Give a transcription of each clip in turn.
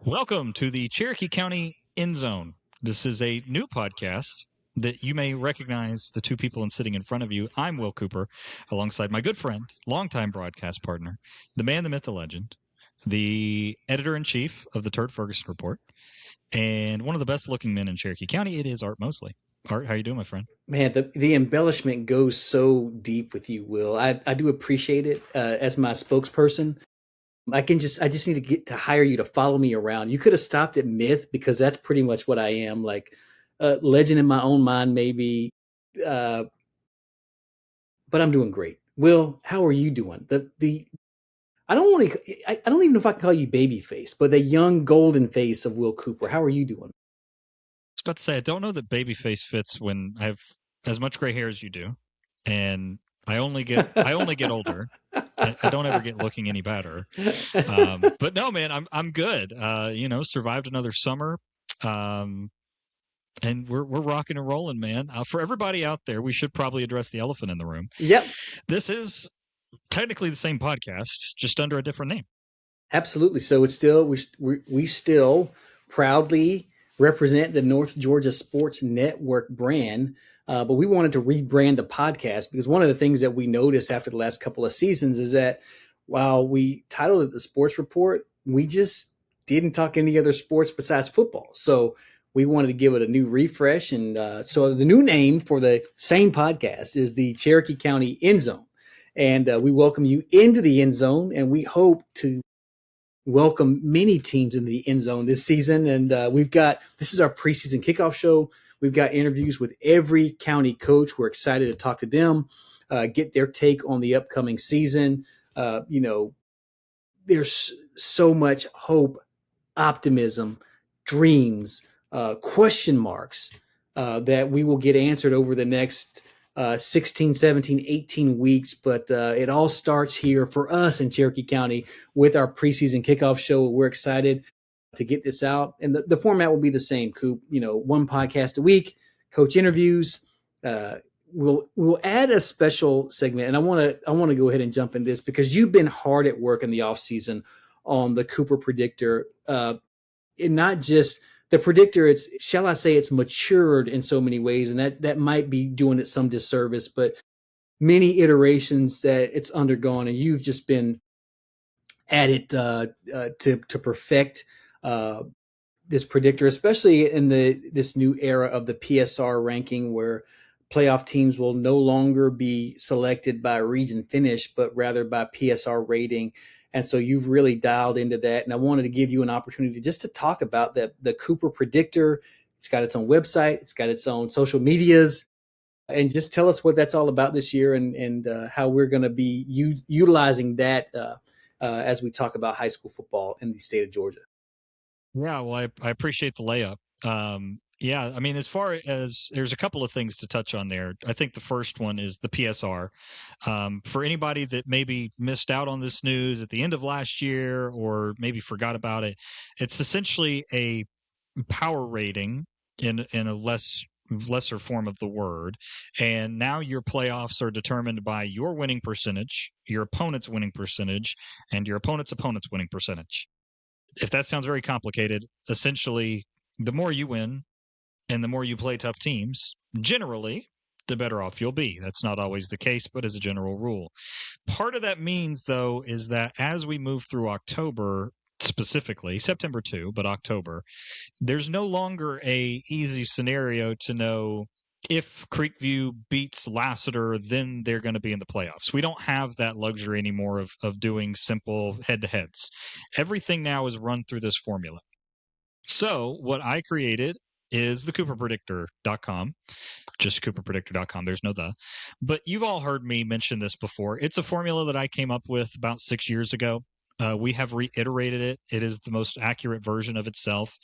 Welcome to the Cherokee County Endzone. This is a new podcast that you may recognize the two people sitting in front of you. I'm Will Cooper, alongside my good friend, longtime broadcast partner, the man, the myth, the legend, the editor-in-chief of the Turd Ferguson Report, and one of the best-looking men in Cherokee County. It is Art Mosley. Art, how you doing, my friend? Man, the embellishment goes so deep with you, Will. I do appreciate it as my spokesperson. I just need to get to hire you to follow me around. You could have stopped at myth because that's pretty much what I am, like legend in my own mind, maybe. But I'm doing great. Will, how are you doing? I don't even know if I can call you baby face, but the young golden face of Will Cooper. How are you doing? I was about to say, I don't know that babyface fits when I have as much gray hair as you do, and I only get older. I don't ever get looking any better. But no, man, I'm good. Survived another summer. And we're rocking and rolling, man. For everybody out there, we should probably address the elephant in the room. Yep. This is technically the same podcast, just under a different name. Absolutely. So it's still we still proudly represent the North Georgia Sports Network brand, but we wanted to rebrand the podcast because one of the things that we noticed after the last couple of seasons is that while we titled it the Sports Report, we just didn't talk any other sports besides football. So we wanted to give it a new refresh, and so the new name for the same podcast is the Cherokee County Endzone, and we welcome you into the Endzone, and we hope to welcome many teams into the end zone this season. And this is our preseason kickoff show. We've got interviews with every county coach. We're excited to talk to them, get their take on the upcoming season. There's so much hope, optimism, dreams, question marks that we will get answered over the next 16, 17, 18 weeks, but it all starts here for us in Cherokee County with our preseason kickoff show. We're excited to get this out, and the format will be the same, Coop. One podcast a week, coach interviews. We'll add a special segment, and I want to go ahead and jump in this because you've been hard at work in the off season on the Cooper Predictor, and not just the predictor. It's matured in so many ways, and that might be doing it some disservice, but many iterations that it's undergone, and you've just been at it to perfect this predictor, especially in this new era of the PSR ranking, where playoff teams will no longer be selected by region finish, but rather by PSR rating. And so you've really dialed into that. And I wanted to give you an opportunity just to talk about the Cooper Predictor. It's got its own website. It's got its own social medias. And just tell us what that's all about this year and how we're going to be utilizing that as we talk about high school football in the state of Georgia. Yeah, well, I appreciate the layup. Yeah, I mean, as far as there's a couple of things to touch on there. I think the first one is the PSR. For anybody that maybe missed out on this news at the end of last year or maybe forgot about it, it's essentially a power rating in a lesser form of the word. And now your playoffs are determined by your winning percentage, your opponent's winning percentage, and your opponent's winning percentage. If that sounds very complicated, essentially, the more you win, and the more you play tough teams, generally, the better off you'll be. That's not always the case, but as a general rule. Part of that means, though, is that as we move through October, specifically, September too, but October, there's no longer a easy scenario to know if Creekview beats Lassiter, then they're going to be in the playoffs. We don't have that luxury anymore of doing simple head-to-heads. Everything now is run through this formula. So what I created is the CooperPredictor.com, just CooperPredictor.com. There's no the. But you've all heard me mention this before. It's a formula that I came up with about 6 years ago. We have reiterated it. It is the most accurate version of itself.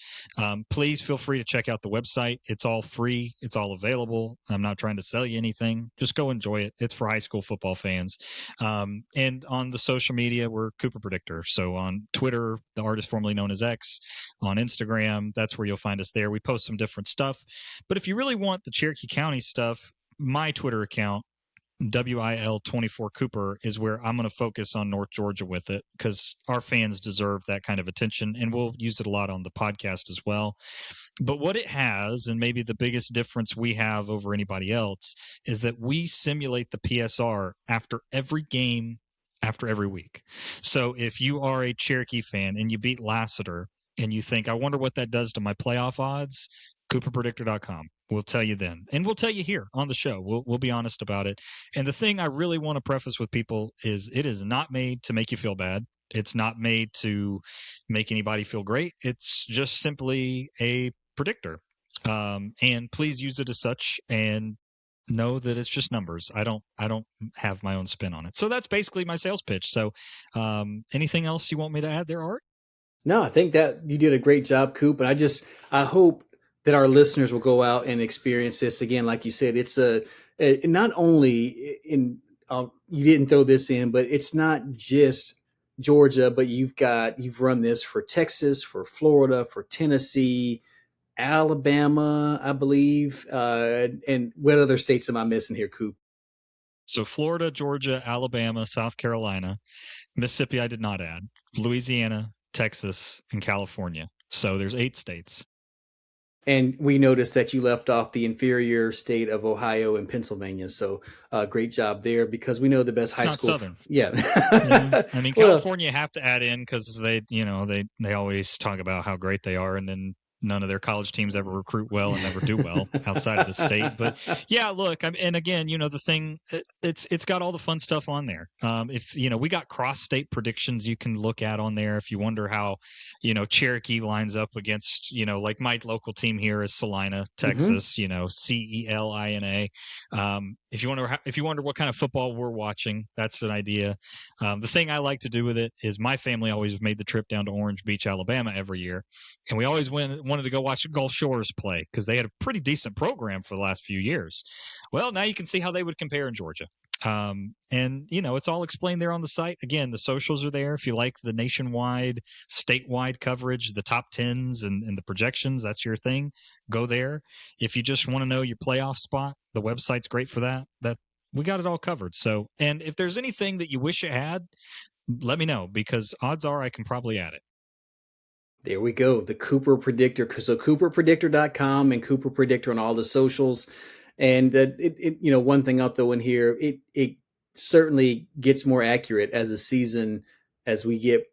Please feel free to check out the website. It's all free. It's all available. I'm not trying to sell you anything. Just go enjoy it. It's for high school football fans. And on the social media, we're Cooper Predictor. So on Twitter, the artist formerly known as X. On Instagram, that's where you'll find us there. We post some different stuff. But if you really want the Cherokee County stuff, my Twitter account, WIL24 Cooper is where I'm going to focus on North Georgia with it, because our fans deserve that kind of attention, and we'll use it a lot on the podcast as well. But what it has, and maybe the biggest difference we have over anybody else, is that we simulate the PSR after every game, after every week. So if you are a Cherokee fan and you beat Lassiter and you think, I wonder what that does to my playoff odds, CooperPredictor.com. We'll tell you then. And we'll tell you here on the show. We'll be honest about it. And the thing I really want to preface with people is it is not made to make you feel bad. It's not made to make anybody feel great. It's just simply a predictor. And please use it as such, and know that it's just numbers. I don't have my own spin on it. So that's basically my sales pitch. So anything else you want me to add there, Art? No, I think that you did a great job, Coop. And I hope that our listeners will go out and experience this again. Like you said, it's not only you didn't throw this in, but it's not just Georgia, but you've run this for Texas, for Florida, for Tennessee, Alabama, I believe. And what other states am I missing here, Coop? So Florida, Georgia, Alabama, South Carolina, Mississippi, I did not add, Louisiana, Texas, and California. So there's 8 states. And we noticed that you left off the inferior state of Ohio and Pennsylvania. So great job there, because we know the best high school. Southern. Yeah. I mean, California have to add in because they always talk about how great they are, and then none of their college teams ever recruit well and never do well outside of the state. But yeah, look, and again, the thing, it's got all the fun stuff on there. If we got cross-state predictions you can look at on there. If you wonder how, Cherokee lines up against, like my local team here is Salina, Texas. CELINA. If you wonder what kind of football we're watching, that's an idea. The thing I like to do with it is my family always made the trip down to Orange Beach, Alabama every year, and we always wanted to go watch Gulf Shores play because they had a pretty decent program for the last few years. Well, now you can see how they would compare in Georgia. And it's all explained there on the site. Again, the socials are there. If you like the nationwide, statewide coverage, the top 10s and the projections, that's your thing, go there. If you just want to know your playoff spot, the website's great for that. We got it all covered. So, and if there's anything that you wish it had, let me know, because odds are I can probably add it. There we go. The Cooper Predictor. So CooperPredictor.com and Cooper Predictor on all the socials. And one thing I'll throw in here, it certainly gets more accurate as we get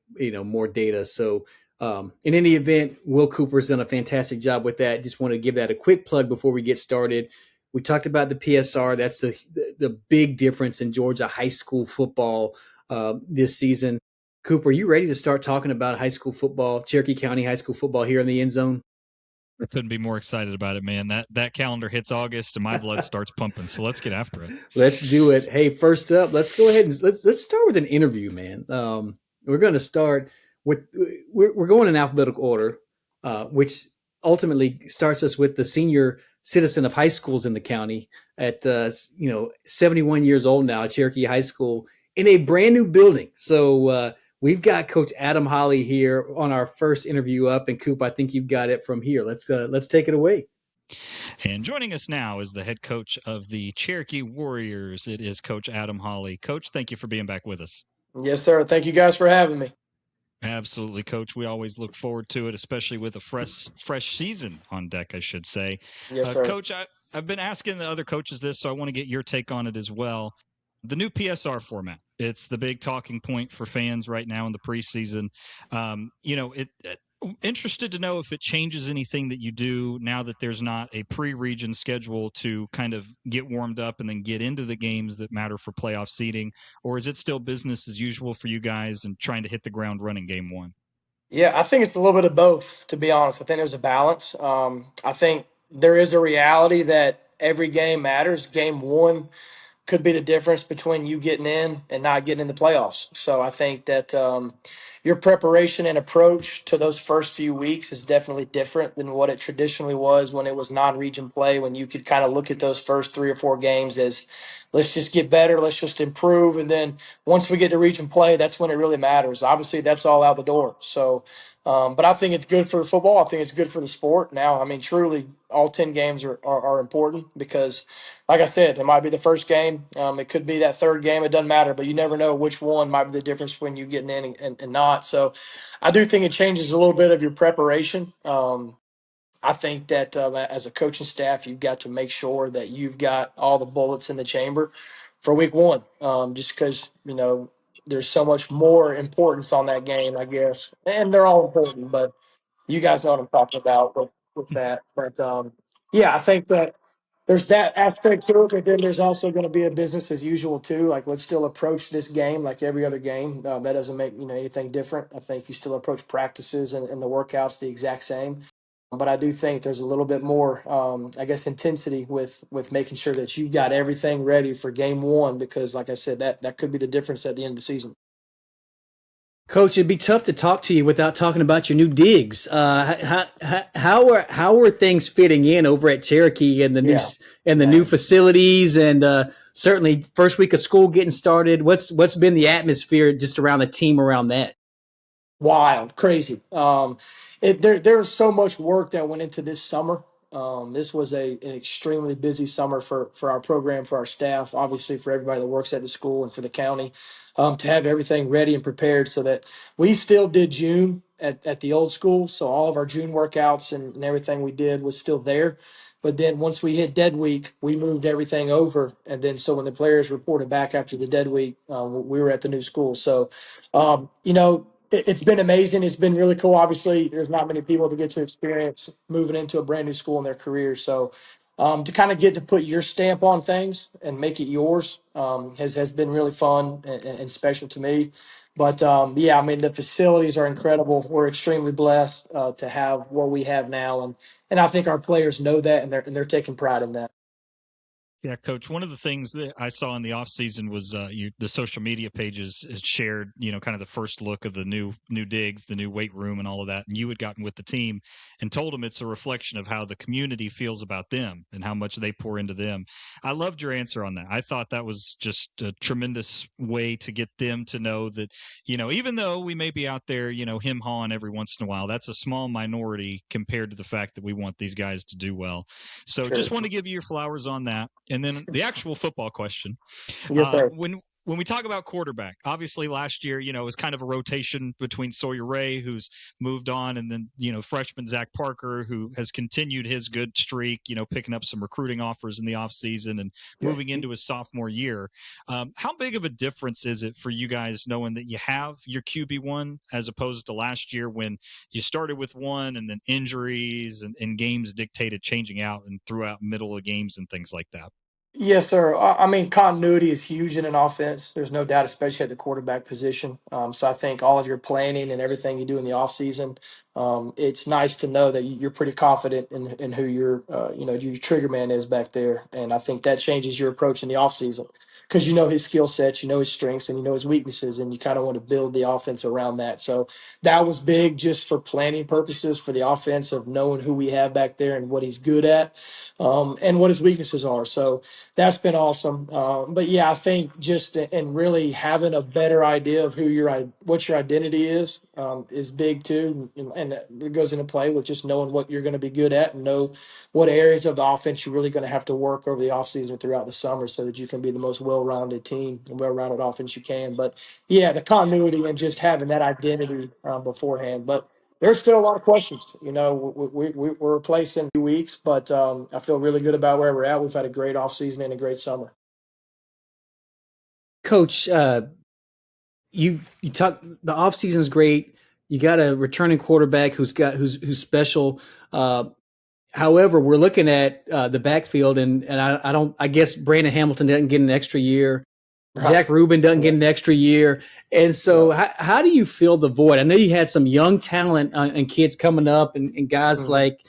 more data. So in any event, Will Cooper's done a fantastic job with that. Just want to give that a quick plug before we get started. We talked about the PSR. That's the big difference in Georgia high school football this season. Cooper, are you ready to start talking about high school football, Cherokee County high school football here in the Endzone? I couldn't be more excited about it, man. That calendar hits August and my blood starts pumping. So let's get after it. Let's do it. Hey, first up, let's go ahead and let's start with an interview, man. We're going to start with we're going in alphabetical order, which ultimately starts us with the senior citizen of high schools in the county at 71 years old now, Cherokee High School, in a brand new building. So we've got Coach Adam Holley here on our first interview up, and Coop, I think you've got it from here. Let's take it away. And joining us now is the head coach of the Cherokee Warriors. It is Coach Adam Holley. Coach, thank you for being back with us. Yes, sir. Thank you guys for having me. Absolutely, Coach. We always look forward to it, especially with a fresh season on deck, I should say. Yes, sir. Coach, I've been asking the other coaches this, so I want to get your take on it as well. The new PSR format, it's the big talking point for fans right now in the preseason. Interested to know if it changes anything that you do now that there's not a pre-region schedule to kind of get warmed up and then get into the games that matter for playoff seeding, or is it still business as usual for you guys and trying to hit the ground running game one? Yeah, I think it's a little bit of both, to be honest. I think there's a balance. I think there is a reality that every game matters. Game one could be the difference between you getting in and not getting in the playoffs. So I think that your preparation and approach to those first few weeks is definitely different than what it traditionally was when it was non-region play, when you could kind of look at those first 3 or 4 games as let's just get better, let's just improve. And then once we get to region play, that's when it really matters. Obviously, that's all out the door. So But I think it's good for football. I think it's good for the sport. Now, I mean, truly, all 10 games are important because, like I said, it might be the first game. It could be that third game. It doesn't matter, but you never know which one might be the difference when you getting in and not. So I do think it changes a little bit of your preparation. I think that as a coaching staff, you've got to make sure that you've got all the bullets in the chamber for week one, just because, there's so much more importance on that game, I guess. And they're all important, but you guys know what I'm talking about with that. But yeah, I think that there's that aspect to it, but then there's also going to be a business as usual too. Like, let's still approach this game like every other game. That doesn't make anything different. I think you still approach practices and the workouts the exact same. But I do think there's a little bit more, I guess, intensity with making sure that you've got everything ready for game one, because, like I said, that could be the difference at the end of the season. Coach, it'd be tough to talk to you without talking about your new digs. How are things fitting in over at Cherokee and the new facilities, and certainly first week of school getting started? What's been the atmosphere just around the team around that? Wild, crazy. There's so much work that went into this summer. This was an extremely busy summer for our program, for our staff, obviously for everybody that works at the school and for the county, to have everything ready and prepared so that we still did June at the old school. So all of our June workouts and everything we did was still there. But then once we hit dead week, we moved everything over. And then so when the players reported back after the dead week, we were at the new school. So, it's been amazing. It's been really cool. Obviously, there's not many people that get to experience moving into a brand new school in their career. So, to kind of get to put your stamp on things and make it yours has been really fun and special to me. But yeah, I mean, the facilities are incredible. We're extremely blessed to have what we have now, and I think our players know that, and they're taking pride in that. Yeah, Coach. One of the things that I saw in the off season was the social media pages had shared, kind of the first look of the new digs, the new weight room, and all of that. And you had gotten with the team and told them it's a reflection of how the community feels about them and how much they pour into them. I loved your answer on that. I thought that was just a tremendous way to get them to know that, even though we may be out there, him hawing every once in a while, that's a small minority compared to the fact that we want these guys to do well. So Sure. just want to give you your flowers on that. And then the actual football question. Yes, sir. When we talk about quarterback, obviously last year, it was kind of a rotation between Sawyer Ray, who's moved on, and then, freshman Zach Parker, who has continued his good streak, picking up some recruiting offers in the offseason and moving into his sophomore year. How big of a difference is it for you guys knowing that you have your QB1 as opposed to last year when you started with one and then injuries and games dictated changing out and throughout middle of games and things like that? Yes, sir. I mean, continuity is huge in an offense. There's no doubt, especially at the quarterback position. So I think all of your planning and everything you do in the offseason, it's nice to know that you're pretty confident in who your trigger man is back there. And I think that changes your approach in the offseason because you know his skill sets, you know his strengths, and you know his weaknesses, and you kind of want to build the offense around that. So that was big just for planning purposes for the offense of knowing who we have back there and what he's good at, and what his weaknesses are. So that's been awesome. But yeah, I think just and really having a better idea of what your identity is big too, and it goes into play with just knowing what you're going to be good at and know what areas of the offense you're really going to have to work over the offseason throughout the summer so that you can be the most well-rounded team and well-rounded offense you can. But yeah, the continuity and just having that identity beforehand. But there's still a lot of questions. We're replacing 2 weeks, but I feel really good about where we're at. We've had a great offseason and a great summer. Coach, you talk the offseason is great. You got a returning quarterback who's special. However, we're looking at the backfield, and I guess Brandon Hamilton doesn't get an extra year. Right. Jack Rubin doesn't get an extra year. And so how do you fill the void? I know you had some young talent and kids coming up and guys like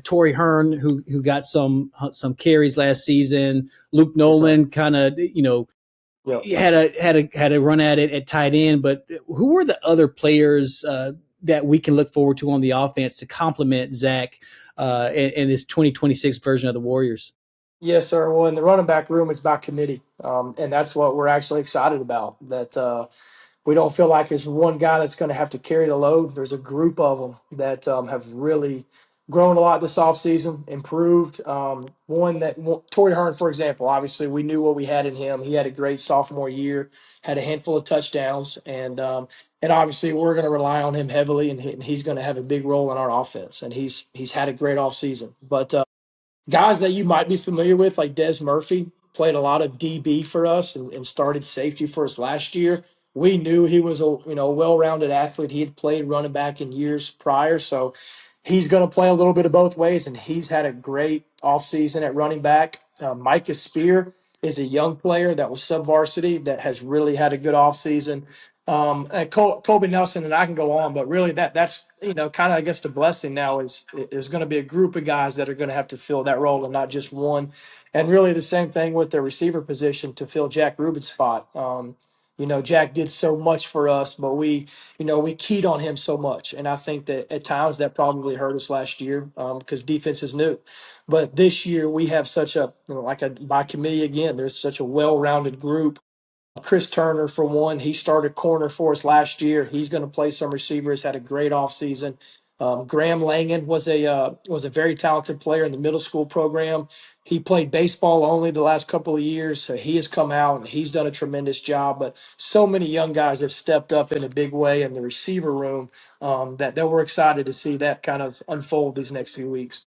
Torrey Hearn, who got some carries last season. Luke Nolan kind of, had a run at it at tight end. But who are the other players that we can look forward to on the offense to complement Zach in this 2026 version of the Warriors? Yes, sir. Well, in the running back room, it's by committee, and that's what we're actually excited about. That we don't feel like there's one guy that's going to have to carry the load. There's a group of them that have really grown a lot this offseason, improved. Torrey Hearn, for example, obviously we knew what we had in him. He had a great sophomore year, had a handful of touchdowns, and obviously we're going to rely on him heavily, and he's going to have a big role in our offense. And he's had a great offseason. But guys that you might be familiar with, like Des Murphy, played a lot of DB for us and started safety for us last year. We knew he was a well-rounded athlete. He had played running back in years prior, so he's going to play a little bit of both ways, and he's had a great offseason at running back. Micah Spear is a young player that was sub-varsity that has really had a good offseason. And Colby Nelson, and I can go on, but really that's kind of, I guess, the blessing now is there's going to be a group of guys that are going to have to fill that role and not just one. And really the same thing with the receiver position to fill Jack Rubin's spot. Jack did so much for us, but we keyed on him so much. And I think that at times that probably hurt us last year because defense is new. But this year we have such by committee again, there's such a well-rounded group. Chris Turner, for one, he started corner for us last year. He's going to play some receivers. Had a great offseason. Graham Langan was a very talented player in the middle school program. He played baseball only the last couple of years, so he has come out and he's done a tremendous job. But so many young guys have stepped up in a big way in the receiver room that we're excited to see that kind of unfold these next few weeks.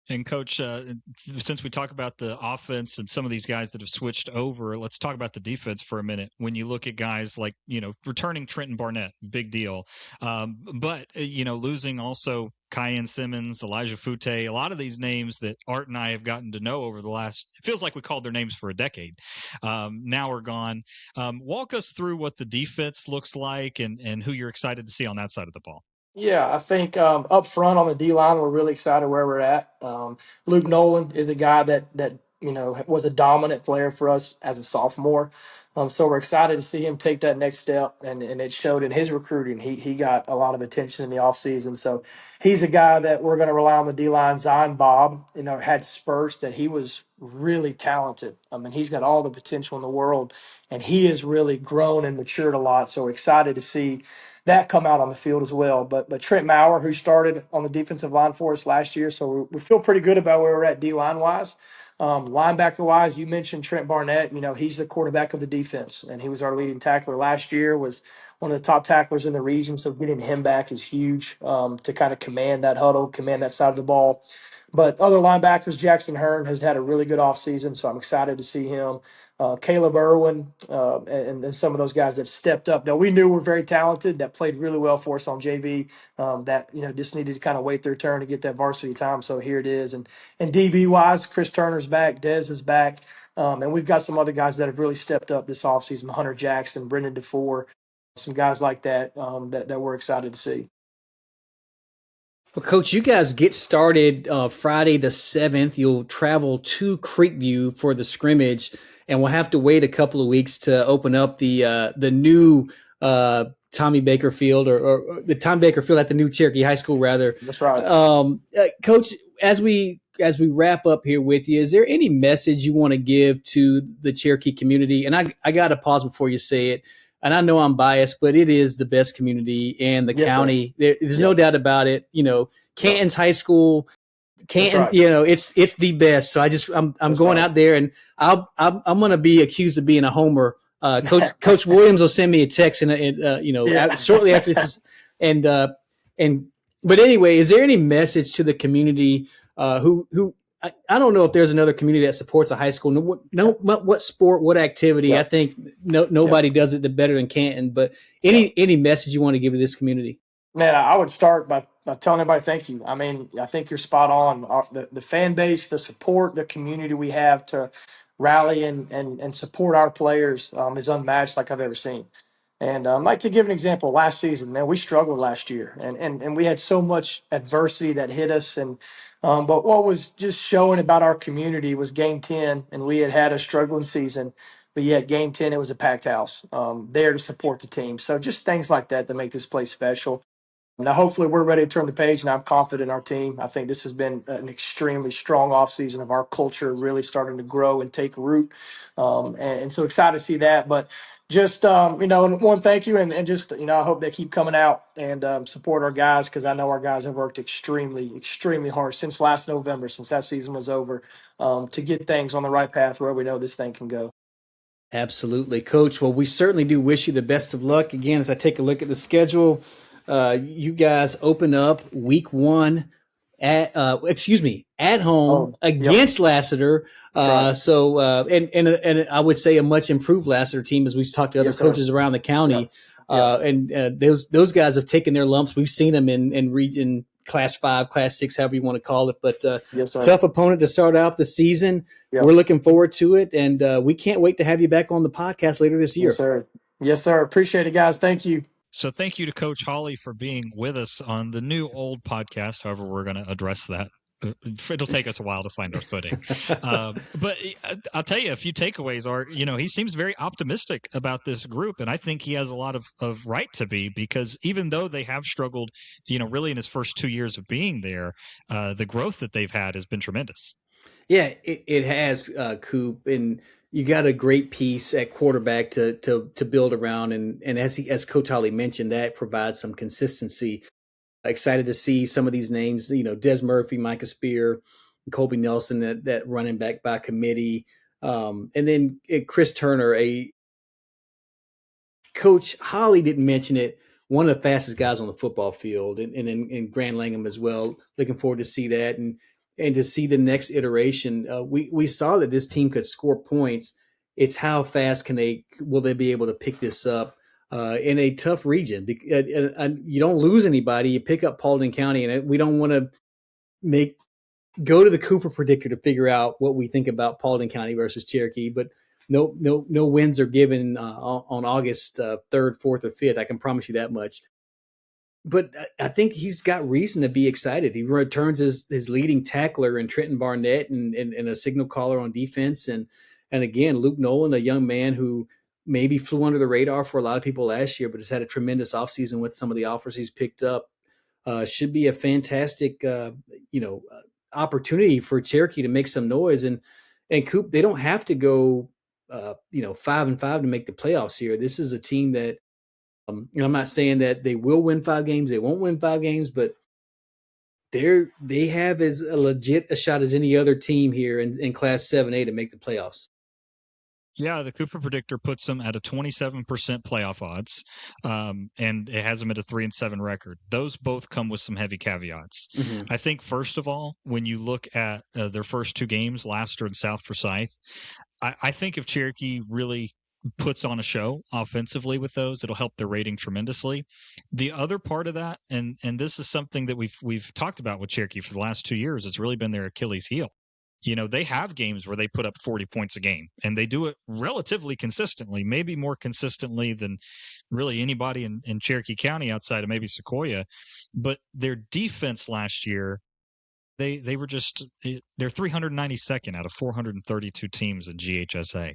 And Coach, since we talk about the offense and some of these guys that have switched over, let's talk about the defense for a minute. When you look at guys like, returning Trenton Barnett, big deal. But losing also Kyan Simmons, Elijah Fute, a lot of these names that Art and I have gotten to know over the last, it feels like we called their names for a decade. Now are gone. Walk us through what the defense looks like and who you're excited to see on that side of the ball. Yeah, I think up front on the D line, we're really excited where we're at. Luke Nolan is a guy that was a dominant player for us as a sophomore. So we're excited to see him take that next step, and it showed in his recruiting. He got a lot of attention in the offseason. So he's a guy that we're going to rely on the D line. Zion Bob, had spurts that he was really talented. I mean, he's got all the potential in the world, and he has really grown and matured a lot. So we're excited to see that come out on the field as well. But Trent Maurer, who started on the defensive line for us last year, so we feel pretty good about where we're at D-line wise. Linebacker wise, you mentioned Trent Barnett. He's the quarterback of the defense, and he was our leading tackler last year, was one of the top tacklers in the region. So getting him back is huge to kind of command that huddle, command that side of the ball. But other linebackers, Jackson Hearn has had a really good offseason, so I'm excited to see him. Caleb Irwin, and some of those guys that stepped up that we knew were very talented, that played really well for us on JV, that just needed to kind of wait their turn to get that varsity time. So here it is. And DB wise, Chris Turner's back, Dez is back, and we've got some other guys that have really stepped up this offseason: Hunter Jackson, Brendan DeFore, some guys like that that we're excited to see. Well, Coach, you guys get started Friday the 7th. You'll travel to Creekview for the scrimmage, and we'll have to wait a couple of weeks to open up the new Tommy Baker Field or the Tom Baker Field at the new Cherokee High School, rather. That's right. Coach, as we wrap up here with you, is there any message you want to give to the Cherokee community? And I got to pause before you say it. And I know I'm biased, but it is the best community in the county. There's no doubt about it. Canton's high school, Canton, right. It's the best. So I'm going out there, and I'm going to be accused of being a homer. Coach Williams will send me a text, and shortly after this. But anyway, is there any message to the community who I don't know if there's another community that supports a high school. What sport, what activity? Yeah. I think nobody does it better than Canton. But any message you want to give to this community? Man, I would start by telling everybody thank you. I mean, I think you're spot on. The fan base, the support, the community we have to rally and support our players is unmatched like I've ever seen. And I'd like to give an example. Last season, man, we struggled last year, and we had so much adversity that hit us. But what was just showing about our community was Game 10, and we had a struggling season. But yet, Game 10, it was a packed house there to support the team. So just things like that make this place special. Now, hopefully, we're ready to turn the page, and I'm confident in our team. I think this has been an extremely strong offseason of our culture really starting to grow and take root. And so excited to see that. But just, one, thank you. And just, I hope they keep coming out and support our guys, because I know our guys have worked extremely, extremely hard since last November, since that season was over, to get things on the right path where we know this thing can go. Absolutely, Coach. Well, we certainly do wish you the best of luck. Again, as I take a look at the schedule, you guys open up week 1 at home against Lassiter. Right. And I would say a much improved Lassiter team, as we've talked to other coaches around the county. And those guys have taken their lumps. We've seen them in region Class 5, Class 6, however you want to call it. But tough opponent to start out the season. Yep. We're looking forward to it, and we can't wait to have you back on the podcast later this year. Yes, sir. Yes, sir. Appreciate it, guys. Thank you. So thank you to Coach Holley for being with us on the new old podcast. However, we're going to address that. It'll take us a while to find our footing. But I'll tell you, a few takeaways are, he seems very optimistic about this group. And I think he has a lot of right to be, because even though they have struggled, really in his first 2 years of being there, the growth that they've had has been tremendous. Yeah, it has, Coop. And you got a great piece at quarterback to build around. And as Coach Holley mentioned, that provides some consistency. Excited to see some of these names, Des Murphy, Micah Spear, Colby Nelson, that running back by committee. And then Chris Turner, Coach Holley didn't mention it, one of the fastest guys on the football field, and then Grant Langham as well. Looking forward to see that and to see the next iteration. We saw that this team could score points. It's how fast will they be able to pick this up in a tough region. You don't lose anybody. You pick up Paulding County, and we don't want to go to the Cooper Predictor to figure out what we think about Paulding County versus Cherokee. But no wins are given on August 3rd, 4th, or 5th. I can promise you that much. But I think he's got reason to be excited. He returns his leading tackler in Trenton Barnett and a signal caller on defense. And again, Luke Nolan, a young man who maybe flew under the radar for a lot of people last year, but has had a tremendous offseason with some of the offers he's picked up. Should be a fantastic, opportunity for Cherokee to make some noise. And Coop, they don't have to go, 5-5 to make the playoffs here. This is a team that, I'm not saying that they will win 5 games. They won't win 5 games, but they have as legit a shot as any other team here in Class 7A to make the playoffs. Yeah, the Cooper Predictor puts them at a 27% playoff odds, and it has them at a 3-7 record. Those both come with some heavy caveats. Mm-hmm. I think, first of all, when you look at their first 2 games, Lassiter and South Forsyth, I think if Cherokee really puts on a show offensively with those, it'll help their rating tremendously. The other part of that, and this is something that we've talked about with Cherokee for the last 2 years, it's really been their Achilles heel. They have games where they put up 40 points a game, and they do it relatively consistently, maybe more consistently than really anybody in Cherokee County outside of maybe Sequoyah. But their defense last year, they're 392nd out of 432 teams in GHSA.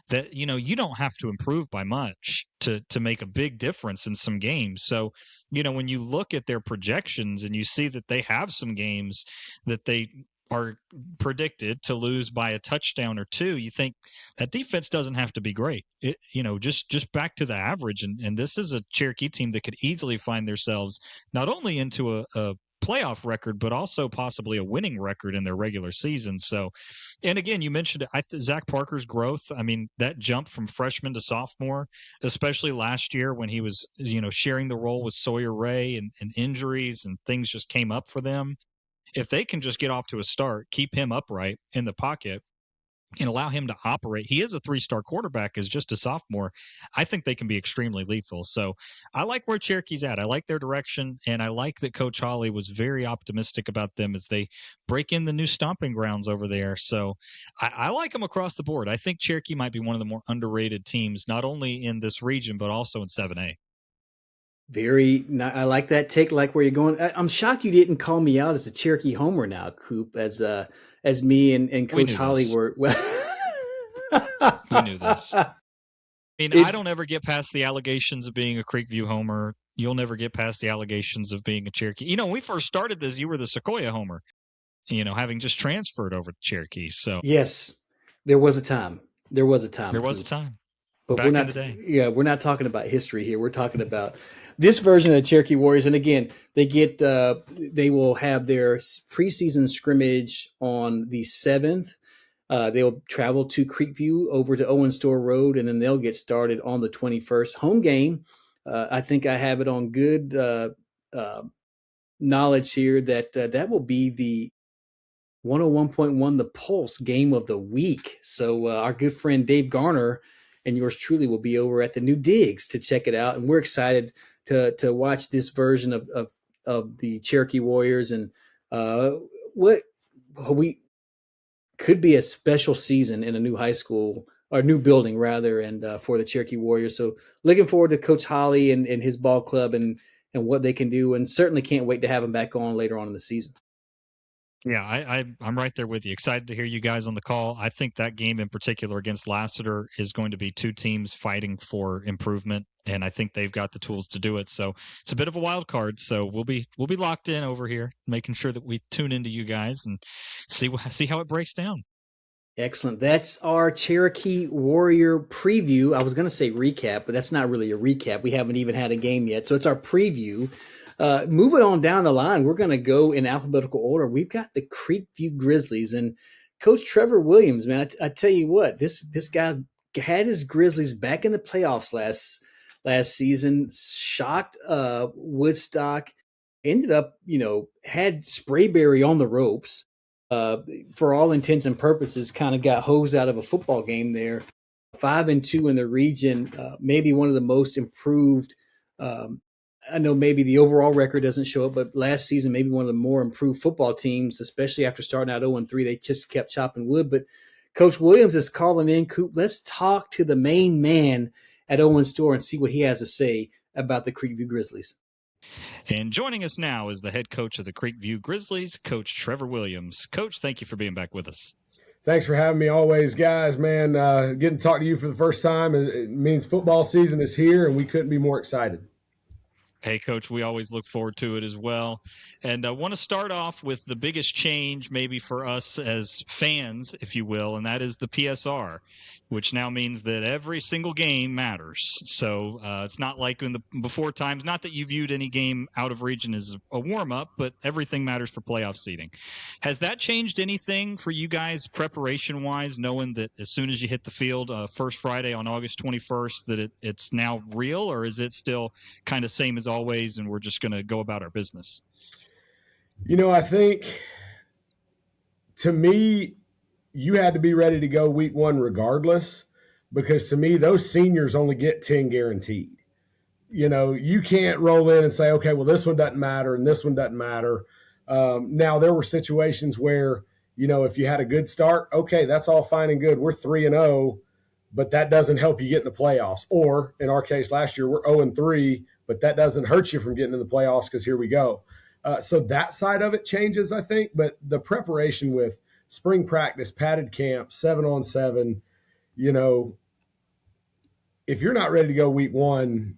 That, you don't have to improve by much to make a big difference in some games. So, when you look at their projections and you see that they have some games that they are predicted to lose by a touchdown or 2, you think that defense doesn't have to be great. Just back to the average. And this is a Cherokee team that could easily find themselves not only into a playoff record, but also possibly a winning record in their regular season. So, and again, you mentioned Zach Parker's growth. I mean, that jump from freshman to sophomore, especially last year when he was, sharing the role with Sawyer Ray and injuries and things just came up for them. If they can just get off to a start, keep him upright in the pocket, and allow him to operate. He is a 3-star quarterback as just a sophomore. I think they can be extremely lethal. So I like where Cherokee's at. I like their direction, and I like that Coach Holley was very optimistic about them as they break in the new stomping grounds over there. So I like them across the board. I think Cherokee might be one of the more underrated teams, not only in this region, but also in 7A. I like that take, like where you're going. I'm shocked you didn't call me out as a Cherokee homer now, Coop, as me and Coach Holley were. Well, we knew this. I mean, I don't ever get past the allegations of being a Creekview homer. you'll never get past the allegations of being a Cherokee. When we first started this, you were the Sequoyah homer, having just transferred over to Cherokee. So Yes, there was a time. There was a time. there was a time. But back in the day. Yeah, we're not talking about history here. We're talking about this version of the Cherokee Warriors. And again, they will have their preseason scrimmage on the 7th. They'll travel to Creekview over to Owen Store Road, and then they'll get started on the 21st. Home game, I think I have it on good knowledge here that will be the 101.1 The Pulse game of the week. So our good friend Dave Garner and yours truly will be over at the new Digs to check it out. And we're excited to watch this version of the Cherokee Warriors and what we could be a special season in a new high school or new building rather, and for the Cherokee Warriors. So looking forward to Coach Holley and his ball club and what they can do, and certainly can't wait to have him back on later on in the season. Yeah, I'm right there with you. Excited to hear you guys on the call. I think that game in particular against Lassiter is going to be two teams fighting for improvement, and I think they've got the tools to do it. So it's a bit of a wild card. So we'll be locked in over here, making sure that we tune into you guys and see how it breaks down. Excellent. That's our Cherokee Warrior preview. I was going to say recap, but that's not really a recap. We haven't even had a game yet. So it's our preview. Moving on down the line, we're going to go in alphabetical order. We've got the Creekview Grizzlies and Coach Trevor Williams, man. I tell you what, this guy had his Grizzlies back in the playoffs last season, shocked Woodstock, ended up, had Sprayberry on the ropes. For all intents and purposes, kind of got hosed out of a football game there. 5-2 in the region, maybe one of the most improved. I know maybe the overall record doesn't show it, but last season, maybe one of the more improved football teams, especially after starting out 0-3, they just kept chopping wood. But Coach Williams is calling in. Coop, let's talk to the main man at Owen Store and see what he has to say about the Creekview Grizzlies. And joining us now is the head coach of the Creekview Grizzlies, Coach Trevor Williams. Coach, thank you for being back with us. Thanks for having me always, guys, man. Getting to talk to you for the first time, it means football season is here, and we couldn't be more excited. Hey, Coach, we always look forward to it as well. And I want to start off with the biggest change maybe for us as fans, if you will, and that is the PSR, which now means that every single game matters. So it's not like in the before times, not that you viewed any game out of region as a warm-up, but everything matters for playoff seeding. Has that changed anything for you guys preparation-wise, knowing that as soon as you hit the field first Friday on August 21st that it's now real, or is it still kind of same as always and we're just going to go about our business? I think to me, you had to be ready to go week one regardless, because to me, those seniors only get 10 guaranteed. You can't roll in and say, okay, well, this one doesn't matter and this one doesn't matter. Now, there were situations where, if you had a good start, okay, that's all fine and good. We're 3-0, but that doesn't help you get in the playoffs. Or in our case last year, we're 0-3, but that doesn't hurt you from getting in the playoffs because here we go. So that side of it changes, I think. But the preparation with spring practice, padded camp, 7-on-7, if you're not ready to go week one,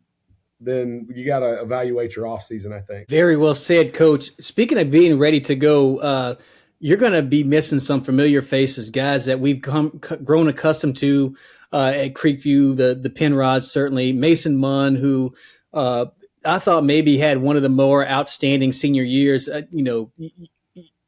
then you got to evaluate your offseason, I think. Very well said, Coach. Speaking of being ready to go, you're going to be missing some familiar faces, guys that we've grown accustomed to at Creekview, the Penrods, certainly. Mason Munn, who I thought maybe had one of the more outstanding senior years.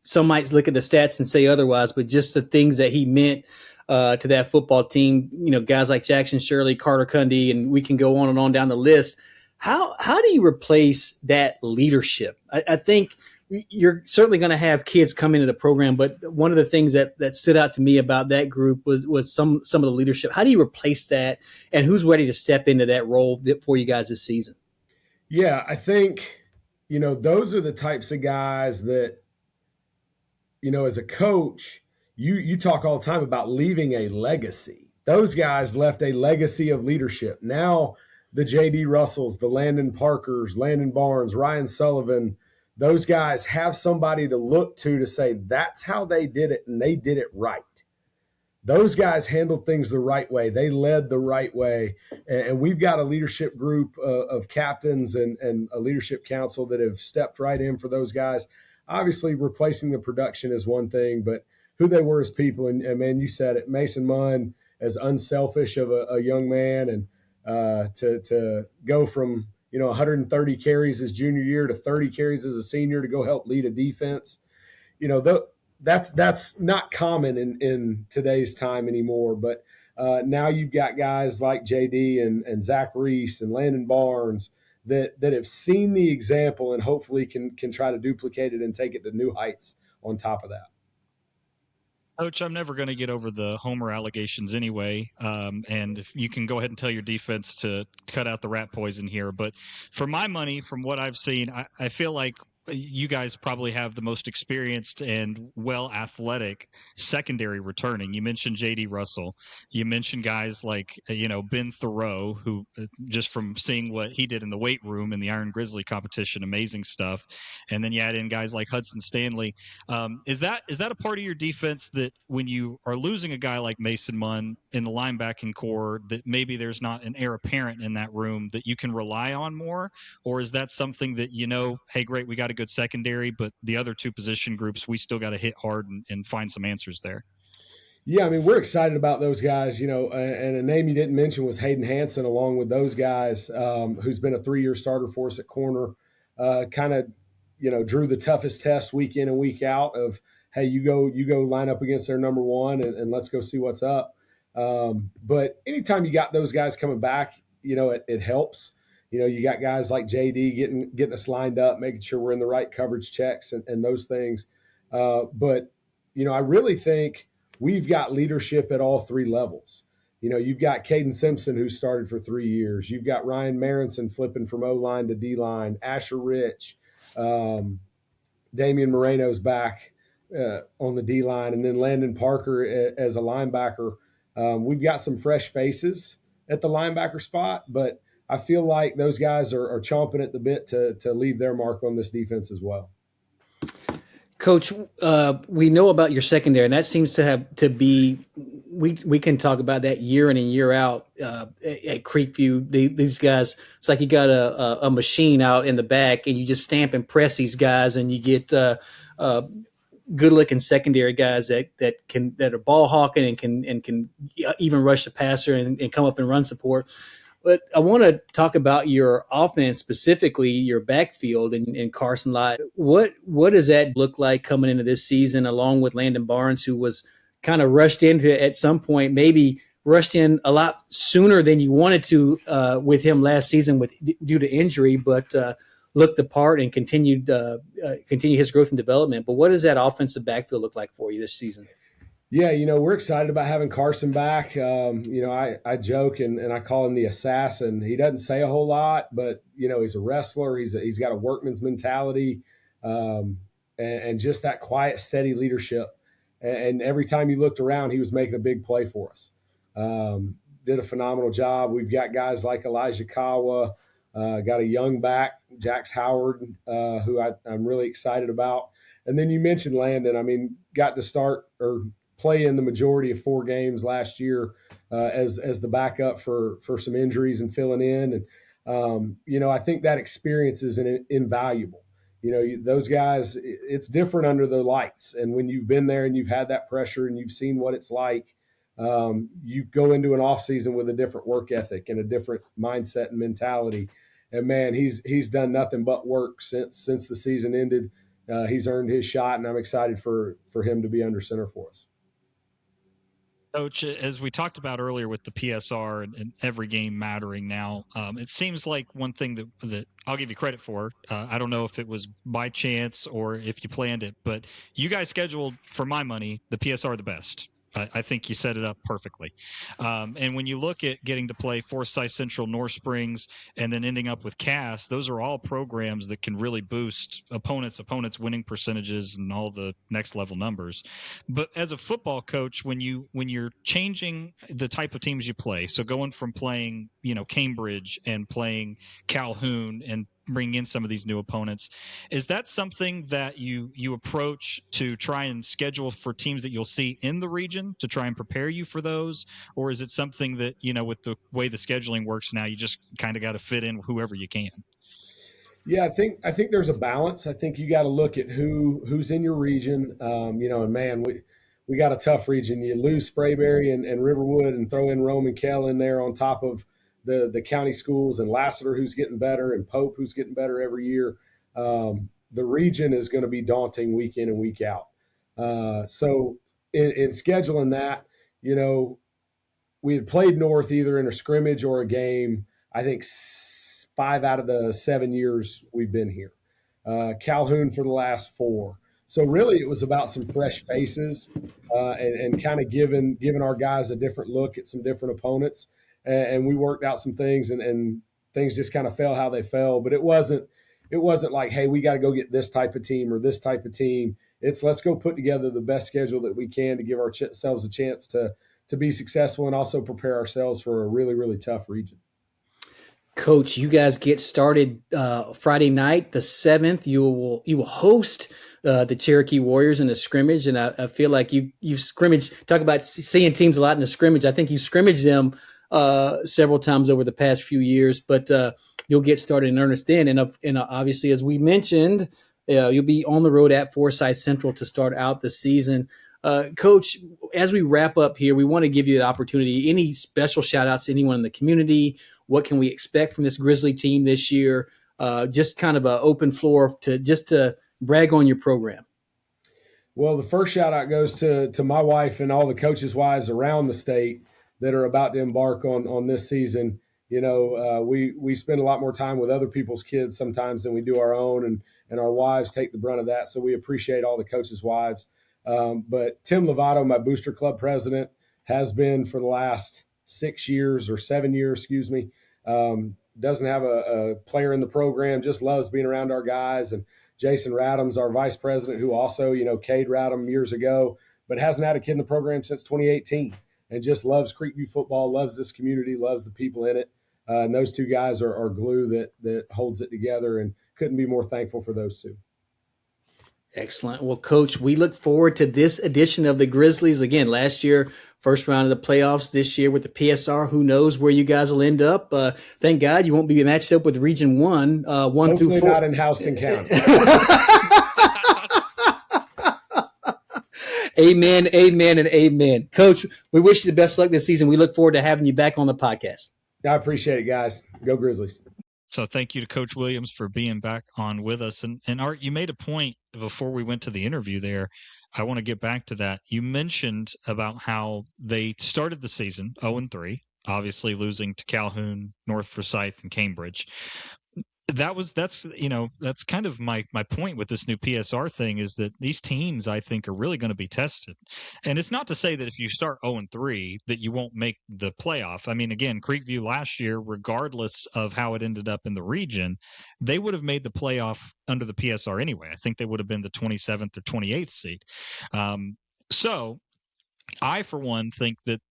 Some might look at the stats and say otherwise, but just the things that he meant to that football team, guys like Jackson Shirley, Carter Cundy, and we can go on and on down the list. How do you replace that leadership? I think you're certainly going to have kids come into the program, but one of the things that stood out to me about that group was some of the leadership. How do you replace that, and who's ready to step into that role for you guys this season? Yeah, I think, those are the types of guys that, as a coach, you talk all the time about leaving a legacy. Those guys left a legacy of leadership. Now the J.D. Russells, the Landon Parkers, Landon Barnes, Ryan Sullivan, those guys have somebody to look to say that's how they did it and they did it right. those guys handled things the right way. They led the right way. And we've got a leadership group of captains and a leadership council that have stepped right in for those guys. Obviously, replacing the production is one thing, but who they were as people. And man, you said it, Mason Munn, as unselfish of a young man, and to go from 130 carries his junior year to 30 carries as a senior to go help lead a defense. That's not common in today's time anymore. But now you've got guys like JD and Zach Reese and Landon Barnes that have seen the example and hopefully can try to duplicate it and take it to new heights on top of that. Coach, I'm never going to get over the Homer allegations anyway. And if you can go ahead and tell your defense to cut out the rat poison here. But for my money, from what I've seen, I feel like you guys probably have the most experienced and well athletic secondary returning. You mentioned JD Russell. You mentioned guys like, Ben Thoreau, who just from seeing what he did in the weight room in the Iron Grizzly competition, amazing stuff. And then you add in guys like Hudson Stanley. Is that a part of your defense that when you are losing a guy like Mason Munn in the linebacking core, that maybe there's not an heir apparent in that room that you can rely on more? Or is that something that, hey, great, we got a good secondary, but the other two position groups, we still got to hit hard and find some answers there? Yeah, I mean, we're excited about those guys, and a name you didn't mention was Hayden Hanson, along with those guys, who's been a 3-year starter for us at corner, kind of, drew the toughest test week in and week out of, hey, you go line up against their number one and let's go see what's up. But anytime you got those guys coming back, it helps. You got guys like JD getting us lined up, making sure we're in the right coverage checks and those things. But I really think we've got leadership at all three levels. You've got Caden Simpson, who started for 3 years. You've got Ryan Marinson flipping from O-line to D-line. Asher Rich, Damian Moreno's back on the D-line, and then Landon Parker as a linebacker. We've got some fresh faces at the linebacker spot, but I feel like those guys are chomping at the bit to leave their mark on this defense as well. Coach, we know about your secondary, and that seems to have to be. We can talk about that year in and year out at Creekview. These guys, it's like you got a machine out in the back, and you just stamp and press these guys, and you get good-looking secondary guys that are ball hawking and can even rush the passer and come up and run support. But I want to talk about your offense, specifically your backfield and Carson Lott. What does that look like coming into this season, along with Landon Barnes, who was kind of rushed into at some point, maybe rushed in a lot sooner than you wanted to with him last season due to injury, but looked the part and continue his growth and development. But what does that offensive backfield look like for you this season? Yeah, we're excited about having Carson back. I joke and I call him the assassin. He doesn't say a whole lot, but, he's a wrestler. He's got a workman's mentality and just that quiet, steady leadership. And every time you looked around, he was making a big play for us. Did a phenomenal job. We've got guys like Elijah Kawa, got a young back, Jax Howard, who I'm really excited about. And then you mentioned Landon. I mean, got to start or play in the majority of 4 games last year as the backup for some injuries and filling in. And, I think that experience is invaluable. Those guys, it's different under the lights. And when you've been there and you've had that pressure and you've seen what it's like, you go into an off season with a different work ethic and a different mindset and mentality. And man, he's done nothing but work since the season ended. He's earned his shot, and I'm excited for him to be under center for us. Coach, as we talked about earlier with the PSR and every game mattering now, it seems like one thing that I'll give you credit for. I don't know if it was by chance or if you planned it, but you guys scheduled, for my money, the PSR the best. I think you set it up perfectly. And when you look at getting to play Forsyth Central, North Springs, and then ending up with Cass, those are all programs that can really boost opponents' winning percentages and all the next level numbers. But as a football coach, when you're changing the type of teams you play, so going from playing, Cambridge and playing Calhoun and bringing in some of these new opponents. Is that something that you approach to try and schedule for teams that you'll see in the region to try and prepare you for those? Or is it something that, with the way the scheduling works now, you just kind of got to fit in whoever you can? Yeah, I think there's a balance. I think you got to look at who's in your region. And man, we got a tough region. You lose Sprayberry and Riverwood and throw in Rome and Kell in there on top of the county schools, and Lassiter, who's getting better, and Pope, who's getting better every year. The region is going to be daunting week in and week out. So in scheduling that, we had played North either in a scrimmage or a game, I think 5 out of the 7 years we've been here. Calhoun for the last 4. So really it was about some fresh faces and kind of giving our guys a different look at some different opponents. And we worked out some things, and things just kind of fell how they fell. But it wasn't like, hey, we got to go get this type of team or this type of team. It's let's go put together the best schedule that we can to give ourselves a chance to be successful and also prepare ourselves for a really, really tough region. Coach, you guys get started Friday night, the 7th. You will host the Cherokee Warriors in a scrimmage, and I feel like you've scrimmaged. Talk about seeing teams a lot in the scrimmage. I think you scrimmaged them several times over the past few years, but you'll get started in earnest then. And obviously, as we mentioned, you'll be on the road at Forsyth Central to start out the season. Coach, as we wrap up here, we want to give you the opportunity. Any special shout outs to anyone in the community? What can we expect from this Grizzly team this year? Just kind of an open floor to brag on your program. Well, the first shout out goes to my wife and all the coaches' wives around the state that are about to embark on this season. We spend a lot more time with other people's kids sometimes than we do our own, and our wives take the brunt of that. So we appreciate all the coaches' wives. But Tim Lovato, my booster club president, has been for the last 6 years or 7 years, doesn't have a player in the program, just loves being around our guys. And Jason Radham's our vice president, who also, Cade Radham years ago, but hasn't had a kid in the program since 2018, and just loves Creekview football, loves this community, loves the people in it. And those two guys are glue that holds it together, and couldn't be more thankful for those two. Excellent. Well, Coach, we look forward to this edition of the Grizzlies. Again, last year, first round of the playoffs. This year with the PSR, who knows where you guys will end up. Thank God you won't be matched up with Region 1, 1 Hopefully through 4. Not in Houston County. Amen, amen, and amen. Coach, we wish you the best luck this season. We look forward to having you back on the podcast. I appreciate it, guys. Go Grizzlies. So thank you to Coach Williams for being back on with us. And Art, you made a point before we went to the interview there. I want to get back to that. You mentioned about how they started the season 0-3, obviously losing to Calhoun, North Forsyth, and Cambridge. That's kind of my point with this new PSR thing, is that these teams, I think, are really going to be tested. And it's not to say that if you start 0-3 that you won't make the playoff. I mean, again, Creekview last year, regardless of how it ended up in the region, they would have made the playoff under the PSR anyway. I think they would have been the 27th or 28th seed. So I, for one, think that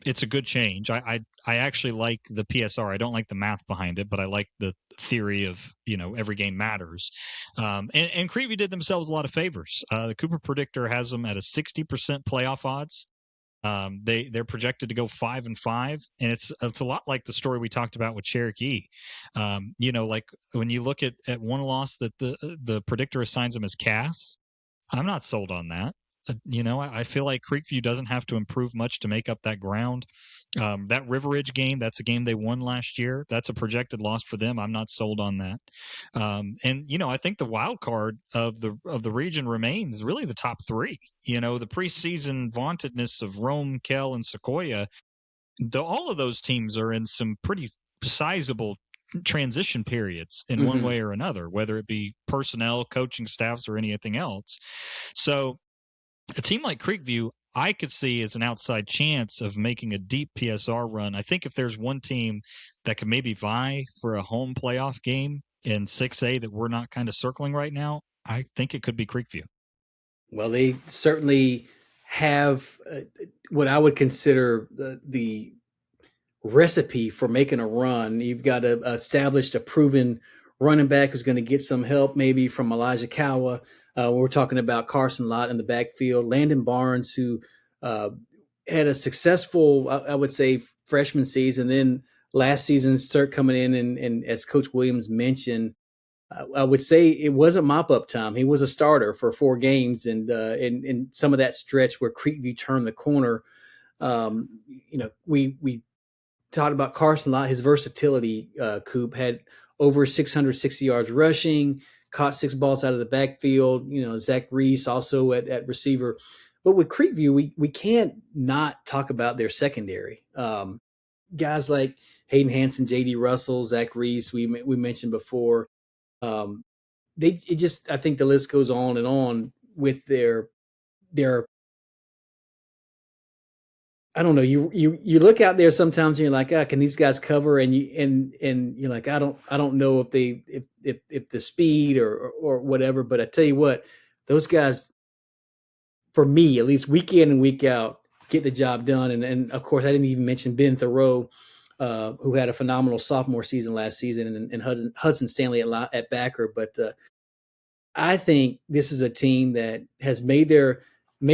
it's a good change. I actually like the PSR. I don't like the math behind it, but I like the theory of, every game matters. And Creekview did themselves a lot of favors. The Cooper Predictor has them at a 60% playoff odds. They're projected to go 5-5, and it's a lot like the story we talked about with Cherokee. Like when you look at one loss that the Predictor assigns them as Cass, I'm not sold on that. I feel like Creekview doesn't have to improve much to make up that ground. That River Ridge game, that's a game they won last year. That's a projected loss for them. I'm not sold on that. I think the wild card of the region remains really the top 3. The preseason vauntedness of Rome, Kell, and Sequoyah, all of those teams are in some pretty sizable transition periods in one way or another, whether it be personnel, coaching staffs, or anything else. So a team like Creekview, I could see as an outside chance of making a deep PSR run. I think if there's one team that could maybe vie for a home playoff game in 6A that we're not kind of circling right now, I think it could be Creekview. Well, they certainly have what I would consider the recipe for making a run. You've got established a proven running back who's going to get some help maybe from Elijah Cowa. We're talking about Carson Lott in the backfield, Landon Barnes, who had a successful, I would say, freshman season. Then last season, start coming in, and as Coach Williams mentioned, I would say it wasn't mop-up time. He was a starter for 4 games, and in some of that stretch where Creekview turned the corner, we talked about Carson Lott, his versatility. Coop had over 660 yards rushing, caught 6 balls out of the backfield. Zach Reese also at receiver. But with Creekview, we can't not talk about their secondary. Guys like Hayden Hanson, J.D. Russell, Zach Reese, we mentioned before. I think the list goes on and on with their I don't know. You look out there sometimes and you're like, can these guys cover? And you're like, I don't know if the speed or whatever. But I tell you what, those guys, for me at least, week in and week out, get the job done. And of course, I didn't even mention Ben Thoreau, who had a phenomenal sophomore season last season, and Hudson Stanley at backer. But I think this is a team that has made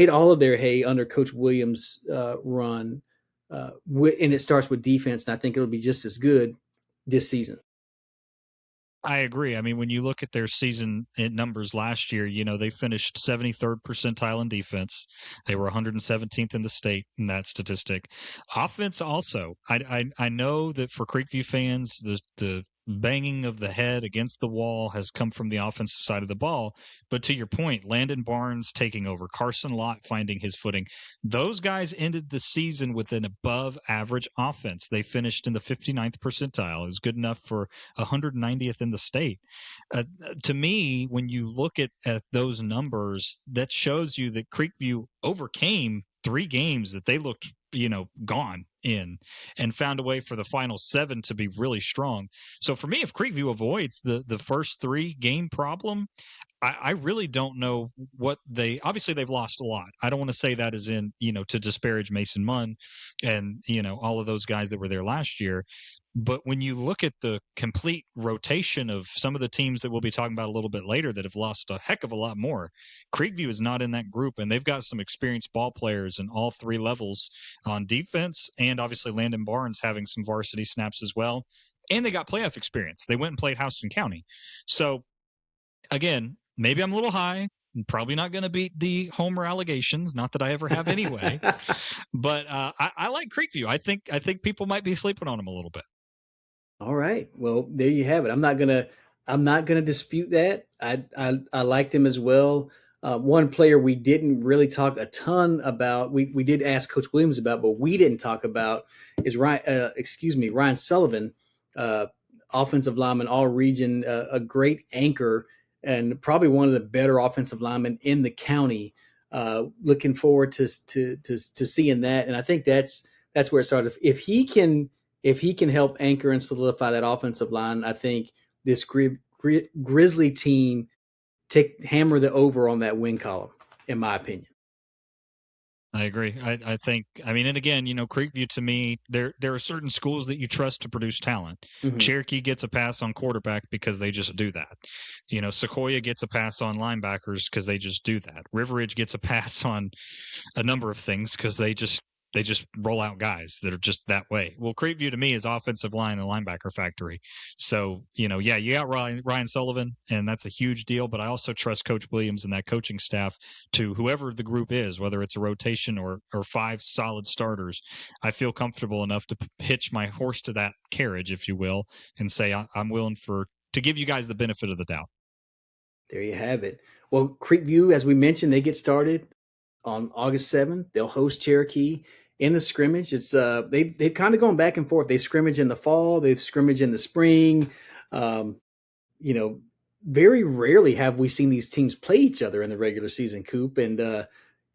all of their hay under Coach Williams' run, and it starts with defense, and I think it'll be just as good this season. I agree. I mean, when you look at their season numbers last year, they finished 73rd percentile in defense. They were 117th in the state in that statistic. Offense also. I know that for Creekview fans, the banging of the head against the wall has come from the offensive side of the ball. But to your point, Landon Barnes taking over, Carson Lott finding his footing. Those guys ended the season with an above average offense. They finished in the 59th percentile. It was good enough for 190th in the state. To me, when you look at those numbers, that shows you that Creekview overcame 3 games that they looked gone in, and found a way for the final 7 to be really strong. So for me, if Creekview avoids the first 3 game problem, I really don't know what obviously they've lost a lot. I don't want to say that as in, to disparage Mason Munn and, all of those guys that were there last year. But when you look at the complete rotation of some of the teams that we'll be talking about a little bit later that have lost a heck of a lot more, Creekview is not in that group, and they've got some experienced ball players in all 3 levels on defense, and obviously Landon Barnes having some varsity snaps as well. And they got playoff experience. They went and played Houston County. So, again, maybe I'm a little high. I'm probably not going to beat the Homer allegations, not that I ever have anyway. But I like Creekview. I think people might be sleeping on them a little bit. All right. Well, there you have it. I'm not gonna dispute that. I like them as well. One player we didn't really talk a ton about, we did ask Coach Williams about, but we didn't talk about is Ryan Sullivan, offensive lineman, all region, a great anchor, and probably one of the better offensive linemen in the county. Looking forward to seeing that, and I think that's where it started. If he can help anchor and solidify that offensive line, I think this Grizzly team hammer the over on that win column, in my opinion. I agree. I think, and again, Creekview, to me, there are certain schools that you trust to produce talent. Mm-hmm. Cherokee gets a pass on quarterback because they just do that. Sequoyah gets a pass on linebackers because they just do that. River Ridge gets a pass on a number of things because they just roll out guys that are just that way. Well, Creekview to me is offensive line and linebacker factory. So, you got Ryan Sullivan, and that's a huge deal. But I also trust Coach Williams and that coaching staff to whoever the group is, whether it's a rotation or 5 solid starters. I feel comfortable enough to hitch my horse to that carriage, if you will, and say I'm willing to give you guys the benefit of the doubt. There you have it. Well, Creekview, as we mentioned, they get started on August 7th. They'll host Cherokee in the scrimmage. It's they've kind of gone back and forth. They scrimmage in the fall, they've scrimmage in the spring. Very rarely have we seen these teams play each other in the regular season, Coop, and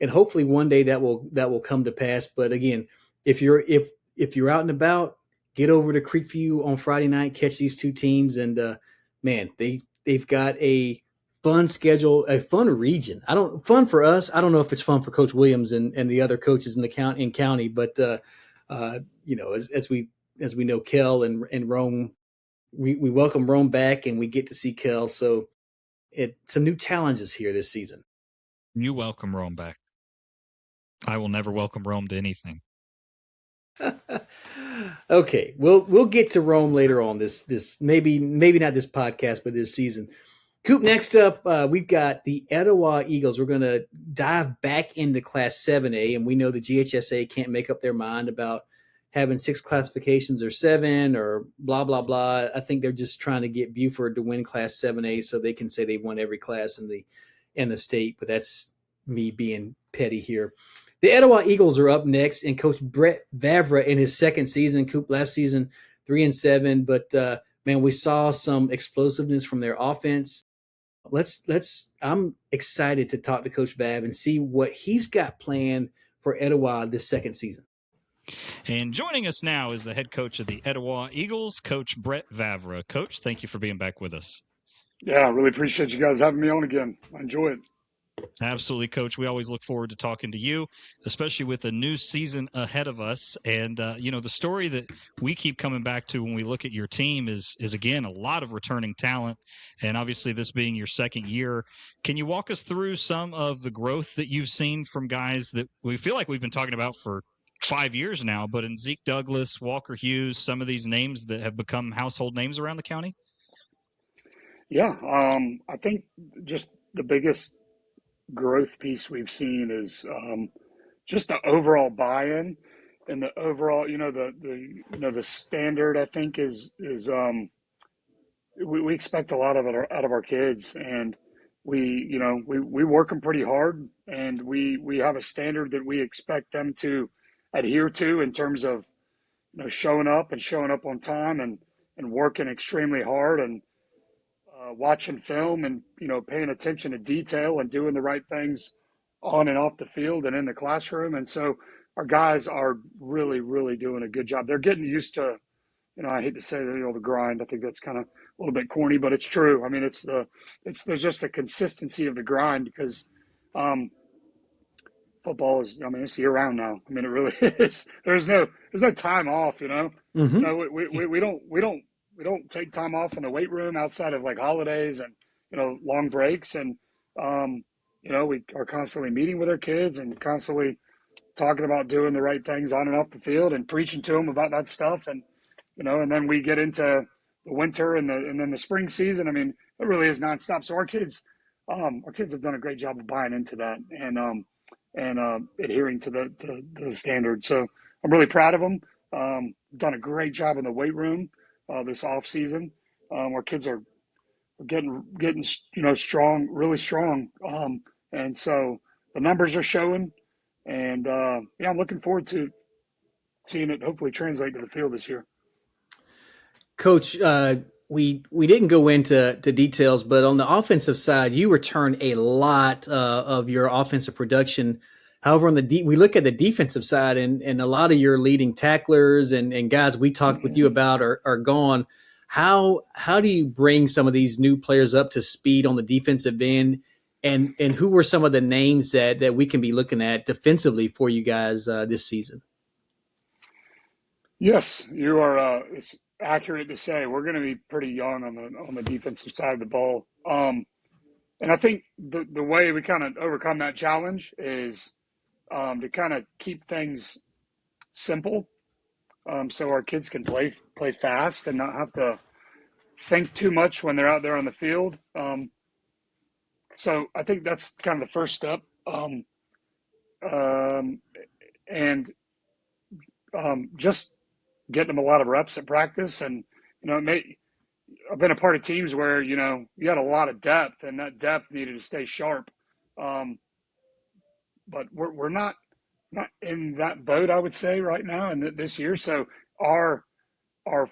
hopefully one day that will come to pass. But again, if you're out and about, get over to Creekview on Friday night, catch these 2 teams, and man, they've got a fun schedule, a fun region. Fun for us. I don't know if it's fun for Coach Williams and the other coaches in the county, but as we know, Kell and Rome we welcome Rome back, and we get to see Kel. So some new challenges here this season. You welcome Rome back. I will never welcome Rome to anything. Okay, we'll get to Rome later on this maybe not this podcast, but this season. Coop, next up, we've got the Etowah Eagles. We're going to dive back into Class 7A, and we know the GHSA can't make up their mind about having 6 classifications or 7 or blah, blah, blah. I think they're just trying to get Buford to win Class 7A so they can say they've won every class in the state, but that's me being petty here. The Etowah Eagles are up next, and Coach Brett Vavra in his second season. Coop, last season 3-7, but man, we saw some explosiveness from their offense. I'm excited to talk to Coach Vav and see what he's got planned for Etowah this second season. And joining us now is the head coach of the Etowah Eagles, Coach Brett Vavra. Coach, thank you for being back with us. Yeah, I really appreciate you guys having me on again. I enjoy it. Absolutely, Coach. We always look forward to talking to you, especially with a new season ahead of us. And, the story that we keep coming back to when we look at your team is again, a lot of returning talent. And obviously this being your second year, can you walk us through some of the growth that you've seen from guys that we feel like we've been talking about for 5 years now, but in Zeke Douglas, Walker Hughes, some of these names that have become household names around the county? Yeah, I think just the biggest growth piece we've seen is just the overall buy-in and the overall, the standard. I think is we expect a lot of it out of our kids, and we work them pretty hard, and we have a standard that we expect them to adhere to in terms of showing up on time and working extremely hard and watching film and paying attention to detail and doing the right things on and off the field and in the classroom. And so our guys are really, really doing a good job. They're getting used to, I hate to say that, the grind. I think that's kind of a little bit corny, but it's true. I mean, there's just the consistency of the grind because football is, it's year round now. I mean, it really is. There's no time off, Mm-hmm. We don't take time off in the weight room outside of like holidays and long breaks, and we are constantly meeting with our kids and constantly talking about doing the right things on and off the field and preaching to them about that stuff, and and then we get into the winter and then the spring season. I mean, it really is nonstop. So our kids have done a great job of buying into that and adhering to the standard. So I'm really proud of them. Done a great job in the weight room this off season. Our kids are getting strong, really strong, and so the numbers are showing. And I'm looking forward to seeing it hopefully translate to the field this year. Coach, we didn't go into details, but on the offensive side, you return a lot of your offensive production. However, we look at the defensive side, and a lot of your leading tacklers and guys we talked with you about are gone. How do you bring some of these new players up to speed on the defensive end? And who were some of the names that we can be looking at defensively for you guys this season? Yes, you are. It's accurate to say we're going to be pretty young on the defensive side of the ball. And I think the way we kind of overcome that challenge is to kind of keep things simple, so our kids can play fast and not have to think too much when they're out there on the field. So I think that's kind of the first step. Just getting them a lot of reps at practice, and I've been a part of teams where you had a lot of depth, and that depth needed to stay sharp. But we're not in that boat, I would say, right now and this year. So our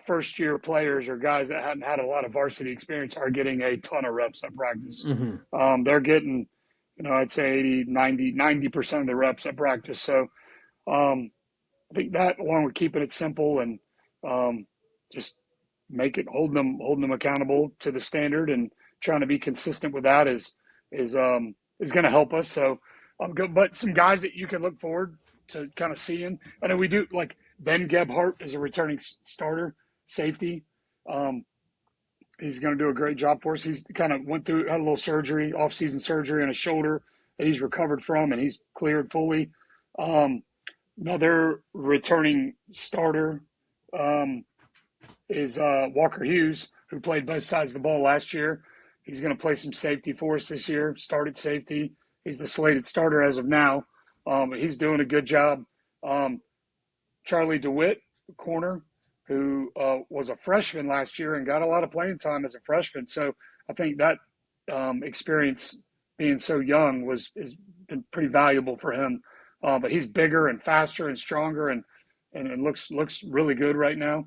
first year players or guys that hadn't had a lot of varsity experience are getting a ton of reps at practice. Mm-hmm. They're getting, I'd say 90% of the reps at practice. So I think that, along with keeping it simple and just holding them accountable to the standard and trying to be consistent with that is going to help us. So but some guys that you can look forward to kind of seeing. I know we do, like Ben Gebhardt is a returning starter, safety. He's going to do a great job for us. He's kind of had a little surgery, off-season surgery on his shoulder that he's recovered from, and he's cleared fully. Another returning starter is Walker Hughes, who played both sides of the ball last year. He's going to play some safety for us this year, started safety. He's the slated starter as of now. But he's doing a good job. Charlie DeWitt, corner, who was a freshman last year and got a lot of playing time as a freshman. So I think that experience being so young has been pretty valuable for him. But he's bigger and faster and stronger and looks really good right now.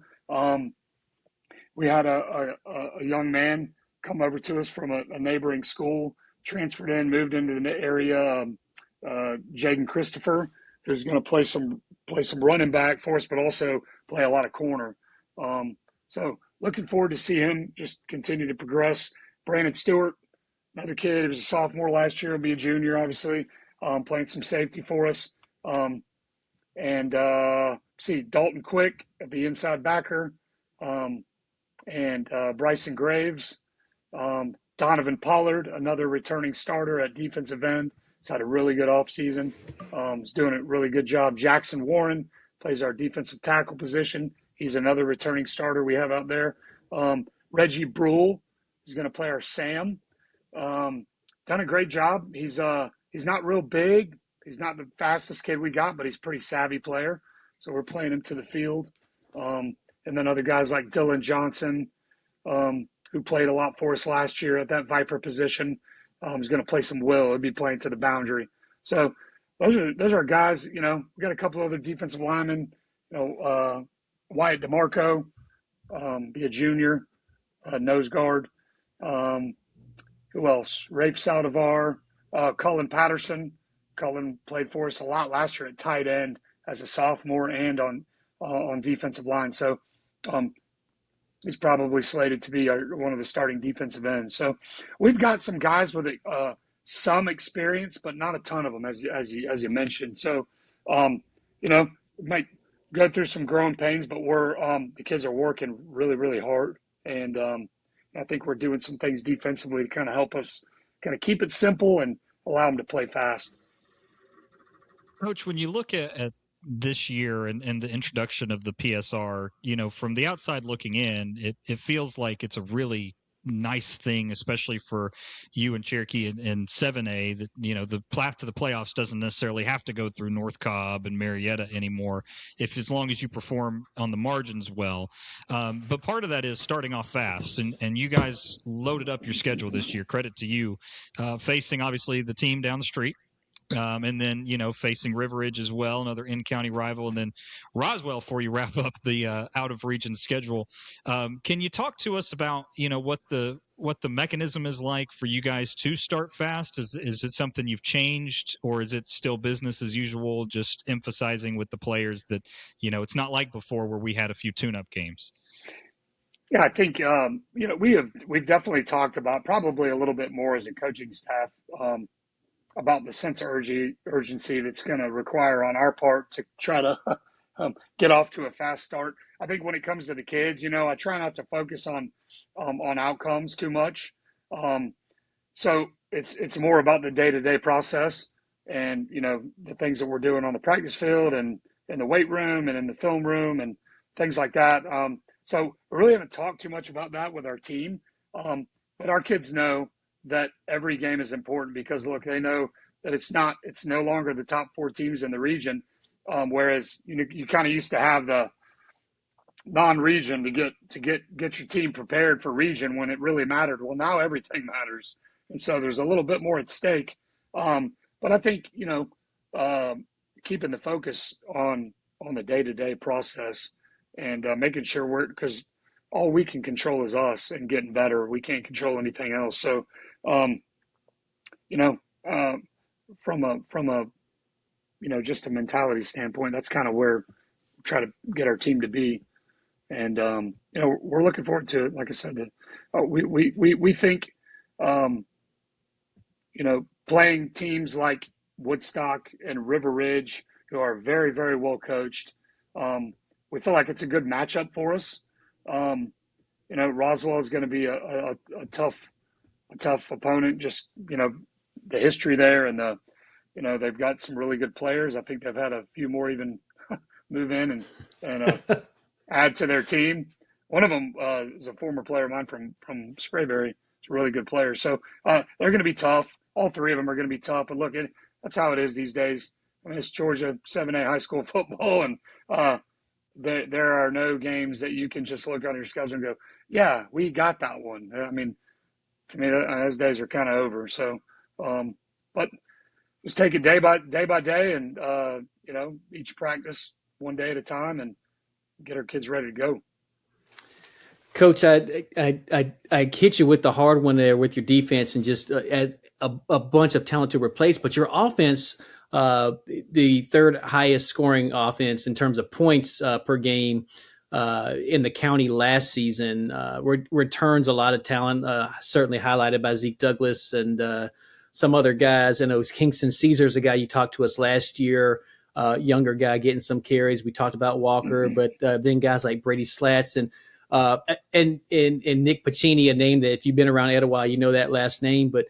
We had a young man come over to us from a neighboring school, transferred in, moved into the area, Jaden Christopher, who's going to play some running back for us, but also play a lot of corner. So looking forward to see him just continue to progress. Brandon Stewart, another kid, he was a sophomore last year, will be a junior, obviously, playing some safety for us. And see Dalton Quick at the inside backer, and Bryson Graves, Donovan Pollard, another returning starter at defensive end. He's had a really good offseason. He's doing a really good job. Jackson Warren plays our defensive tackle position. He's another returning starter we have out there. Reggie Brule is going to play our Sam. Done a great job. He's not real big. He's not the fastest kid we got, but he's a pretty savvy player. So we're playing him to the field. And then other guys like Dylan Johnson, who played a lot for us last year at that Viper position, is going to play some will. He'll be playing to the boundary. So those are guys, we got a couple other defensive linemen, Wyatt DeMarco, be a junior, nose guard. Who else? Rafe Saldivar, Cullen Patterson. Cullen played for us a lot last year at tight end as a sophomore and on defensive line. So he's probably slated to be one of the starting defensive ends. So we've got some guys with some experience, but not a ton of them, as you mentioned. So, we might go through some growing pains, but the kids are working really, really hard. And I think we're doing some things defensively to kind of help us kind of keep it simple and allow them to play fast. Coach, when you look at this year and the introduction of the PSR, from the outside looking in, it feels like it's a really nice thing, especially for you and Cherokee in 7A, that, the path to the playoffs doesn't necessarily have to go through North Cobb and Marietta anymore, as long as you perform on the margins well. But part of that is starting off fast, and you guys loaded up your schedule this year. Credit to you, facing obviously the team down the street. And then, facing River Ridge as well, another in-county rival, and then Roswell before you wrap up the out-of-region schedule. Can you talk to us about, what the mechanism is like for you guys to start fast? Is it something you've changed, or is it still business as usual, just emphasizing with the players that, it's not like before where we had a few tune-up games? Yeah, I think, we've definitely talked about probably a little bit more as a coaching staff, about the sense of urgency that's going to require on our part to try to get off to a fast start. I think when it comes to the kids, I try not to focus on outcomes too much. So it's more about the day-to-day process and, the things that we're doing on the practice field and in the weight room and in the film room and things like that. So we really haven't talked too much about that with our team. But our kids know that every game is important because, look, they know that it's no longer the top 4 teams in the region. Whereas, you kind of used to have the non-region to get your team prepared for region when it really mattered. Well, now everything matters. And so there's a little bit more at stake. But I think, keeping the focus on the day-to-day process and making sure because all we can control is us and getting better. We can't control anything else. So, from a just a mentality standpoint, that's kind of where we try to get our team to be. And, we're looking forward to it. Like I said, we think, playing teams like Woodstock and River Ridge, who are very, very well coached, we feel like it's a good matchup for us. Roswell is going to be a tough opponent. Just the history there, and they've got some really good players. I think they've had a few more even move in and add to their team. One of them is a former player of mine from Sprayberry. He's a really good player. So they're going to be tough. All three of them are going to be tough. But look, that's how it is these days. I mean, it's Georgia 7A high school football, and there are no games that you can just look on your schedule and go, yeah, we got that one. I mean, to me, those days are kind of over. So, but just take it day by day, and each practice one day at a time, and get our kids ready to go. Coach, I hit you with the hard one there with your defense and just a bunch of talent to replace, but your offense, the third highest scoring offense in terms of points per game in the county last season, returns a lot of talent, certainly highlighted by Zeke Douglas and some other guys. I know Kingston Caesar's a guy you talked to us last year, younger guy getting some carries. We talked about Walker, but then guys like Brady Slats and Nick Pacini, a name that if you've been around Etowah, you know that last name. But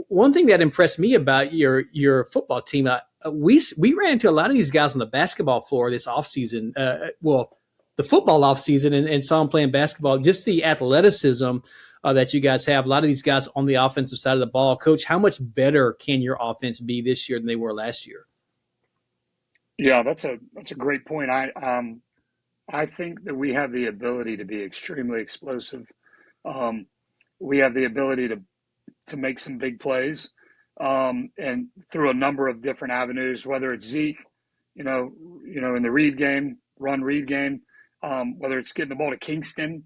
one thing that impressed me about your football team, we ran into a lot of these guys on the basketball floor this offseason. The football offseason, and saw them playing basketball. Just the athleticism that you guys have. A lot of these guys on the offensive side of the ball. Coach, how much better can your offense be this year than they were last year? Yeah, that's a great point. I think that we have the ability to be extremely explosive. We have the ability to make some big plays, and through a number of different avenues, whether it's Zeke, in the read game, run read game, whether it's getting the ball to Kingston,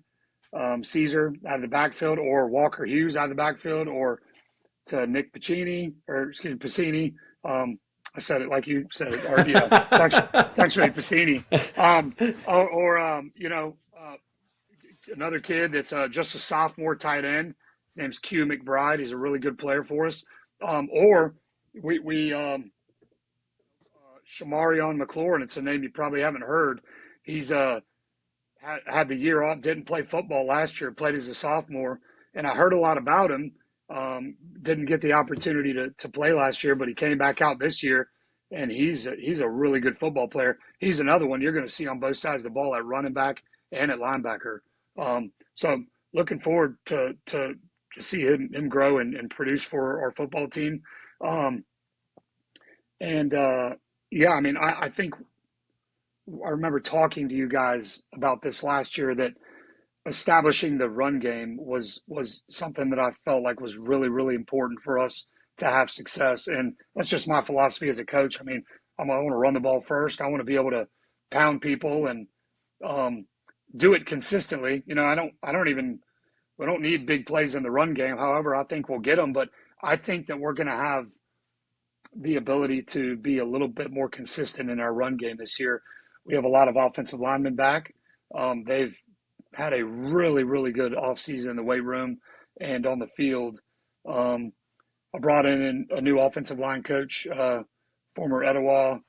Caesar out of the backfield, or Walker Hughes out of the backfield, or to Nick Pacini, Pacini. I said it like you said it. Or, it's actually Pacini. Another kid that's just a sophomore tight end. His name's Q McBride. He's a really good player for us. Or we Shamarion McLaurin. It's a name you probably haven't heard. He's had the year off, didn't play football last year, played as a sophomore, and I heard a lot about him. Didn't get the opportunity to play last year, but he came back out this year, and he's a really good football player. He's another one you're going to see on both sides of the ball at running back and at linebacker. So looking forward to see him grow and produce for our football team. I think I remember talking to you guys about this last year, that establishing the run game was something that I felt like was really, really important for us to have success. And that's just my philosophy as a coach. I mean, I want to run the ball first. I want to be able to pound people and do it consistently. We don't need big plays in the run game. However, I think we'll get them, but I think that we're going to have the ability to be a little bit more consistent in our run game this year. We have a lot of offensive linemen back. They've had a really, really good offseason in the weight room and on the field. I brought in a new offensive line coach, former Etowah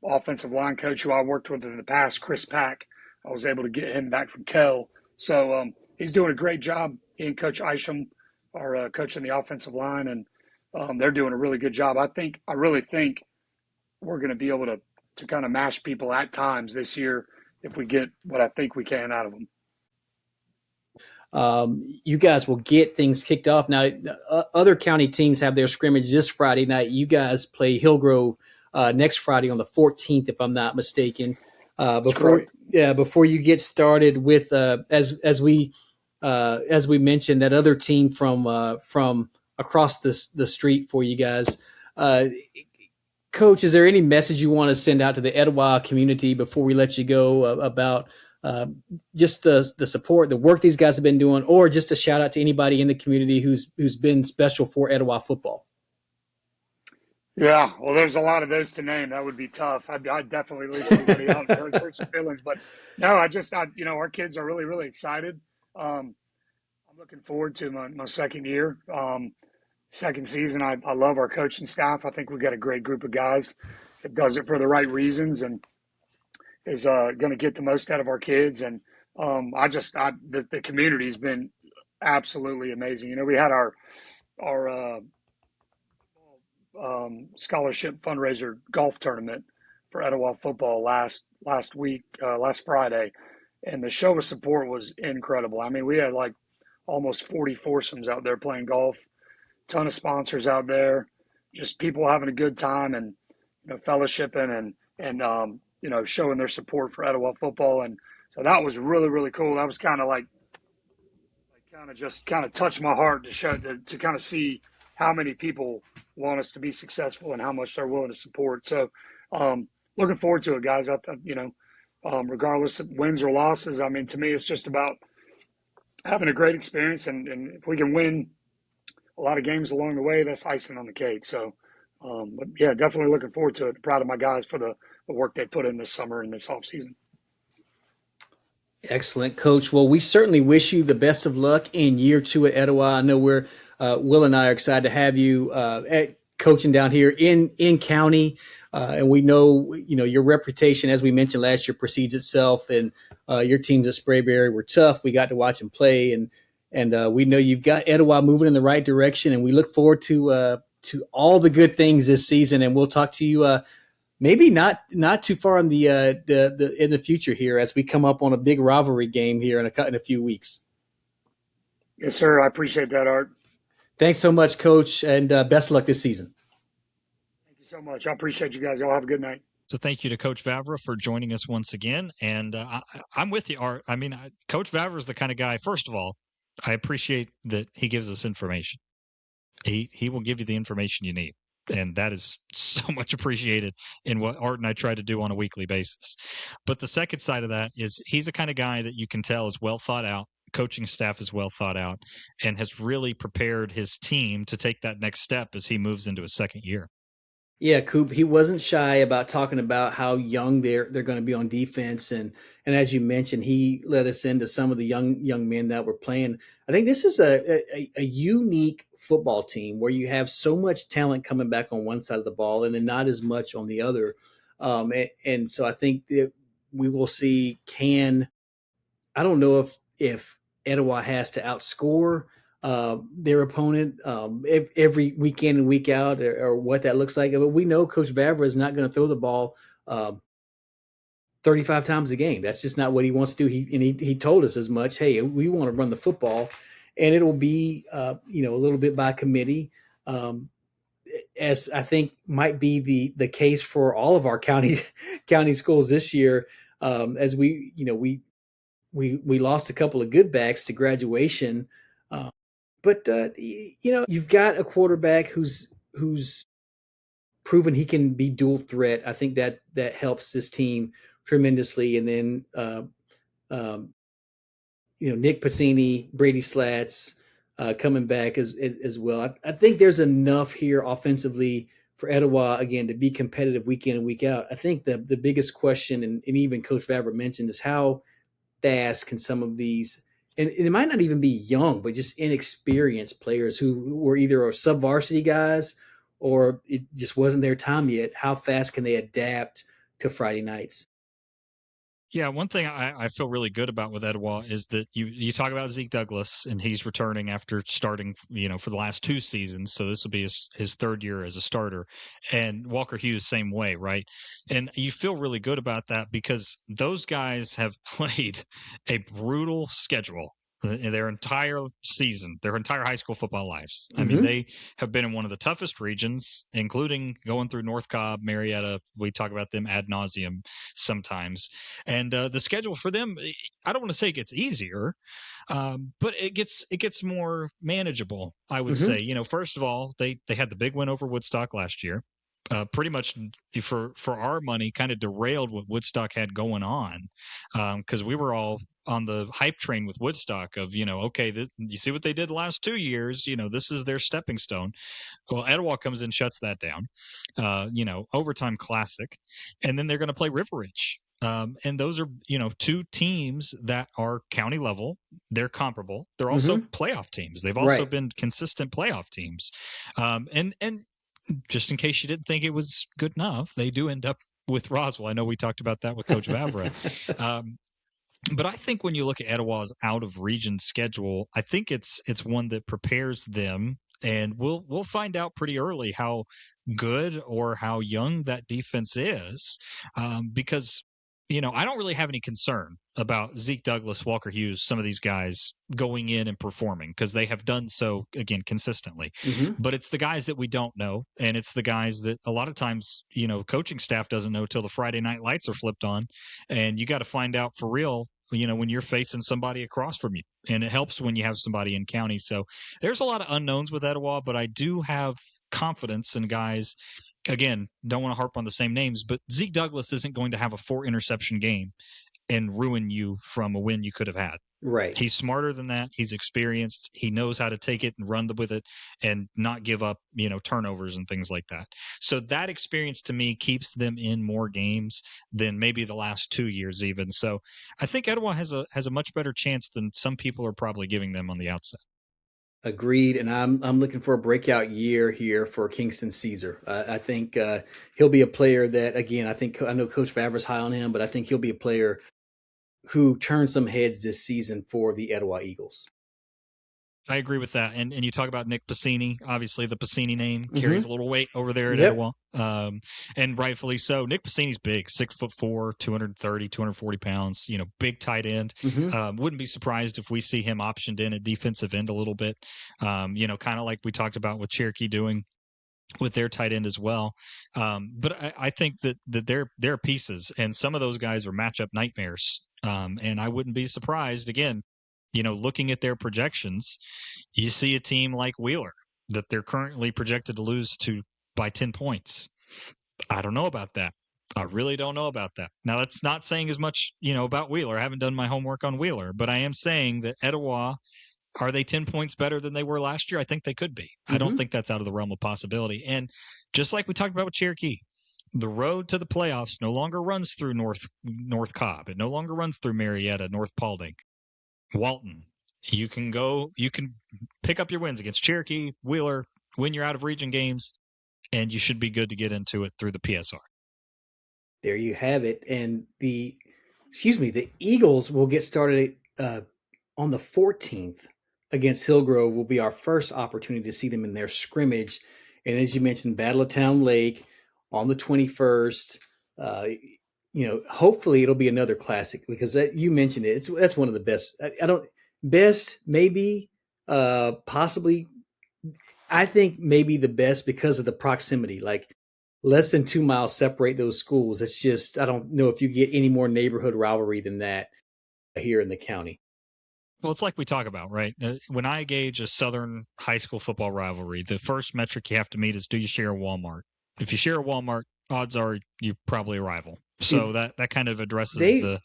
offensive line coach who I worked with in the past, Chris Pack. I was able to get him back from Kell. So he's doing a great job. He and Coach Isham are coaching the offensive line, and they're doing a really good job. I really think we're going to be able to kind of mash people at times this year if we get what I think we can out of them. You guys will get things kicked off. Now, other county teams have their scrimmage this Friday night. You guys play Hillgrove next Friday on the 14th, if I'm not mistaken. Before you get started with, as we mentioned, that other team from across the street for you guys. Coach, is there any message you want to send out to the Etowah community before we let you go about just the support, the work these guys have been doing, or just a shout out to anybody in the community who's been special for Etowah football? Yeah, well, there's a lot of those to name. That would be tough. I'd definitely leave somebody out and hurt some feelings. But no, our kids are really, really excited. I'm looking forward to my second year. Second season, I love our coaching staff. I think we've got a great group of guys that does it for the right reasons and is going to get the most out of our kids. And The community's been absolutely amazing. We had our scholarship fundraiser golf tournament for Etowah football last week, last Friday, and the show of support was incredible. I mean, we had like almost 40 foursomes out there playing golf, ton of sponsors out there, just people having a good time and fellowshipping and showing their support for Etowah football, and so that was really really cool. That was kind of like kind of touched my heart to show to kind of see how many people want us to be successful and how much they're willing to support. So, looking forward to it, guys. Regardless of wins or losses, I mean, to me, it's just about having a great experience, and if we can win a lot of games along the way, that's icing on the cake. So, but yeah, definitely looking forward to it. Proud of my guys for the work they put in this summer and this off season. Excellent, Coach. Well, we certainly wish you the best of luck in year 2 at Etowah. I know Will and I are excited to have you coaching down here in county, and we know your reputation, as we mentioned last year, precedes itself. And your teams at Sprayberry were tough. We got to watch them play, and we know you've got Etowah moving in the right direction. And we look forward to all the good things this season. And we'll talk to you. Maybe not too far in the future here as we come up on a big rivalry game here in a few weeks. Yes, sir. I appreciate that, Art. Thanks so much, Coach, and best of luck this season. Thank you so much. I appreciate you guys. Y'all have a good night. So thank you to Coach Vavra for joining us once again. And I'm with you, Art. I mean, Coach Vavra is the kind of guy, first of all, I appreciate that he gives us information. He will give you the information you need. And that is so much appreciated in what Art and I try to do on a weekly basis. But the second side of that is he's the kind of guy that you can tell is well thought out. Coaching staff is well thought out and has really prepared his team to take that next step as he moves into his second year. Yeah, Coop, he wasn't shy about talking about how young they're going to be on defense, and as you mentioned, he led us into some of the young men that were playing. I think this is a unique football team where you have so much talent coming back on one side of the ball and then not as much on the other, and so I think that we will see. I don't know if Etowah has to outscore their opponent every week in and week out, or what that looks like. But we know Coach Vavra is not going to throw the ball 35 times a game. That's just not what he wants to do. He told us as much. Hey, we want to run the football, and it'll be a little bit by committee, as I think might be the case for all of our county schools this year. As we lost a couple of good backs to graduation. But you've got a quarterback who's proven he can be dual threat. I think that helps this team tremendously. And then Nick Pacini, Brady Slats coming back as well. I think there's enough here offensively for Etowah again to be competitive week in and week out. I think the biggest question, and even Coach Vavra mentioned, is how fast can some of these. And it might not even be young, but just inexperienced players who were either sub-varsity guys or it just wasn't their time yet. How fast can they adapt to Friday nights? Yeah, one thing I feel really good about with Etowah is that you talk about Zeke Douglas, and he's returning after starting, for the last 2 seasons. So this will be his third year as a starter. And Walker Hughes, same way, right? And you feel really good about that because those guys have played a brutal schedule their entire season, their entire high school football lives. I mean, they have been in one of the toughest regions, including going through North Cobb, Marietta. We talk about them ad nauseum sometimes. And the schedule for them, I don't want to say it gets easier, but it gets more manageable, I would say. First of all, they had the big win over Woodstock last year. Pretty much for our money kind of derailed what Woodstock had going on, because we were all on the hype train with Woodstock of, okay, you see what they did the last 2 years, this is their stepping stone. Well, Etowah comes in, shuts that down, overtime classic, and then they're going to play River Ridge. And those are, 2 teams that are county level. They're comparable. They're also playoff teams. They've also been consistent playoff teams. And just in case you didn't think it was good enough, they do end up with Roswell. I know we talked about that with Coach Vavra. But I think when you look at Etowah's out of region schedule, I think it's one that prepares them, and we'll find out pretty early how good or how young that defense is, because I don't really have any concern about Zeke Douglas, Walker Hughes, some of these guys going in and performing because they have done so again consistently. Mm-hmm. But it's the guys that we don't know, and it's the guys that a lot of times coaching staff doesn't know till the Friday night lights are flipped on, and you got to find out for real when you're facing somebody across from you. And it helps when you have somebody in county. So there's a lot of unknowns with Etowah, but I do have confidence in guys. Again, don't want to harp on the same names, but Zeke Douglas isn't going to have a 4-interception game and ruin you from a win you could have had. Right. He's smarter than that. He's experienced. He knows how to take it and run with it and not give up, turnovers and things like that. So that experience to me keeps them in more games than maybe the last 2 years even. So I think Etowah has a much better chance than some people are probably giving them on the outset. Agreed, and I'm looking for a breakout year here for Kingston Caesar. I think he'll be a player that, again, I know Coach Vavra's high on him, but I think he'll be a player who turns some heads this season for the Etowah Eagles. I agree with that. And you talk about Nick Piscini. Obviously, the Piscini name carries a little weight over there at Etowah. And rightfully so. Nick Piscini's big, 6'4", 230, 240 pounds, big tight end. Wouldn't be surprised if we see him optioned in at defensive end a little bit, kind of like we talked about with Cherokee doing with their tight end as well. But I think that they're pieces, and some of those guys are matchup nightmares. And I wouldn't be surprised, again, looking at their projections, you see a team like Wheeler that they're currently projected to lose to by 10 points. I don't know about that. I really don't know about that. Now, that's not saying as much, about Wheeler. I haven't done my homework on Wheeler, but I am saying that Etowah, are they 10 points better than they were last year? I think they could be. I don't think that's out of the realm of possibility. And just like we talked about with Cherokee, the road to the playoffs no longer runs through North Cobb. It no longer runs through Marietta, North Paulding, Walton. You can pick up your wins against Cherokee, Wheeler, win your out of region games, and you should be good to get into it through the PSR. There you have it. And the Eagles will get started on the 14th against Hillgrove. Will be our first opportunity to see them in their scrimmage. And as you mentioned, Battle of Town Lake on the 21st. Hopefully it'll be another classic because you mentioned it. That's one of the best. Maybe, possibly. I think maybe the best because of the proximity. Like less than 2 miles separate those schools. It's just, I don't know if you get any more neighborhood rivalry than that here in the county. Well, it's like we talk about, right? When I gauge a Southern high school football rivalry, the first metric you have to meet is, do you share a Walmart? If you share a Walmart, odds are you're probably a rival. So that kind of addresses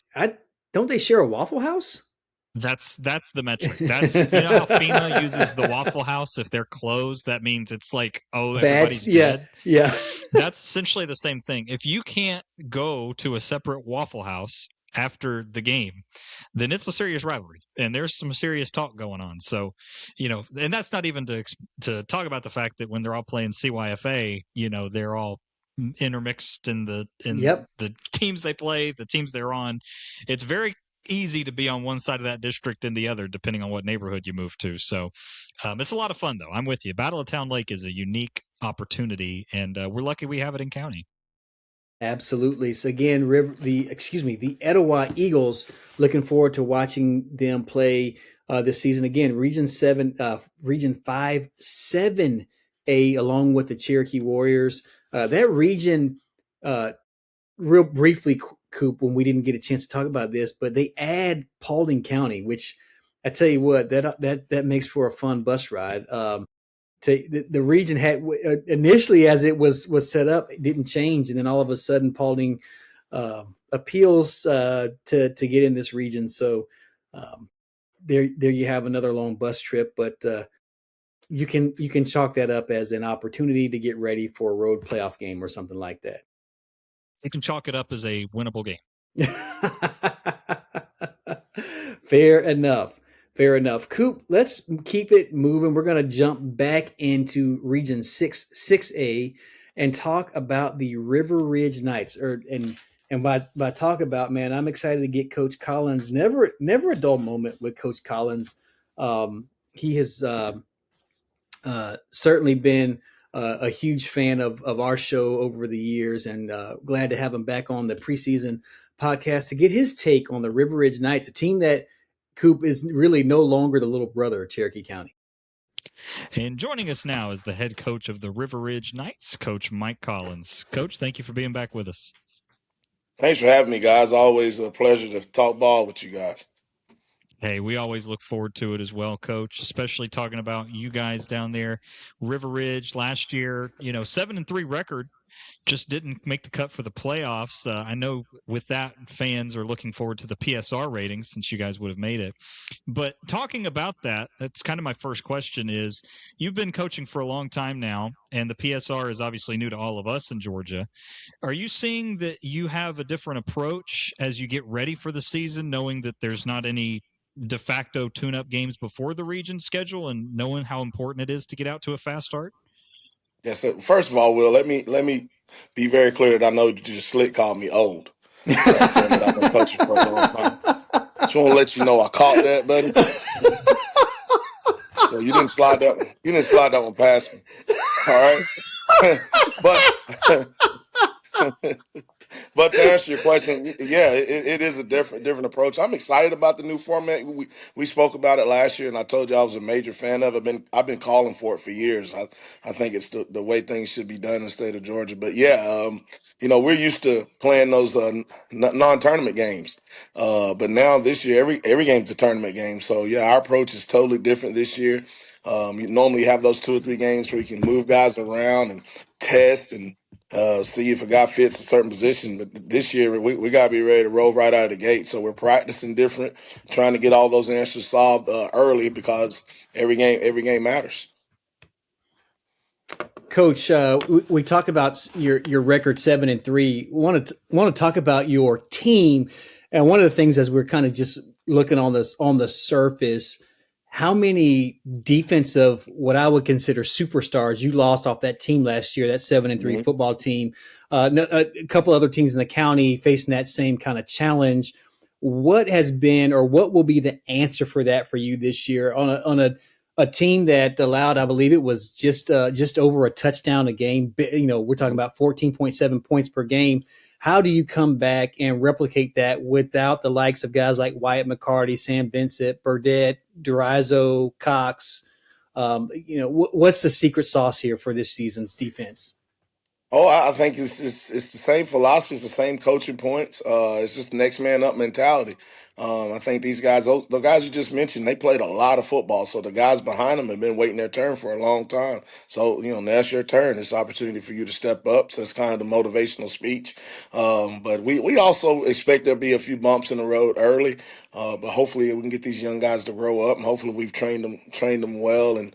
don't they share a Waffle House? That's the metric. That's how FEMA uses the Waffle House. If they're closed, that means it's like, everybody's dead. Yeah. That's essentially the same thing. If you can't go to a separate Waffle House after the game, then it's a serious rivalry, and there's some serious talk going on. So, and that's not even to talk about the fact that when they're all playing CYFA, they're all intermixed in the teams they play, the teams they're on. It's very easy to be on one side of that district and the other, depending on what neighborhood you move to. So it's a lot of fun, though. I'm with you. Battle of Town Lake is a unique opportunity, and we're lucky we have it in county. Absolutely. So again, the Etowah Eagles, looking forward to watching them play this season. Again, Region 5, 7A, along with the Cherokee Warriors. That region, real briefly, Coop, when we didn't get a chance to talk about this, but they add Paulding County, which I tell you what, that makes for a fun bus ride. The region had initially, as it was set up, it didn't change, and then all of a sudden Paulding appeals to get in this region. So there you have another long bus trip, but you can chalk that up as an opportunity to get ready for a road playoff game or something like that. You can chalk it up as a winnable game. Fair enough. Coop, let's keep it moving. We're going to jump back into Region 6A, and talk about the River Ridge Knights. And And by talk about, man, I'm excited to get Coach Collins. Never a dull moment with Coach Collins. He has certainly been a huge fan of our show over the years, and glad to have him back on the preseason podcast to get his take on the River Ridge Knights, a team that Coop is really no longer the little brother of Cherokee County. And joining us now is the head coach of the River Ridge Knights, Coach Mike Collins. Coach, thank you for being back with us. Thanks for having me, guys. Always a pleasure to talk ball with you guys. Hey, we always look forward to it as well, Coach, especially talking about you guys down there. River Ridge last year, 7-3 record, just didn't make the cut for the playoffs. I know with that, fans are looking forward to the PSR ratings since you guys would have made it. But talking about that, that's kind of my first question is, you've been coaching for a long time now, and the PSR is obviously new to all of us in Georgia. Are you seeing that you have a different approach as you get ready for the season, knowing that there's not any de facto tune-up games before the region schedule and knowing how important it is to get out to a fast start? Yes. So first of all, Will, let me be very clear that I know you just slick called me old. Saying that I've been coaching for a long time. Just want to let you know I caught that, buddy. So you didn't slide that one. You didn't slide that one past me. All right. But to answer your question, yeah, it is a different approach. I'm excited about the new format. We spoke about it last year, and I told you I was a major fan of it. I've been calling for it for years. I think it's the way things should be done in the state of Georgia. But yeah, we're used to playing those non-tournament games, but now this year every game's a tournament game. So yeah, our approach is totally different this year. You normally have those 2 or 3 games where you can move guys around and test and see if a guy fits a certain position. But this year, we got to be ready to roll right out of the gate. So we're practicing different, trying to get all those answers solved early because every game matters. Coach, we talked about your record 7-3. Want to talk about your team, and one of the things as we're kind of just looking on the surface, how many defensive, what I would consider superstars, you lost off that team last year, that 7-3 football team. A couple other teams in the county facing that same kind of challenge. What has been, or what will be the answer for that for you this year on a team that allowed, I believe it was just over a touchdown a game? We're talking about 14.7 points per game. How do you come back and replicate that without the likes of guys like Wyatt McCarty, Sam Vincent, Burdett, Durizo, Cox? What's the secret sauce here for this season's defense? Oh, I think it's the same philosophy, it's the same coaching points. It's just next man up mentality. I think these guys, the guys you just mentioned, they played a lot of football. So the guys behind them have been waiting their turn for a long time. So, that's your turn. It's an opportunity for you to step up. So it's kind of the motivational speech. But we also expect there'll be a few bumps in the road early. But hopefully we can get these young guys to grow up, and hopefully we've trained them well. And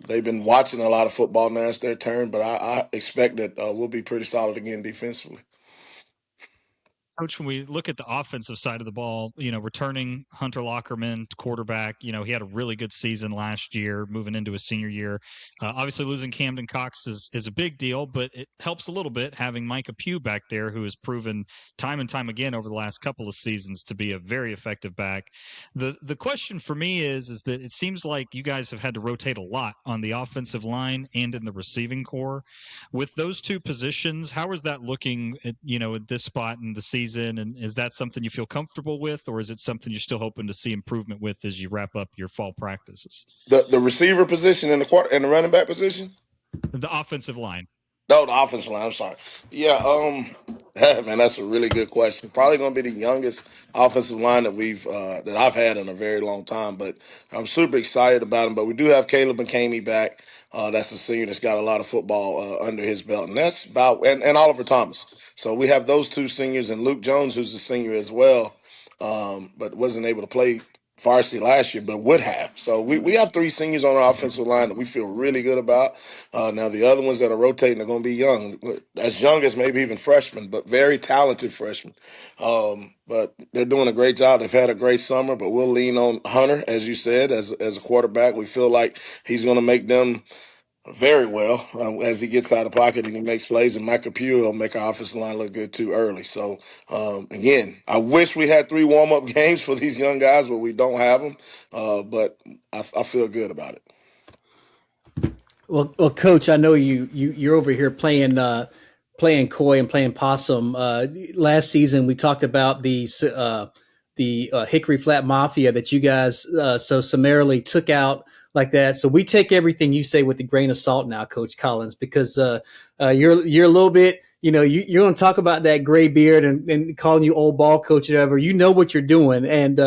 they've been watching a lot of football. Now it's their turn. But I expect that we'll be pretty solid again defensively. Coach, when we look at the offensive side of the ball, returning Hunter Lockerman, quarterback, he had a really good season last year, moving into his senior year. Obviously, losing Camden Cox is a big deal, but it helps a little bit having Micah Pugh back there, who has proven time and time again over the last couple of seasons to be a very effective back. The question for me is that it seems like you guys have had to rotate a lot on the offensive line and in the receiving core. With those two positions, how is that looking at this spot in the season? And is that something you feel comfortable with, or is it something you're still hoping to see improvement with as you wrap up your fall practices? The receiver position and the running back position? The offensive line. No, the offensive line. I'm sorry. Yeah, man, that's a really good question. Probably going to be the youngest offensive line that I've had in a very long time. But I'm super excited about him. But we do have Caleb McCamey back. That's a senior that's got a lot of football under his belt, and that's and Oliver Thomas. So we have those two seniors, and Luke Jones, who's a senior as well, but wasn't able to play varsity last year, but would have. So we have 3 seniors on our offensive line that we feel really good about. Now the other ones that are rotating are going to be young, as young as maybe even freshmen, but very talented freshmen. But they're doing a great job. They've had a great summer, but we'll lean on Hunter, as you said, as a quarterback. We feel like he's going to make them Very well, as he gets out of pocket and he makes plays, and Micah Pugh will make our offensive line look good too early. So, again, I wish we had 3 warm-up games for these young guys, but we don't have them. But I feel good about it. Well, Coach, I know you're over here playing coy and playing possum. Last season, we talked about the Hickory Flat Mafia that you guys so summarily took out like that. So we take everything you say with a grain of salt now, Coach Collins, because you're a little bit, you're going to talk about that gray beard and calling you old ball coach or whatever. You know what you're doing, and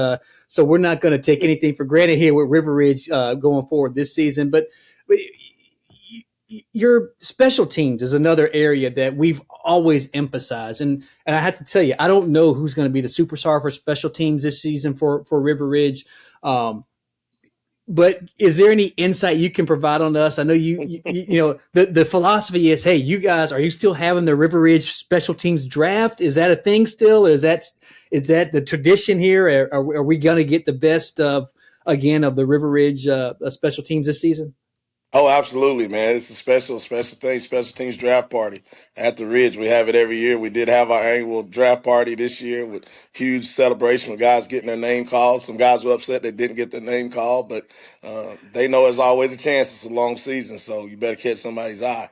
so we're not going to take anything for granted here with River Ridge going forward this season, but your special teams is another area that we've always emphasized. And I have to tell you, I don't know who's going to be the superstar for special teams this season for River Ridge. But is there any insight you can provide on us? I know you know, the philosophy is, hey, you guys, are you still having the River Ridge special teams draft? Is that a thing still? Is that the tradition here? Are we going to get the best of the River Ridge special teams this season? Oh, absolutely, man. It's a special thing, special teams draft party at the Ridge. We have it every year. We did have our annual draft party this year with huge celebration with guys getting their name called. Some guys were upset they didn't get their name called, but they know there's always a chance. It's a long season, so you better catch somebody's eye.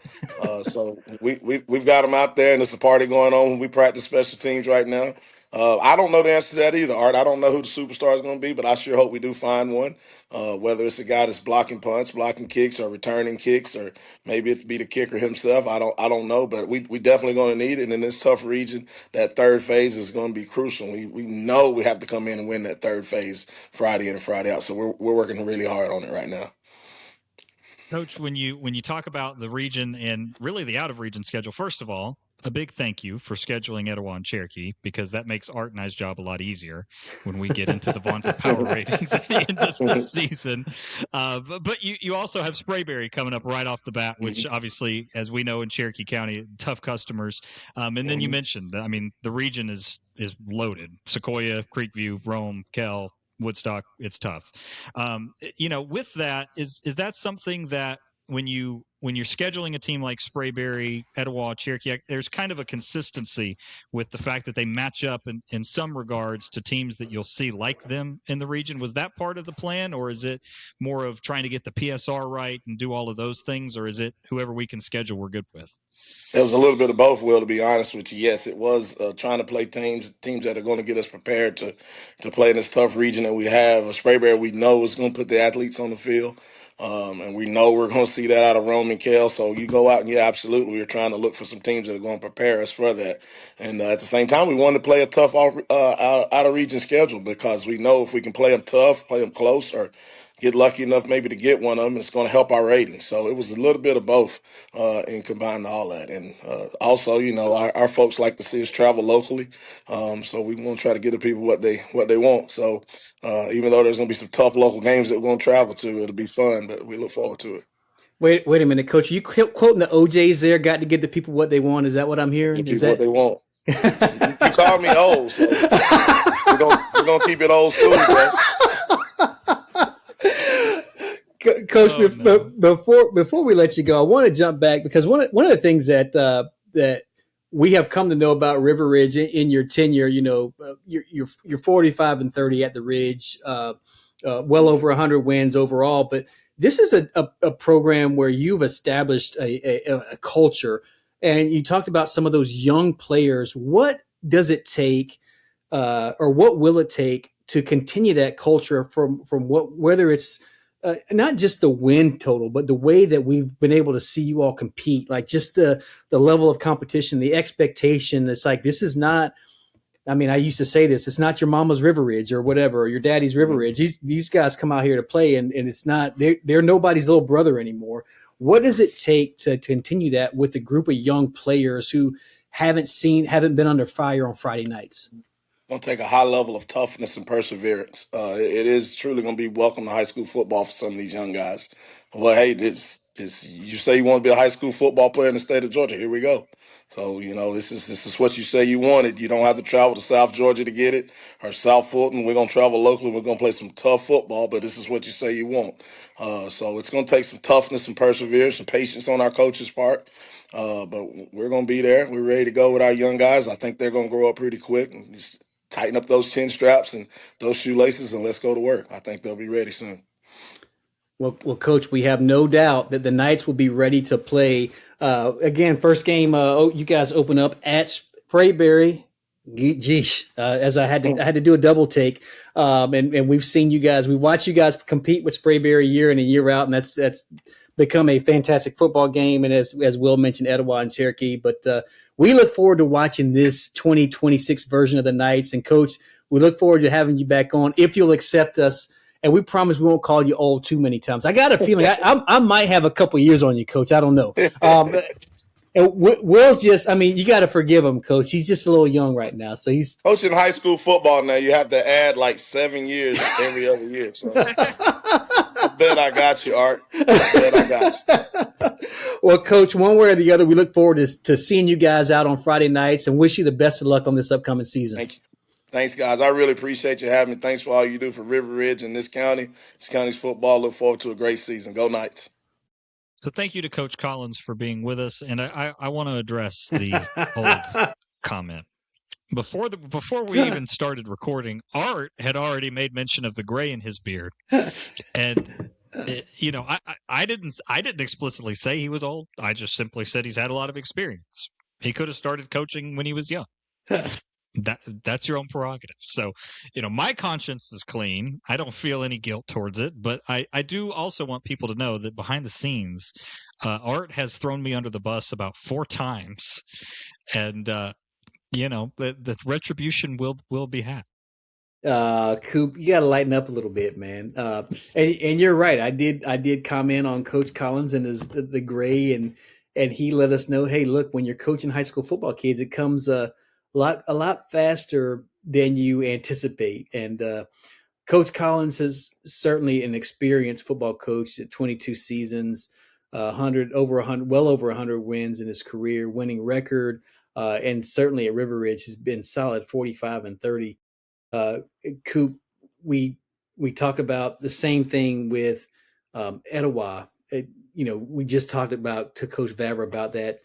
So we've got them out there, and there's a party going on. We practice special teams right now. I don't know the answer to that either, Art. I don't know who the superstar is going to be, but I sure hope we do find one. Whether it's a guy that's blocking punts, blocking kicks, or returning kicks, or maybe it be the kicker himself. I don't know, but we definitely going to need it. And in this tough region, that third phase is going to be crucial. We know we have to come in and win that third phase Friday in and Friday out. So we're working really hard on it right now. Coach, when you talk about the region and really the out of region schedule, first of all, a big thank you for scheduling Etowah and Cherokee, because that makes Art and I's job a lot easier when we get into the vaunted power ratings at the end of the season. But you also have Sprayberry coming up right off the bat, which obviously, as we know in Cherokee County, tough customers. And then you mentioned, the region is loaded. Sequoyah, Creekview, Rome, Kell, Woodstock, it's tough. With that, is that something that when you're scheduling a team like Sprayberry, Etowah, Cherokee, there's kind of a consistency with the fact that they match up in some regards to teams that you'll see like them in the region? Was that part of the plan, or is it more of trying to get the PSR right and do all of those things, or is it whoever we can schedule we're good with? It was a little bit of both, Will, to be honest with you. Yes, it was trying to play teams that are going to get us prepared to play in this tough region that we have. Sprayberry, we know is going to put the athletes on the field. And we know we're going to see that out of Rome and Kell. So you go out and, yeah, absolutely, we're trying to look for some teams that are going to prepare us for that. And at the same time, we want to play a tough out-of-region schedule, because we know if we can play them tough, play them close, or get lucky enough maybe to get one of them, it's going to help our ratings. So it was a little bit of both in combining all that. And also, our folks like to see us travel locally. So we want to try to give the people what they want. So even though there's going to be some tough local games that we're going to travel to, it'll be fun, but we look forward to it. Wait a minute, Coach. Are you quoting the OJs there? Got to give the people what they want. Is that what I'm hearing? Give people what they want. You call me old, so we're gonna keep it old school, bro. Coach, before we let you go, I want to jump back, because one of the things that we have come to know about River Ridge in your tenure, you're 45-30 at the Ridge, well over 100 wins overall. But this is a program where you've established a culture, and you talked about some of those young players. What does it take, or what will it take to continue that culture from whether it's not just the win total, but the way that we've been able to see you all compete, like just the level of competition, the expectation. It's like, this is not, I used to say this, it's not your mama's River Ridge or whatever, or your daddy's River Ridge. These guys come out here to play, and it's not, they're nobody's little brother anymore. What does it take to continue that with a group of young players who haven't been under fire on Friday nights? Going to take a high level of toughness and perseverance. It is truly going to be welcome to high school football for some of these young guys. Well, hey, this you say you want to be a high school football player in the state of Georgia. Here we go. So, this is what you say you wanted. You don't have to travel to South Georgia to get it, or South Fulton. We're gonna travel locally. We're gonna play some tough football, but this is what you say you want. So it's gonna take some toughness, some perseverance, some patience on our coach's part. But we're gonna be there. We're ready to go with our young guys. I think they're gonna grow up pretty quick and just tighten up those chin straps and those shoelaces, and let's go to work. I think they'll be ready soon. Well, Coach, we have no doubt that the Knights will be ready to play. Again, first game, you guys open up at Sprayberry. Geesh, as I had to do a double take, and we've seen you guys. We watch you guys compete with Sprayberry year in and year out, and that's become a fantastic football game. And as Will mentioned, Etowah and Cherokee. But we look forward to watching this 2026 version of the Knights. And Coach, we look forward to having you back on if you'll accept us. And we promise we won't call you old too many times. I got a feeling I might have a couple years on you, Coach. I don't know. And Will's just, you got to forgive him, Coach. He's just a little young right now. So he's coaching high school football now. You have to add like 7 years every other year. So I bet I got you, Art. I bet I got you. Well, Coach, one way or the other, we look forward to seeing you guys out on Friday nights and wish you the best of luck on this upcoming season. Thank you. Thanks, guys. I really appreciate you having me. Thanks for all you do for River Ridge and this county. This county's football. Look forward to a great season. Go Knights. So thank you to Coach Collins for being with us. And I want to address the old comment. Before we even started recording, Art had already made mention of the gray in his beard. And I didn't explicitly say he was old. I just simply said he's had a lot of experience. He could have started coaching when he was young. That's your own prerogative. So, my conscience is clean. I don't feel any guilt towards it, but I do also want people to know that behind the scenes, Art has thrown me under the bus about 4 times, and the retribution will be had. Coop, you got to lighten up a little bit, man. And you're right. I did comment on Coach Collins and the gray, and he let us know, hey, look, when you're coaching high school football kids, it comes a lot faster than you anticipate. And Coach Collins is certainly an experienced football coach at 22 seasons, well over 100 wins in his career, winning record, and certainly at River Ridge has been solid 45-30. Coop, we talk about the same thing with Etowah. We just talked to Coach Vavra about that.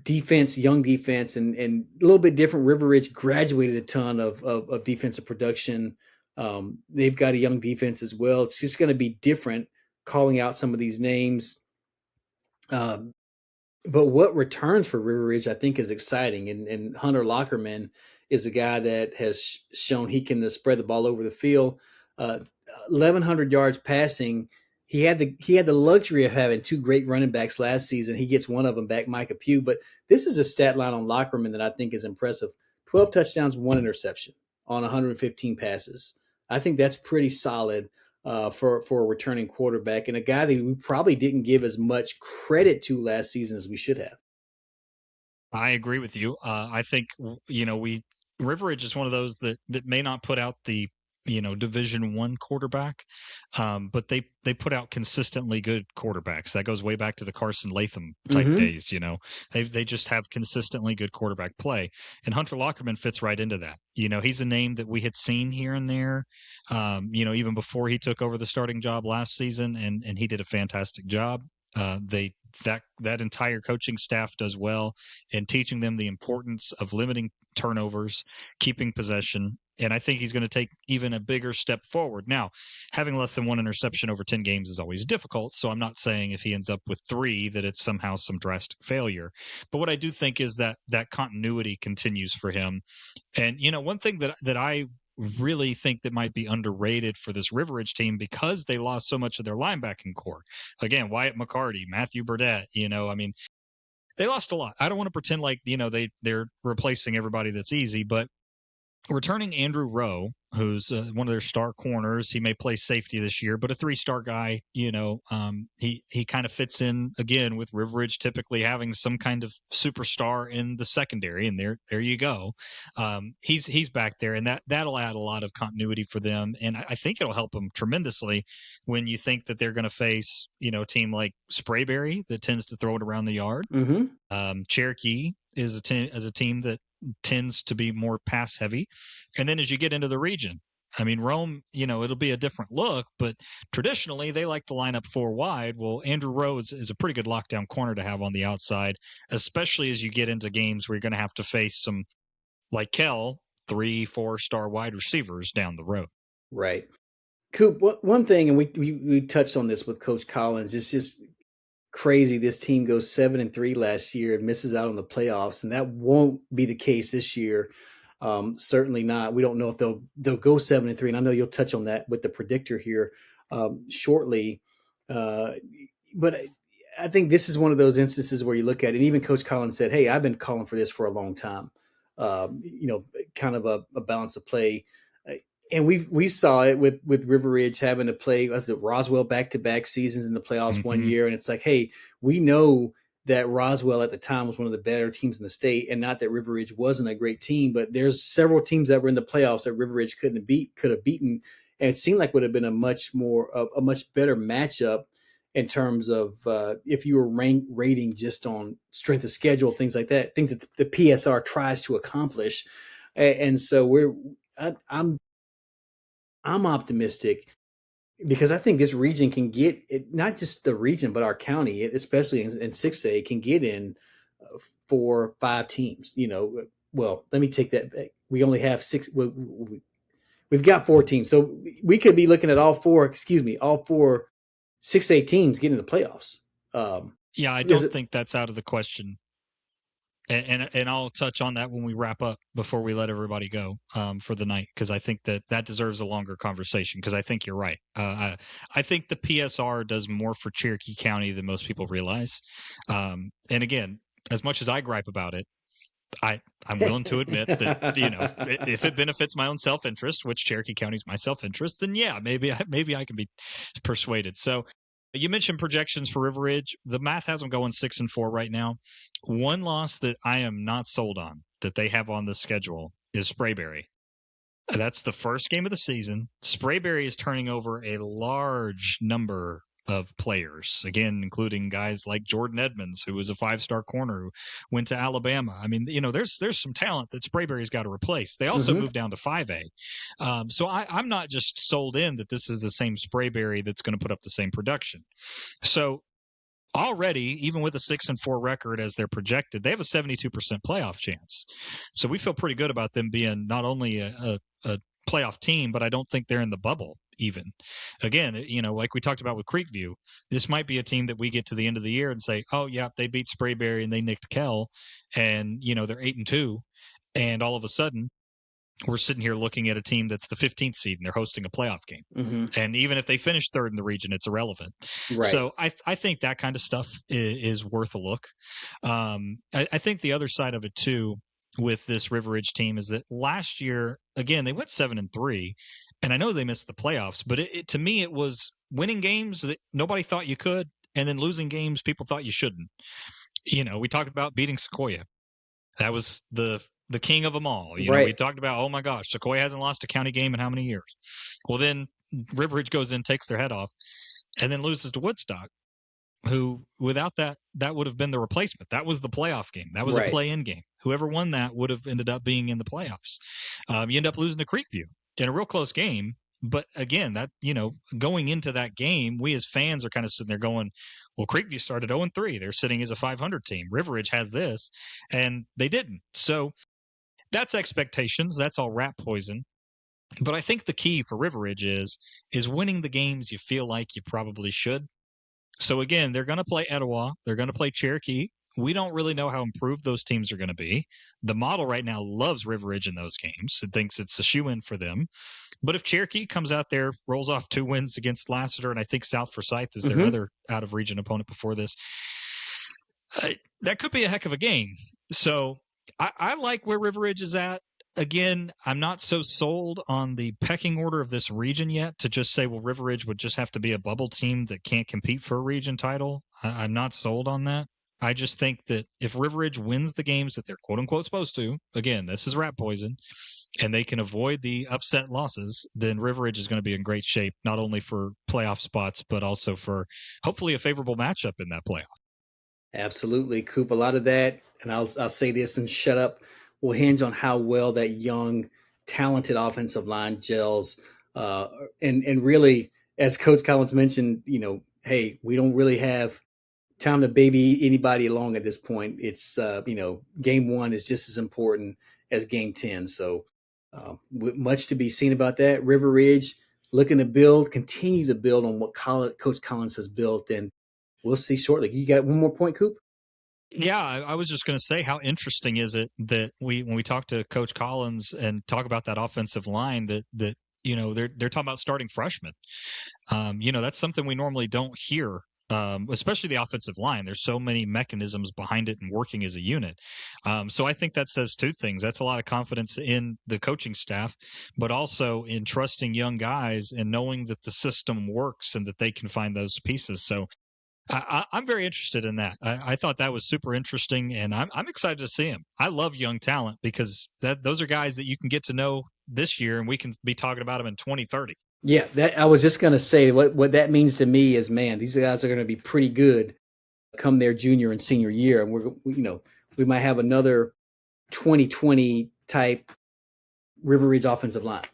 Defense, young defense, and a little bit different. River Ridge graduated a ton of defensive production. They've got a young defense as well. It's just going to be different calling out some of these names. But what returns for River Ridge, I think, is exciting. And Hunter Lockerman is a guy that has shown he can spread the ball over the field. 1,100 yards passing. He had the luxury of having 2 great running backs last season. He gets one of them back, Micah Pugh. But this is a stat line on Lockerman that I think is impressive. 12 touchdowns, 1 interception on 115 passes. I think that's pretty solid for a returning quarterback and a guy that we probably didn't give as much credit to last season as we should have. I agree with you. I think, River Ridge is one of those that may not put out the Division I quarterback, but they put out consistently good quarterbacks. That goes way back to the Carson Latham type days. They just have consistently good quarterback play, and Hunter Lockerman fits right into that. He's a name that we had seen here and there, even before he took over the starting job last season, and he did a fantastic job. That entire coaching staff does well in teaching them the importance of limiting turnovers, keeping possession, and I think he's going to take even a bigger step forward. Now, having less than 1 interception over 10 games is always difficult, so I'm not saying if he ends up with 3 that it's somehow some drastic failure. But what I do think is that continuity continues for him. And, one thing that I really think that might be underrated for this River Ridge team because they lost so much of their linebacking core. Again, Wyatt McCarty, Matthew Burdett, they lost a lot. I don't want to pretend like, they're replacing everybody that's easy, but returning Andrew Rowe, who's one of their star corners. He may play safety this year, but a 3-star guy. He kind of fits in again with River Ridge typically having some kind of superstar in the secondary, and there you go. He's back there, and that'll add a lot of continuity for them, and I think it'll help them tremendously when you think that they're going to face a team like Sprayberry that tends to throw it around the yard. Mm-hmm. Cherokee is a team that tends to be more pass heavy. And then as you get into the region, I mean, Rome, it'll be a different look, but traditionally they like to line up 4 wide. Well, Andrew Rowe is a pretty good lockdown corner to have on the outside, especially as you get into games where you're going to have to face some, like Kell, 3-4-star wide receivers down the road. Right. Coop, one thing, and we touched on this with Coach Collins, it's just crazy. This team goes 7-3 last year and misses out on the playoffs, and that won't be the case this year. Certainly not. We don't know if they'll go 7-3, and I know you'll touch on that with the predictor here shortly. But I think this is one of those instances where you look at it, and even Coach Collins said, "Hey, I've been calling for this for a long time." Kind of a balance of play. And we saw it with River Ridge having to play Roswell back-to-back seasons in the playoffs one year. And it's like, hey, we know that Roswell at the time was one of the better teams in the state, and not that River Ridge wasn't a great team, but there's several teams that were in the playoffs that River Ridge could have beaten. And it seemed like would have been a much better matchup in terms of if you were rating just on strength of schedule, things like that, things that the PSR tries to accomplish. And so I'm optimistic because I think this region can get it, not just the region, but our county, especially in 6A, can get in 4 or 5 teams. Well, let me take that back. We only have 6. We've got 4 teams, so we could be looking at all 4 6A teams getting in the playoffs. I don't think that's out of the question. And I'll touch on that when we wrap up before we let everybody go for the night, because I think that deserves a longer conversation, because I think you're right. I think the PSR does more for Cherokee County than most people realize. And again, as much as I gripe about it, I'm willing to admit that, if it benefits my own self-interest, which Cherokee County is my self-interest, then yeah, maybe I can be persuaded. So you mentioned projections for River Ridge. The math has them going 6-4 right now. One loss that I am not sold on that they have on the schedule is Sprayberry. That's the first game of the season. Sprayberry is turning over a large number of players, again, including guys like Jordan Edmonds, who was a 5-star corner who went to Alabama. I mean, there's some talent that Sprayberry's got to replace. They also moved down to 5A. So I'm not just sold in that this is the same Sprayberry that's going to put up the same production. So already, even with a 6-4 record as they're projected, they have a 72% playoff chance. So we feel pretty good about them being not only a playoff team, but I don't think they're in the bubble even. Again, like we talked about with Creekview, this might be a team that we get to the end of the year and say, oh yeah, they beat Sprayberry and they nicked Kell, and they're 8-2, and all of a sudden we're sitting here looking at a team that's the 15th seed and they're hosting a playoff game. And even if they finish 3rd in the region, it's irrelevant. Right. So I think that kind of stuff is worth a look. I think the other side of it too with this River Ridge team is that last year, again, they went 7-3, and I know they missed the playoffs, but to me, it was winning games that nobody thought you could, and then losing games people thought you shouldn't. We talked about beating Sequoyah. That was the king of them all. We talked about, oh my gosh, Sequoyah hasn't lost a county game in how many years? Well, then River Ridge goes in, takes their head off, and then loses to Woodstock, who without that would have been the replacement. That was the playoff game. That was a play-in game. Whoever won that would have ended up being in the playoffs. You end up losing to Creekview in a real close game. But again, that going into that game, we as fans are kind of sitting there going, well, Creekview started 0-3. They're sitting as a 500 team. River Ridge has this, and they didn't. So that's expectations. That's all rat poison. But I think the key for River Ridge is winning the games you feel like you probably should. So again, they're going to play Etowah. They're going to play Cherokee. We don't really know how improved those teams are going to be. The model right now loves River Ridge in those games. It thinks it's a shoe-in for them. But if Cherokee comes out there, rolls off 2 wins against Lassiter, and I think South Forsyth is their other out-of-region opponent before this, that could be a heck of a game. So I like where River Ridge is at. again, I'm not so sold on the pecking order of this region yet to just say, well, River Ridge would just have to be a bubble team that can't compete for a region title. I'm not sold on that. I just think that if River Ridge wins the games that they're quote unquote supposed to, again, this is rat poison, and they can avoid the upset losses, then River Ridge is going to be in great shape, not only for playoff spots, but also for hopefully a favorable matchup in that playoff. Absolutely, Coop. A lot of that, and I'll say this and shut up, will hinge on how well that young, talented offensive line gels. And really, as Coach Collins mentioned, hey, we don't really have time to baby anybody along at this point. It's game 1 is just as important as game 10. So much to be seen about that. River Ridge looking to continue to build on what Coach Collins has built, and we'll see shortly. You got one more point, Coop? Yeah, I was just going to say, how interesting is it that when we talk to Coach Collins and talk about that offensive line, that they're talking about starting freshmen. That's something we normally don't hear, especially the offensive line. There's so many mechanisms behind it and working as a unit. So I think that says two things. That's a lot of confidence in the coaching staff, but also in trusting young guys and knowing that the system works and that they can find those pieces. So I'm very interested in that. I thought that was super interesting, and I'm excited to see him. I love young talent because those are guys that you can get to know this year, and we can be talking about them in 2030. Yeah, that I was just going to say what that means to me is, man, these guys are going to be pretty good come their junior and senior year, and we might have another 2020 type River Ridge offensive line.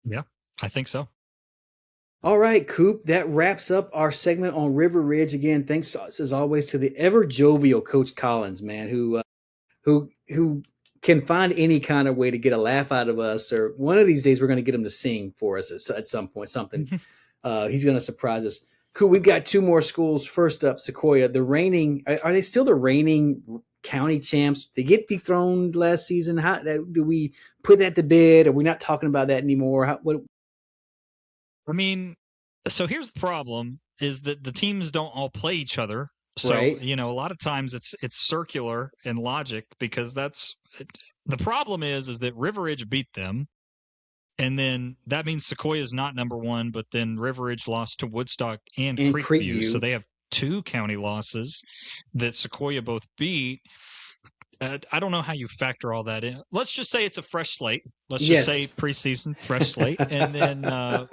Yeah, I think so. All right, Coop, that wraps up our segment on River Ridge. Again, thanks as always to the ever jovial Coach Collins, man, who can find any kind of way to get a laugh out of us. Or one of these days, we're going to get him to sing for us at some point. Something he's going to surprise us. Coop, we've got 2 more schools. First up, Sequoyah. Are they still the reigning county champs? They get dethroned last season. How do we put that to bed? Are we not talking about that anymore? I mean, so here's the problem is that the teams don't all play each other. So, right. A lot of times it's circular in logic because the problem is that River Ridge beat them. And then that means Sequoyah is not number 1, but then River Ridge lost to Woodstock and Creekview. So they have 2 county losses that Sequoyah both beat. I don't know how you factor all that in. Let's just say it's a fresh slate. Let's just say preseason, fresh slate, and then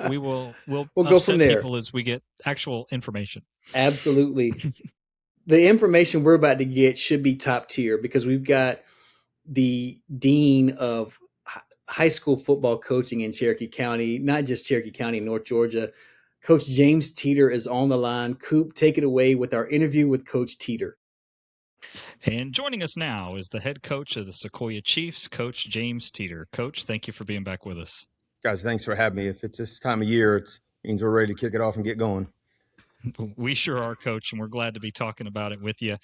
we'll go from there. People as we get actual information. Absolutely. The information we're about to get should be top tier because we've got the dean of high school football coaching in Cherokee County, not just Cherokee County, North Georgia. Coach James Teter is on the line. Coop, take it away with our interview with Coach Teter. And joining us now is the head coach of the Sequoyah Chiefs, Coach James Teter. Coach, thank you for being back with us. Guys, thanks for having me. If it's this time of year, it means we're ready to kick it off and get going. We sure are, Coach, and we're glad to be talking about it with you.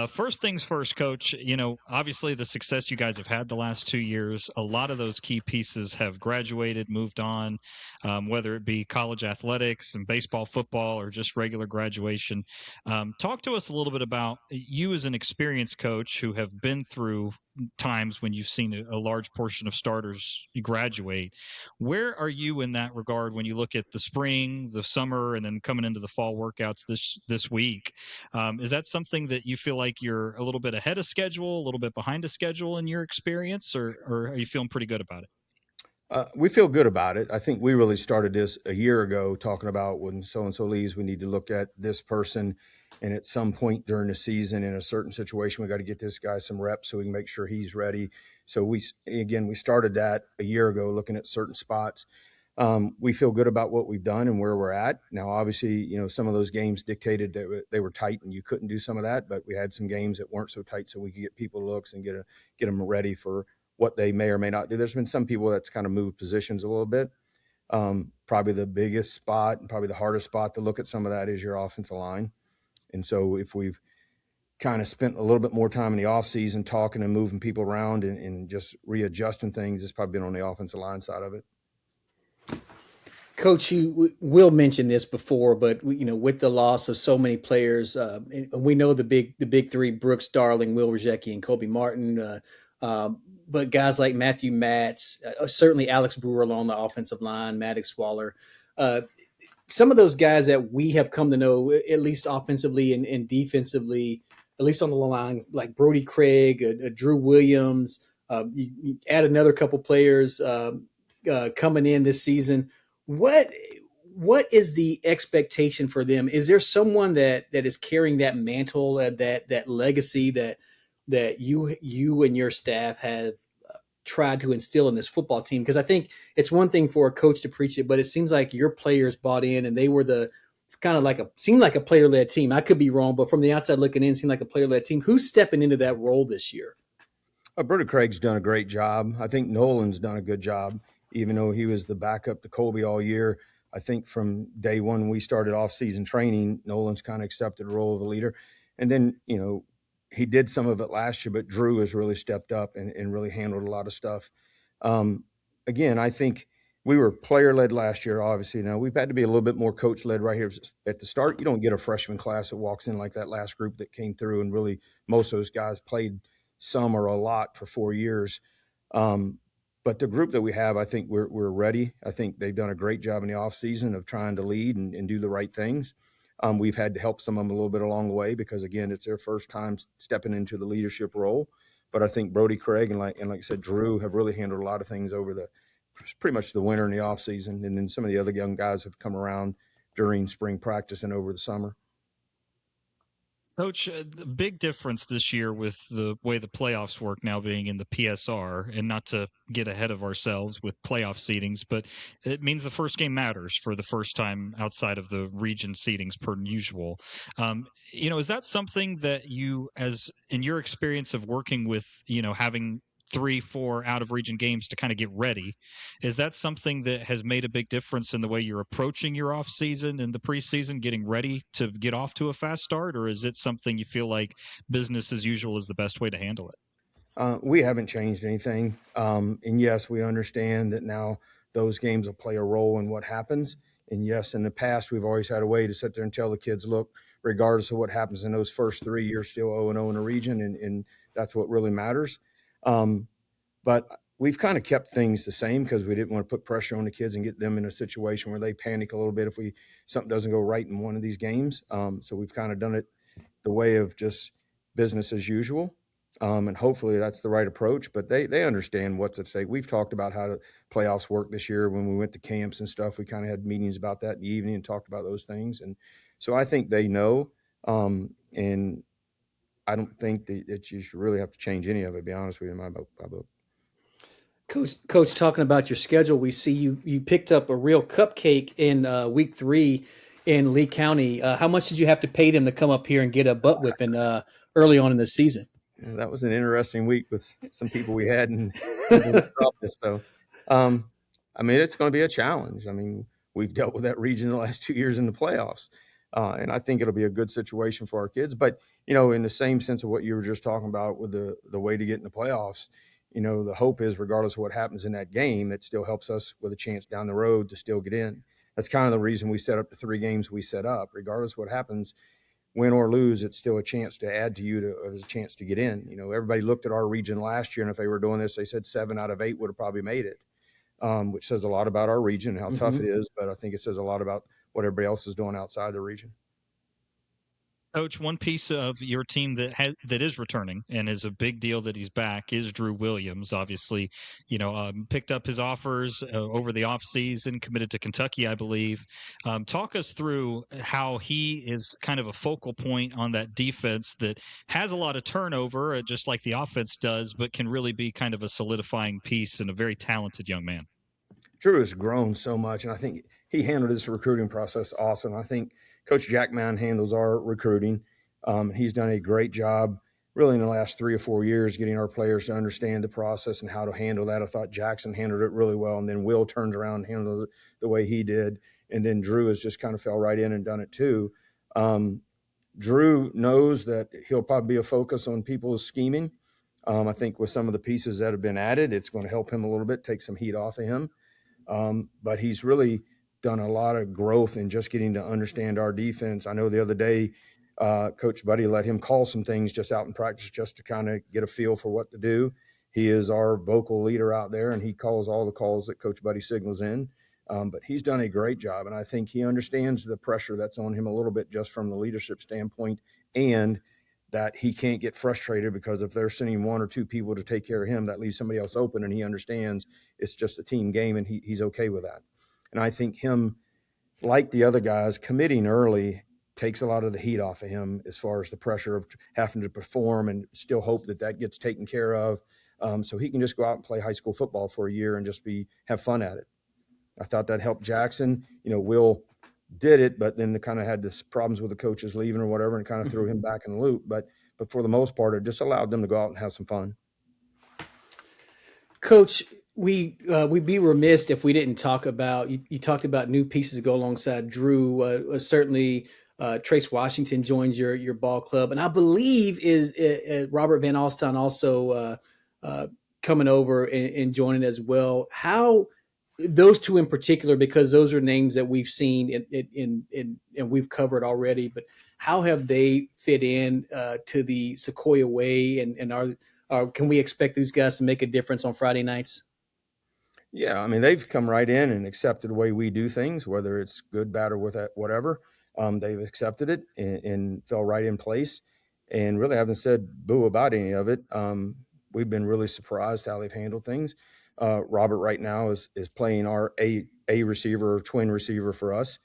First things first, Coach, obviously the success you guys have had the last 2 years, a lot of those key pieces have graduated, moved on, whether it be college athletics and baseball, football, or just regular graduation. Talk to us a little bit about you as an experienced coach who have been through times when you've seen a large portion of starters graduate. Where are you in that regard when you look at the spring, the summer, and then coming into the fall workouts this week? Is that something that you feel like you're a little bit ahead of schedule, a little bit behind a schedule in your experience, or are you feeling pretty good about it? We feel good about it. I think we really started this a year ago, talking about when so-and-so leaves, we need to look at this person. And at some point during the season, in a certain situation, we got to get this guy some reps so we can make sure he's ready. So we started that a year ago, looking at certain spots. We feel good about what we've done and where we're at. Now, obviously, some of those games dictated that they were tight and you couldn't do some of that, but we had some games that weren't so tight so we could get people looks and get them ready for what they may or may not do. There's been some people that's kind of moved positions a little bit. Probably the biggest spot and probably the hardest spot to look at some of that is your offensive line. And so if we've kind of spent a little bit more time in the offseason talking and moving people around and just readjusting things, it's probably been on the offensive line side of it. Coach, you will mention this before, but with the loss of so many players, and we know the big 3: Brooks, Darling, Will Rzecki, and Kobe Martin. But guys like Matthew Matz, certainly Alex Brewer along the offensive line, Maddox Waller, some of those guys that we have come to know, at least offensively and defensively, at least on the line, like Brody Craig, Drew Williams. You add another couple players coming in this season. What is the expectation for them? Is there someone that is carrying that mantle, that legacy that you and your staff have tried to instill in this football team? Because I think it's one thing for a coach to preach it, but it seems like your players bought in and they were seemed like a player-led team. I could be wrong, but from the outside looking in, it seemed like a player-led team. Who's stepping into that role this year? Brody Craig's done a great job. I think Nolan's done a good job, even though he was the backup to Colby all year. I think from day one we started off-season training, Nolan's kind of accepted the role of the leader. And then, he did some of it last year, but Drew has really stepped up and really handled a lot of stuff. Again, I think we were player-led last year, obviously. Now, we've had to be a little bit more coach-led right here at the start. You don't get a freshman class that walks in like that last group that came through, and really most of those guys played some or a lot for 4 years. But the group that we have, I think we're ready. I think they've done a great job in the offseason of trying to lead and do the right things. We've had to help some of them a little bit along the way because, again, it's their first time stepping into the leadership role. But I think Brody Craig and like I said, Drew have really handled a lot of things over pretty much the winter and the off season. And then some of the other young guys have come around during spring practice and over the summer. Coach, the big difference this year with the way the playoffs work now being in the PSR, and not to get ahead of ourselves with playoff seedings, but it means the first game matters for the first time outside of the region seedings per usual. Is that something that you, as in your experience of working with, having 3-4 out of region games to kind of get ready, is that something that has made a big difference in the way you're approaching your off season and the preseason, getting ready to get off to a fast start? Or is it something you feel like business as usual is the best way to handle it? We haven't changed anything. And yes, we understand that now those games will play a role in what happens. And yes, in the past, we've always had a way to sit there and tell the kids, look, regardless of what happens in those first 3 years, still 0-0 in a region. And that's what really matters. But we've kind of kept things the same because we didn't want to put pressure on the kids and get them in a situation where they panic a little bit if something doesn't go right in one of these games. So we've kind of done it the way of just business as usual. And hopefully that's the right approach, but they understand what's at stake. We've talked about how the playoffs work this year when we went to camps and stuff. We kind of had meetings about that in the evening and talked about those things. And so I think they know, and I don't think that you should really have to change any of it, to be honest with you, in my book. Coach, talking about your schedule, we see you picked up a real cupcake in week 3 in Lee County. How much did you have to pay them to come up here and get a butt whipping early on in the season? Yeah, that was an interesting week with some people we had in office, though. It's going to be a challenge. We've dealt with that region the last 2 years in the playoffs, and I think it'll be a good situation for our kids. But, in the same sense of what you were just talking about with the way to get in the playoffs, the hope is regardless of what happens in that game, it still helps us with a chance down the road to still get in. That's kind of the reason we set up the 3 games we set up. Regardless of what happens, win or lose, it's still a chance to add to you as a chance to get in. Everybody looked at our region last year, and if they were doing this, they said 7 out of 8 would have probably made it, which says a lot about our region and how tough it is. But I think it says a lot about what everybody else is doing outside the region. Coach, one piece of your team that is returning and is a big deal that he's back is Drew Williams. Obviously, picked up his offers over the offseason, committed to Kentucky, I believe. Talk us through how he is kind of a focal point on that defense that has a lot of turnover, just like the offense does, but can really be kind of a solidifying piece and a very talented young man. Drew has grown so much, and I think he handled his recruiting process awesome. I think Coach Jackman handles our recruiting. He's done a great job really in the last 3 or 4 years getting our players to understand the process and how to handle that. I thought Jackson handled it really well, and then Will turned around and handled it the way he did. And then Drew has just kind of fell right in and done it too. Drew knows that he'll probably be a focus on people's scheming. I think with some of the pieces that have been added, it's going to help him a little bit, take some heat off of him. But he's really done a lot of growth in just getting to understand our defense. I know the other day, Coach Buddy let him call some things just out in practice just to kind of get a feel for what to do. He is our vocal leader out there, and he calls all the calls that Coach Buddy signals in. But he's done a great job, and I think he understands the pressure that's on him a little bit just from the leadership standpoint, and that he can't get frustrated because if they're sending one or two people to take care of him, that leaves somebody else open, and he understands it's just a team game, and he's okay with that. And I think him, like the other guys, committing early takes a lot of the heat off of him as far as the pressure of having to perform and still hope that gets taken care of. So he can just go out and play high school football for a year and just have fun at it. I thought that helped Jackson. Will did it, but then they kind of had this problems with the coaches leaving or whatever, and kind of threw him back in the loop. But for the most part, it just allowed them to go out and have some fun. Coach, we'd be remiss if we didn't talk about you talked about new pieces to go alongside Drew. Certainly, Trace Washington joins your ball club, and I believe is Robert Van Alstyne also coming over and joining as well. How those two in particular, because those are names that we've seen and we've covered already, but how have they fit in to the Sequoyah way, and can we expect these guys to make a difference on Friday nights? Yeah, I mean, they've come right in and accepted the way we do things, whether it's good, bad, or whatever. They've accepted it and fell right in place, and really haven't said boo about any of it. We've been really surprised how they've handled things. Robert right now is playing our a receiver or twin receiver for us.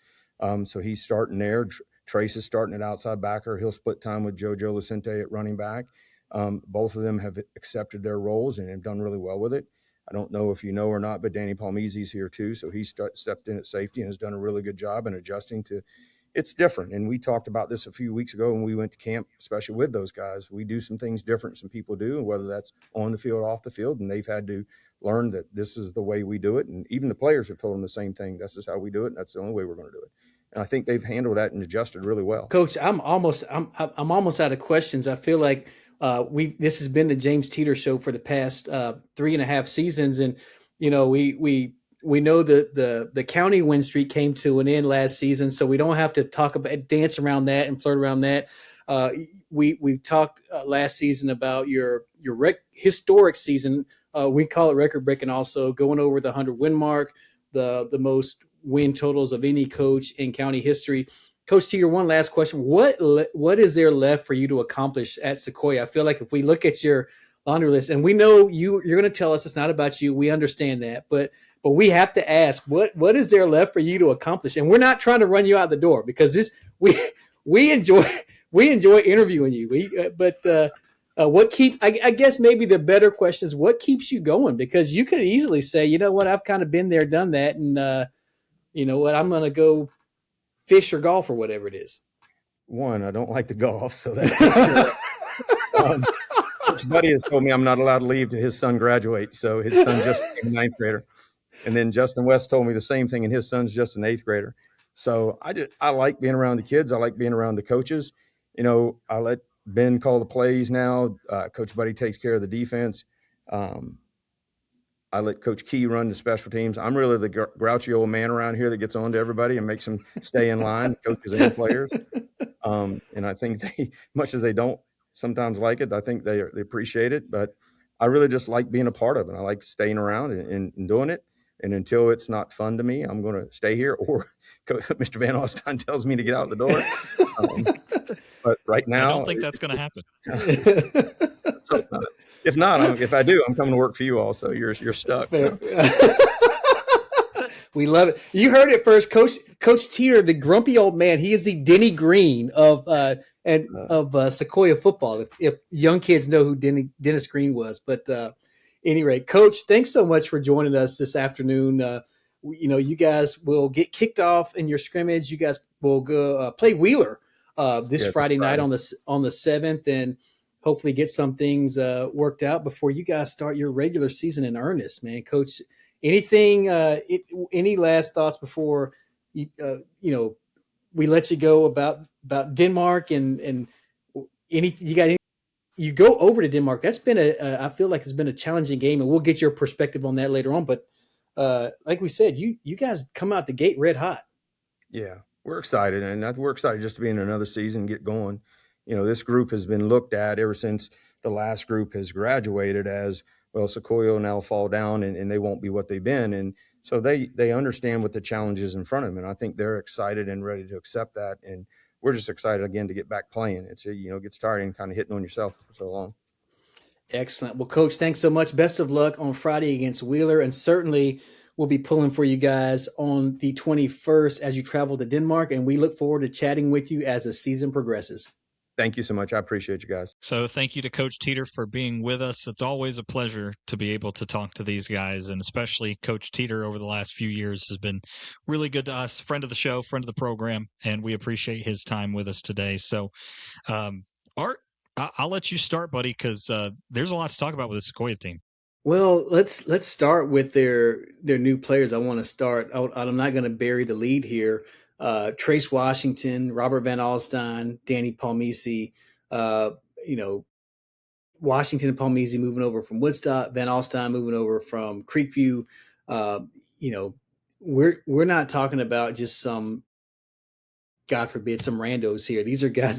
So he's starting there. Trace is starting at outside backer. He'll split time with JoJo Lucente at running back. Both of them have accepted their roles and have done really well with it. I don't know if you know or not, but Danny Palmese's here too. So he stepped in at safety and has done a really good job in adjusting to it's different. And we talked about this a few weeks ago when we went to camp, especially with those guys. We do some things different than some people do, and whether that's on the field or off the field, and they've had to learn that this is the way we do it. And even the players have told them the same thing. This is how we do it, and that's the only way we're going to do it. And I think they've handled that and adjusted really well. Coach, I'm almost out of questions. I feel like this has been the James Teter show for the past 3.5 seasons, and we know that the county win streak came to an end last season, so we don't have to dance around that and flirt around that. We talked last season about your historic season. We call it record breaking, also going over the 100 win mark, the most win totals of any coach in county history. Coach Teter, one last question: what is there left for you to accomplish at Sequoyah? I feel like if we look at your laundry list, and we know you're going to tell us it's not about you, we understand that, but we have to ask, what is there left for you to accomplish? And we're not trying to run you out the door, because we enjoy interviewing you. I guess maybe the better question is, what keeps you going? Because you could easily say, you know what, I've kind of been there, done that, and you know what, I'm going to go fish or golf or whatever it is. One, I don't like the golf, so that's Coach Buddy has told me I'm not allowed to leave till his son graduates. So his son just became a 9th grader. And then Justin West told me the same thing, and his son's just an 8th grader. So I like being around the kids. I like being around the coaches. I let Ben call the plays now. Coach Buddy takes care of the defense. I let Coach Key run the special teams. I'm really the grouchy old man around here that gets on to everybody and makes them stay in line, coaches and players. And I think much as they don't sometimes like it, I think they appreciate it. But I really just like being a part of it. I like staying around and doing it. And until it's not fun to me, I'm going to stay here, or Mr. Van Alstyne tells me to get out the door. But right now, I don't think that's going to happen. If not, if I do, I'm coming to work for you all. So you're stuck. So. We love it. You heard it first, Coach Teter, the grumpy old man. He is the Denny Green of Sequoyah football. If young kids know who Dennis Green was, but. Any rate, Coach, thanks so much for joining us this afternoon. You guys will get kicked off in your scrimmage. You guys will go play Wheeler this Friday night on the 7th, and hopefully get some things worked out before you guys start your regular season in earnest, man. Coach, anything? Any last thoughts before we let you go about Denmark and any? You got any? You go over to Denmark. That's been I feel like it's been a challenging game, and we'll get your perspective on that later on. But like we said, you guys come out the gate red hot. Yeah, we're excited, and we're excited just to be in another season, get going. This group has been looked at ever since the last group has graduated as well, Sequoyah will now fall down and they won't be what they've been. And so they understand what the challenge is in front of them. And I think they're excited and ready to accept that. And we're just excited again to get back playing. It's, gets tired and kind of hitting on yourself for so long. Excellent. Well, Coach, thanks so much. Best of luck on Friday against Wheeler. And certainly we'll be pulling for you guys on the 21st as you travel to Denmark. And we look forward to chatting with you as the season progresses. Thank you so much. I appreciate you guys. So thank you to Coach Teter for being with us. It's always a pleasure to be able to talk to these guys, and especially Coach Teter over the last few years has been really good to us, friend of the show, friend of the program, and we appreciate his time with us today. So, Art, I'll let you start, buddy, because there's a lot to talk about with the Sequoyah team. Well, let's start with their new players. I want to start. I'm not going to bury the lead here. Trace Washington, Robert Van Alstyne, Danny Palmisi, Washington and Palmisi moving over from Woodstock, Van Alstyne moving over from Creekview. We're not talking about just some, God forbid, some randos here. These are guys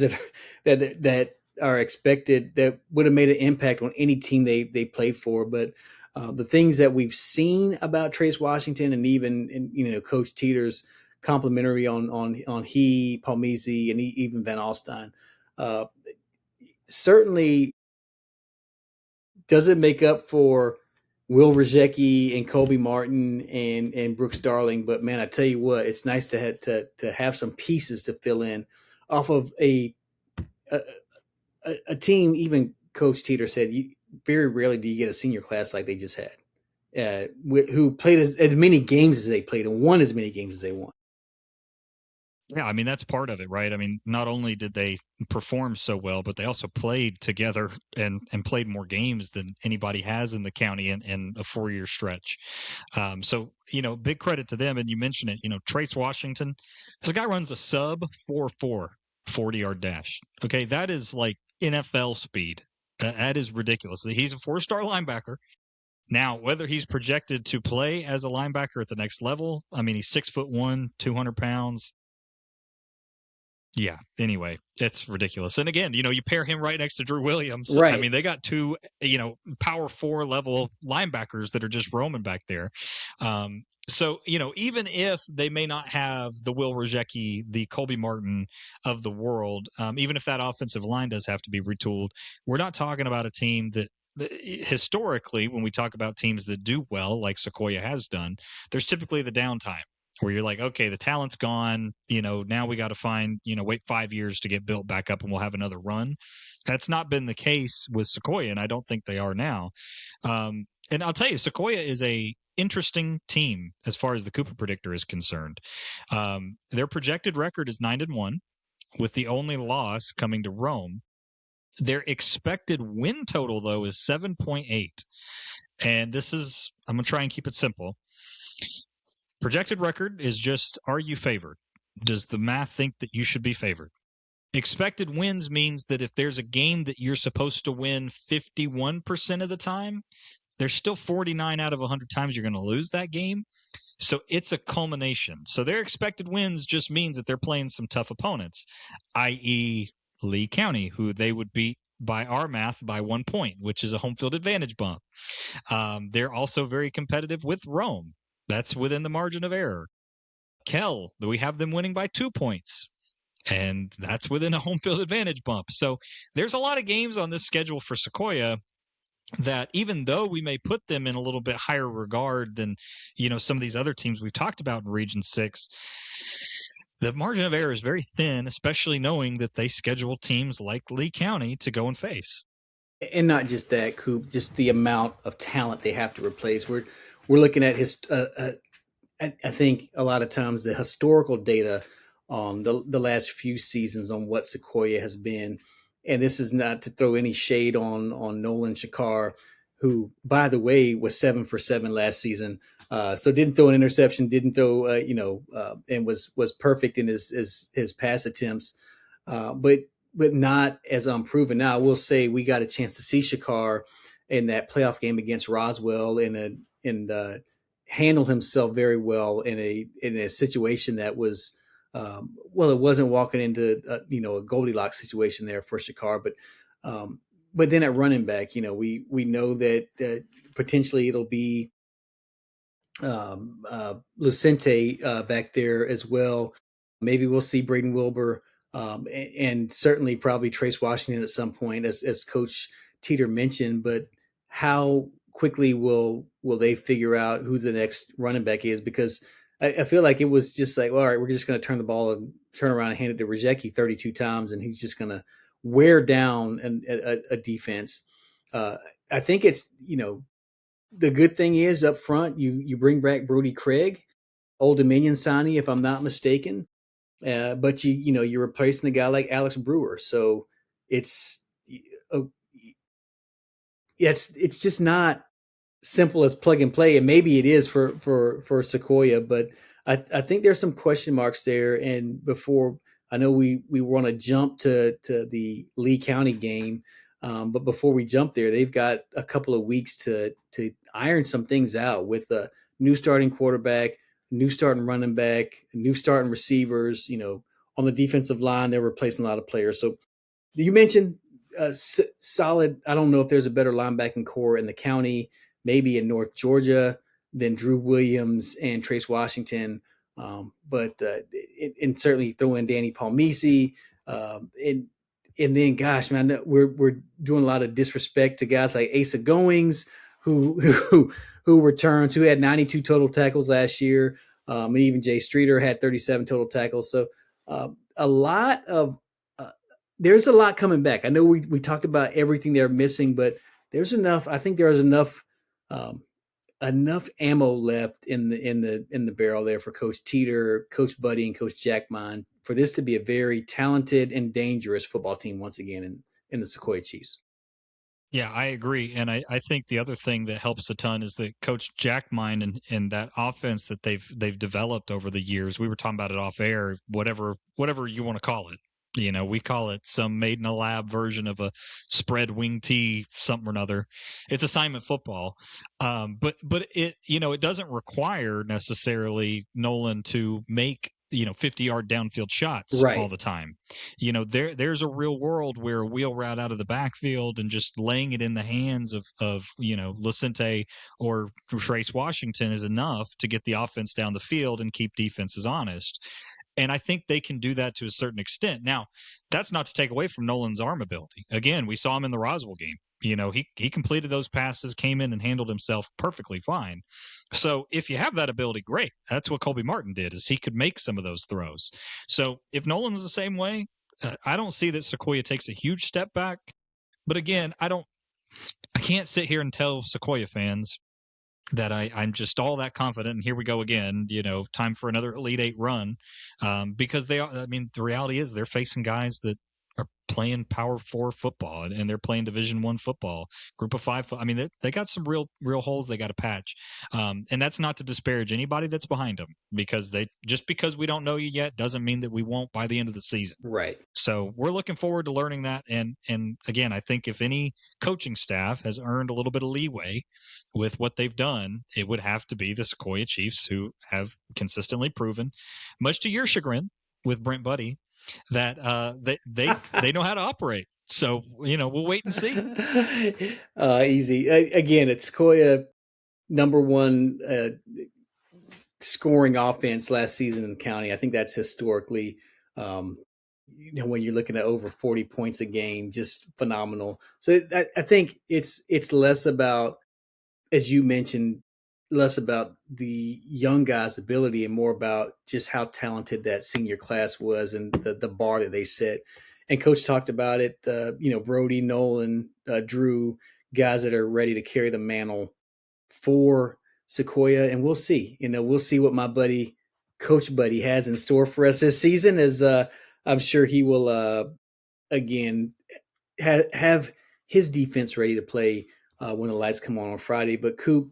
that are expected, that would have made an impact on any team they played for. But the things that we've seen about Trace Washington and even Coach Teter's complimentary on Palmisi and even Van Alstyne, certainly doesn't make up for Will Rzecki and Colby Martin and Brooks Darling. But man, I tell you what, it's nice to have some pieces to fill in off of a team. Even Coach Teter said, very rarely do you get a senior class like they just had, who played as many games as they played and won as many games as they won. Yeah, I mean, that's part of it, right? I mean, not only did they perform so well, but they also played together and played more games than anybody has in the county in a 4-year stretch. So, big credit to them. And you mentioned it, Trace Washington, this guy runs a sub 4.4 40-yard dash. Okay, that is like NFL speed. That is ridiculous. He's a 4-star linebacker. Now, whether he's projected to play as a linebacker at the next level, I mean, he's 6'1", 200 pounds. Yeah. Anyway, it's ridiculous. And again, you pair him right next to Drew Williams. Right. I mean, they got two, power 4 level linebackers that are just roaming back there. So, even if they may not have the Will Rzecki, the Colby Martin of the world, even if that offensive line does have to be retooled, we're not talking about a team that historically, when we talk about teams that do well, like Sequoyah has done, there's typically the downtime, where you're like, okay, the talent's gone, now we got to find, wait 5 years to get built back up and we'll have another run. That's not been the case with Sequoyah, and I don't think they are now. And I'll tell you, Sequoyah is a interesting team as far as the Cooper Predictor is concerned. Their projected record is 9-1, with the only loss coming to Rome. Their expected win total, though, is 7.8. And this is, I'm going to try and keep it simple. Projected record is just, are you favored? Does the math think that you should be favored? Expected wins means that if there's a game that you're supposed to win 51% of the time, there's still 49 out of 100 times you're going to lose that game. So it's a culmination. So their expected wins just means that they're playing some tough opponents, i.e. Lee County, who they would beat by our math by 1 point, which is a home field advantage bump. They're also very competitive with Rome. That's within the margin of error. Kell, we have them winning by 2 points, and that's within a home field advantage bump. So there's a lot of games on this schedule for Sequoyah that, even though we may put them in a little bit higher regard than, some of these other teams we've talked about in Region 6, the margin of error is very thin, especially knowing that they schedule teams like Lee County to go and face. And not just that, Coop, just the amount of talent they have to replace. We're looking at I think a lot of times the historical data on the last few seasons on what Sequoyah has been. And this is not to throw any shade on Nolan Shakar, who, by the way, was 7 for 7 last season. So didn't throw an interception, didn't throw, and was perfect in his pass attempts, but not as unproven. Now, I will say we got a chance to see Shakar in that playoff game against Roswell and handled himself very well in a situation that was, it wasn't walking into a Goldilocks situation there for Shakar, but then at running back, we know that potentially it'll be Lucente back there as well. Maybe we'll see Braden Wilbur, and certainly probably Trace Washington at some point, as Coach Teter mentioned. But how quickly will they figure out who the next running back is? Because I feel like it was just like, well, all right, we're just going to turn the ball and turn around and hand it to Rejecki 32 times, and he's just going to wear down a defense. I think it's, the good thing is up front, you bring back Brody Craig, Old Dominion signee, if I'm not mistaken. But you're replacing a guy like Alex Brewer. So it's just not simple as plug and play. And maybe it is for Sequoyah, but I think there's some question marks there. And before, I know we want to jump to the Lee County game. But before we jump there, they've got a couple of weeks to iron some things out with a new starting quarterback, new starting running back, new starting receivers. On the defensive line, they're replacing a lot of players. So you mentioned solid. I don't know if there's a better linebacking core in the county, maybe in North Georgia, than Drew Williams and Trace Washington. But certainly throw in Danny Palmisi, and then, gosh, man, we're doing a lot of disrespect to guys like Asa Goings, who returns, who had 92 total tackles last year, and even Jay Streeter had 37 total tackles. So there's a lot coming back. I know we talked about everything they're missing, but there's enough. I think there's enough ammo left in the barrel there for Coach Teter, Coach Buddy, and Coach Jackmine for this to be a very talented and dangerous football team once again in the Sequoyah Chiefs. Yeah, I agree. And I think the other thing that helps a ton is that Coach Jackmine and that offense that they've developed over the years. We were talking about it off air, whatever you want to call it. We call it some made in a lab version of a spread wing tee, something or another. It's assignment football. But it, it doesn't require necessarily Nolan to make 50-yard downfield shots all the time. There's a real world where a wheel route out of the backfield and just laying it in the hands of Lucente or Trace Washington is enough to get the offense down the field and keep defenses honest. And I think they can do that to a certain extent. Now, that's not to take away from Nolan's arm ability. Again, we saw him in the Roswell game. He completed those passes, came in and handled himself perfectly fine. So if you have that ability, great. That's what Colby Martin did, is he could make some of those throws. So if Nolan's the same way, I don't see that Sequoyah takes a huge step back. But again, I can't sit here and tell Sequoyah fans that I'm just all that confident, and here we go again, time for another Elite Eight run, because the reality is they're facing guys that are playing Power 4 football, and they're playing Division I football, Group of 5. They got some real holes they got to patch, and that's not to disparage anybody that's behind them, because because we don't know you yet doesn't mean that we won't by the end of the season. Right. So we're looking forward to learning that, and again, I think if any coaching staff has earned a little bit of leeway with what they've done, it would have to be the Sequoyah Chiefs, who have consistently proven, much to your chagrin with Brent Buddy, that they know how to operate. So we'll wait and see. Easy. Again, it's Sequoyah, number one scoring offense last season in the county. I think that's historically, when you're looking at over 40 points a game, just phenomenal. So I think it's less about, as you mentioned, less about the young guys' ability and more about just how talented that senior class was and the bar that they set. And Coach talked about it, Brody, Nolan, Drew, guys that are ready to carry the mantle for Sequoyah. And we'll see. We'll see what my buddy, Coach Buddy, has in store for us this season, as I'm sure he will, again, have his defense ready to play when the lights come on Friday. But Coop,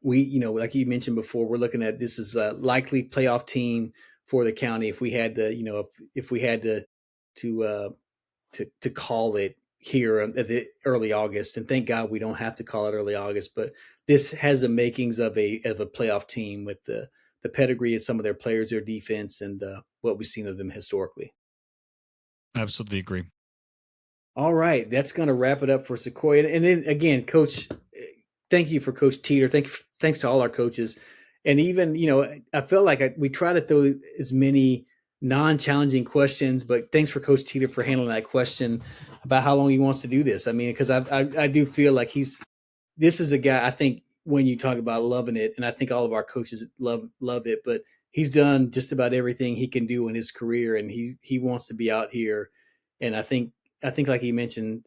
we, like you mentioned before, we're looking at this as a likely playoff team for the county. If we had to, if we had to call it here at the early August, and thank God we don't have to call it early August, but this has the makings of a playoff team with the pedigree of some of their players, their defense, and what we've seen of them historically. Absolutely agree. All right, that's going to wrap it up for Sequoyah. And then again, Coach, thank you for Coach Teter. Thanks to all our coaches. And even, I felt like we try to throw as many non-challenging questions, but thanks for Coach Teter for handling that question about how long he wants to do this. I mean, because I do feel like this is a guy, I think, when you talk about loving it, and I think all of our coaches love it, but he's done just about everything he can do in his career, and he wants to be out here. And I think like he mentioned,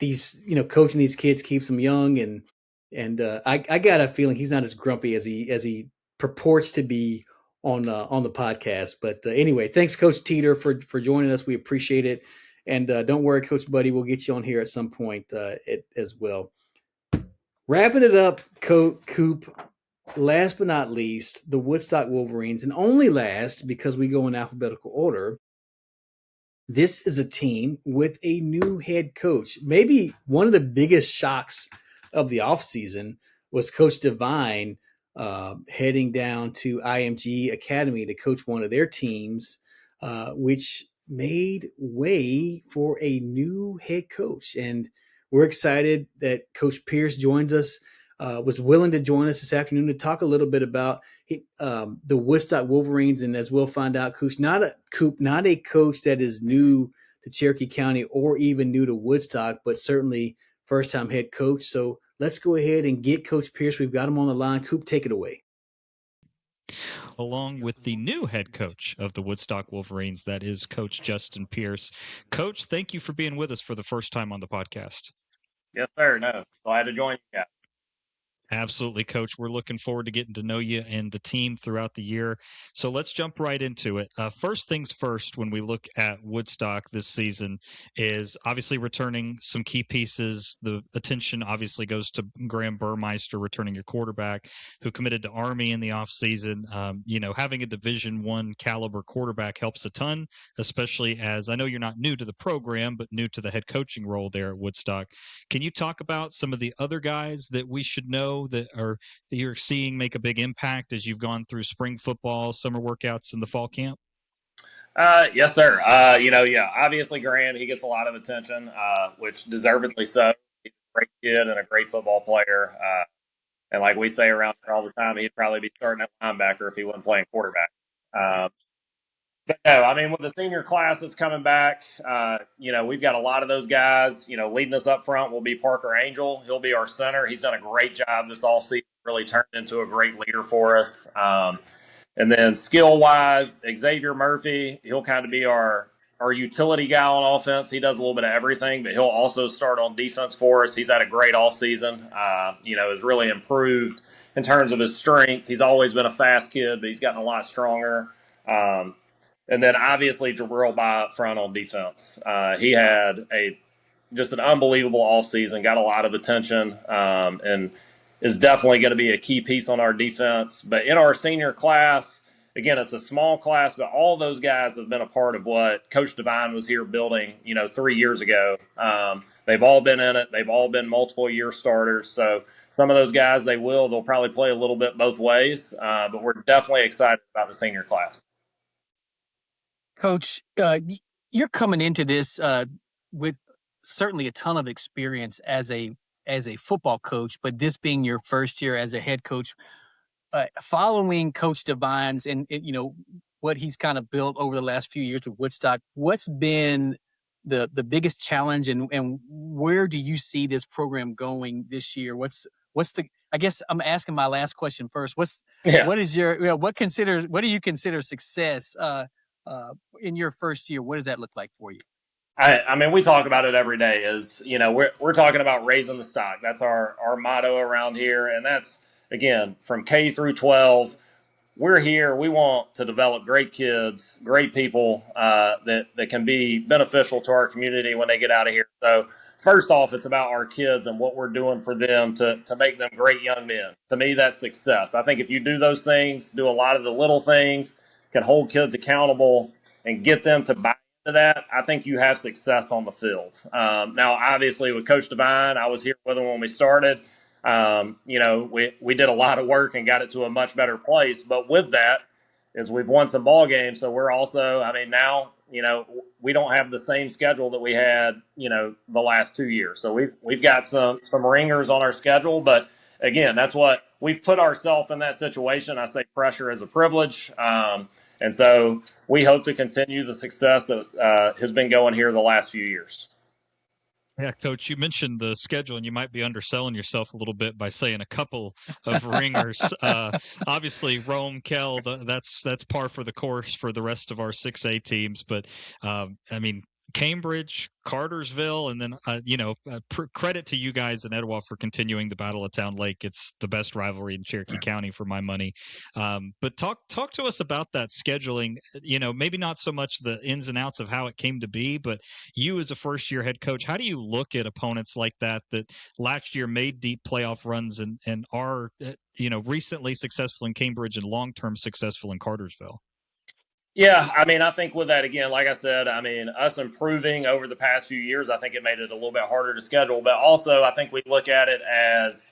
these, coaching these kids keeps them young, and I got a feeling he's not as grumpy as he purports to be on the podcast. But anyway, thanks, Coach Teter, for joining us. We appreciate it, and don't worry, Coach Buddy, we'll get you on here at some point as well. Wrapping it up, Coop. Last but not least, the Woodstock Wolverines, and only last because we go in alphabetical order. This is a team with a new head coach. Maybe one of the biggest shocks of the offseason was Coach Devine heading down to IMG Academy to coach one of their teams, which made way for a new head coach. And we're excited that Coach Pearce joins us, was willing to join us this afternoon to talk a little bit about the Woodstock Wolverines. And as we'll find out, Coach, not a coach that is new to Cherokee County or even new to Woodstock, but certainly first-time head coach. So let's go ahead and get Coach Pearce. We've got him on the line. Coop, take it away. Along with the new head coach of the Woodstock Wolverines, that is Coach Justin Pearce. Coach, thank you for being with us for the first time on the podcast. Yes, sir. No, glad to join you guys. Absolutely, Coach. We're looking forward to getting to know you and the team throughout the year. So let's jump right into it. First things first, when we look at Woodstock this season, is obviously returning some key pieces. The attention obviously goes to Graham Burmeister, returning your quarterback, who committed to Army in the offseason. Having a Division I caliber quarterback helps a ton, especially as I know you're not new to the program, but new to the head coaching role there at Woodstock. Can you talk about some of the other guys that we should know that you're seeing make a big impact as you've gone through spring football, summer workouts, and the fall camp? Yes, sir. Obviously Grant, he gets a lot of attention, which deservedly so. He's a great kid and a great football player. And like we say around here all the time, he'd probably be starting at linebacker if he wasn't playing quarterback. But no, I mean, with the senior class that's coming back, we've got a lot of those guys. Leading us up front will be Parker Angel. He'll be our center. He's done a great job this all season, really turned into a great leader for us. And then skill-wise, Xavier Murphy, he'll kind of be our utility guy on offense. He does a little bit of everything, but he'll also start on defense for us. He's had a great all season. Has really improved in terms of his strength. He's always been a fast kid, but he's gotten a lot stronger. And then obviously Jabril By up front on defense. He had just an unbelievable offseason, got a lot of attention, and is definitely going to be a key piece on our defense. But in our senior class, again, it's a small class, but all those guys have been a part of what Coach Devine was here building, 3 years ago. They've all been in it. They've all been multiple-year starters. So some of those guys, they'll probably play a little bit both ways, but we're definitely excited about the senior class. Coach, you're coming into this with certainly a ton of experience as a football coach, but this being your first year as a head coach, following Coach Devine's and what he's kind of built over the last few years with Woodstock. What's been the biggest challenge, and where do you see this program going this year? What's the? I guess I'm asking my last question first. What do you consider success? In your first year, what does that look like for you? I mean, we talk about it every day. We're talking about raising the stock. That's our motto around here, and that's again from K through 12. We're here. We want to develop great kids, great people that can be beneficial to our community when they get out of here. So first off, it's about our kids and what we're doing for them to make them great young men. To me, that's success. I think if you do those things, do a lot of the little things, can hold kids accountable and get them to buy into that, I think you have success on the field. Now, obviously, with Coach Devine, I was here with him when we started. We did a lot of work and got it to a much better place. But with that, is we've won some ball games, so we're also, now we don't have the same schedule that we had, the last 2 years. So we've got some ringers on our schedule, but again, that's what we've put ourselves in that situation. I say pressure is a privilege. And so we hope to continue the success that has been going here the last few years. Yeah, Coach, you mentioned the schedule, and you might be underselling yourself a little bit by saying a couple of ringers. Obviously, Rome, Kell, that's par for the course for the rest of our 6A teams. But, Cambridge, Cartersville, and then, credit to you guys in Etowah for continuing the Battle of Town Lake. It's the best rivalry in Cherokee County for my money. But talk to us about that scheduling, maybe not so much the ins and outs of how it came to be, but you as a first-year head coach, how do you look at opponents like that last year made deep playoff runs and are, recently successful in Cambridge and long-term successful in Cartersville? Yeah, I think with that, again, like I said, us improving over the past few years, I think it made it a little bit harder to schedule. But also, I think we look at it as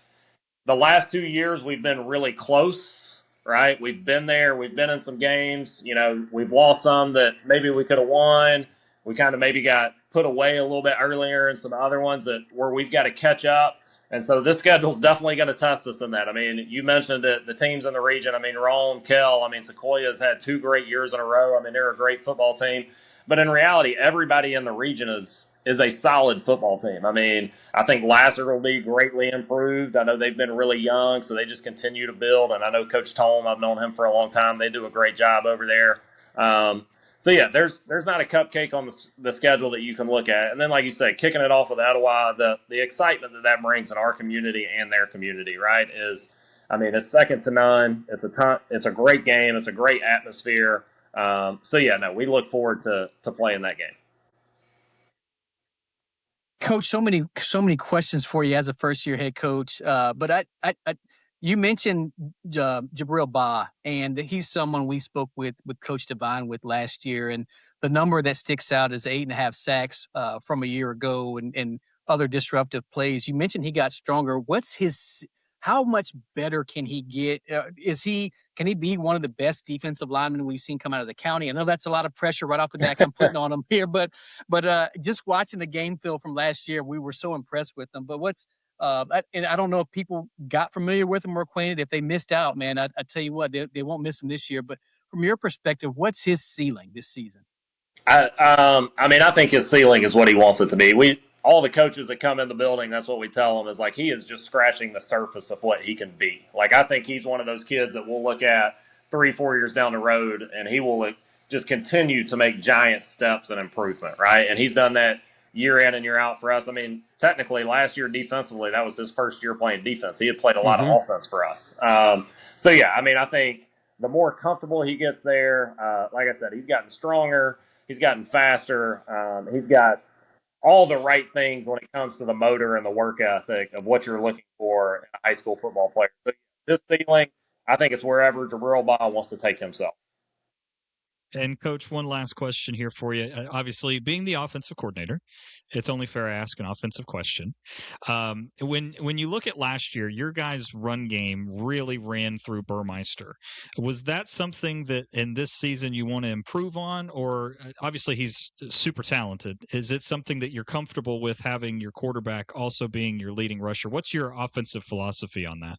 the last 2 years we've been really close, right? We've been there. We've been in some games. We've lost some that maybe we could have won. We kind of maybe got put away a little bit earlier, and some other ones where we've got to catch up. And so this schedule is definitely going to test us in that. You mentioned it, the teams in the region. Rome, Kell, Sequoyah has had 2 great years in a row. They're a great football team. But in reality, everybody in the region is a solid football team. I think Lasser will be greatly improved. I know they've been really young, so they just continue to build. And I know Coach Tome, I've known him for a long time. They do a great job over there. So yeah, there's not a cupcake on the schedule that you can look at. And then, like you said, kicking it off with Etowah, the excitement that brings in our community and their community, right? It's second to none. It's a great game. It's a great atmosphere. We look forward to playing that game. Coach, so many questions for you as a first-year head coach. But you mentioned Jabril Ba, and he's someone we spoke with Coach Devine with last year, and the number that sticks out is 8.5 sacks from a year ago, and other disruptive plays. You mentioned he got stronger. How much better can he get? Can he be one of the best defensive linemen we've seen come out of the county? I know that's a lot of pressure right off the back I'm putting on him here, but just watching the game film from last year, we were so impressed with him. But and I don't know if people got familiar with him or acquainted. If they missed out, man, I tell you what, they won't miss him this year. But from your perspective, what's his ceiling this season? I think his ceiling is what he wants it to be. All the coaches that come in the building, that's what we tell them, is like he is just scratching the surface of what he can be. Like, I think he's one of those kids that we'll look at 3-4 years down the road, and he will just continue to make giant steps and improvement, right? And he's done that year in and year out for us. Technically, last year defensively, that was his first year playing defense. He had played a lot of offense for us. I think the more comfortable he gets there, like I said, he's gotten stronger, he's gotten faster, he's got all the right things when it comes to the motor and the work ethic of what you're looking for in a high school football player. So this ceiling, I think it's wherever Jabril Ba wants to take himself. And Coach, one last question here for you. Obviously, being the offensive coordinator, it's only fair I ask an offensive question. When you look at last year, your guys' run game really ran through Burmeister. Was that something that in this season you want to improve on? Or obviously he's super talented. Is it something that you're comfortable with having your quarterback also being your leading rusher? What's your offensive philosophy on that?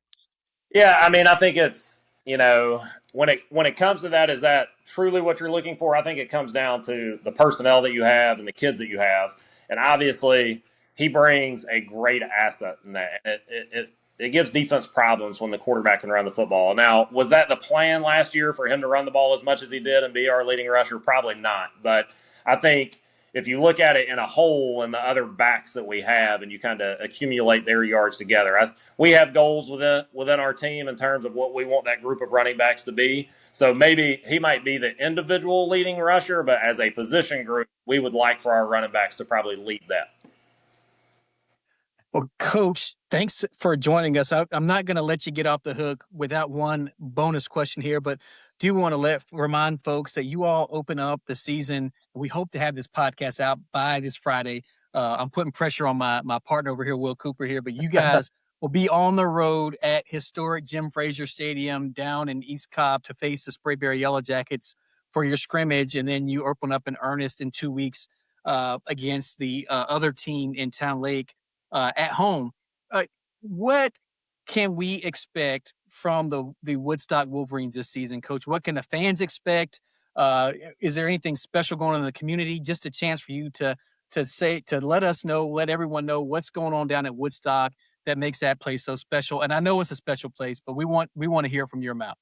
Yeah, I think it's, when it comes to that, is that truly what you're looking for? I think it comes down to the personnel that you have and the kids that you have. And obviously, he brings a great asset in that. It gives defense problems when the quarterback can run the football. Now, was that the plan last year for him to run the ball as much as he did and be our leading rusher? Probably not. But I think if you look at it in a whole and the other backs that we have and you kind of accumulate their yards together, we have goals within our team in terms of what we want that group of running backs to be. So maybe he might be the individual leading rusher, but as a position group, we would like for our running backs to probably lead that. Well, Coach, thanks for joining us. I'm not going to let you get off the hook without one bonus question here, but do want to remind folks that you all open up the season. We hope to have this podcast out by this Friday. I'm putting pressure on my partner over here, Will Cooper here, but you guys will be on the road at historic Jim Frazier Stadium down in East Cobb to face the Sprayberry Yellow Jackets. for your scrimmage, and then you open up in earnest in 2 weeks against the other team in Town Lake at home. What can we expect from the Woodstock Wolverines this season, Coach? What can the fans expect? Is there anything special going on in the community? Just a chance for you to let us know, let everyone know what's going on down at Woodstock that makes that place so special. And I know it's a special place, but we want to hear from your mouth.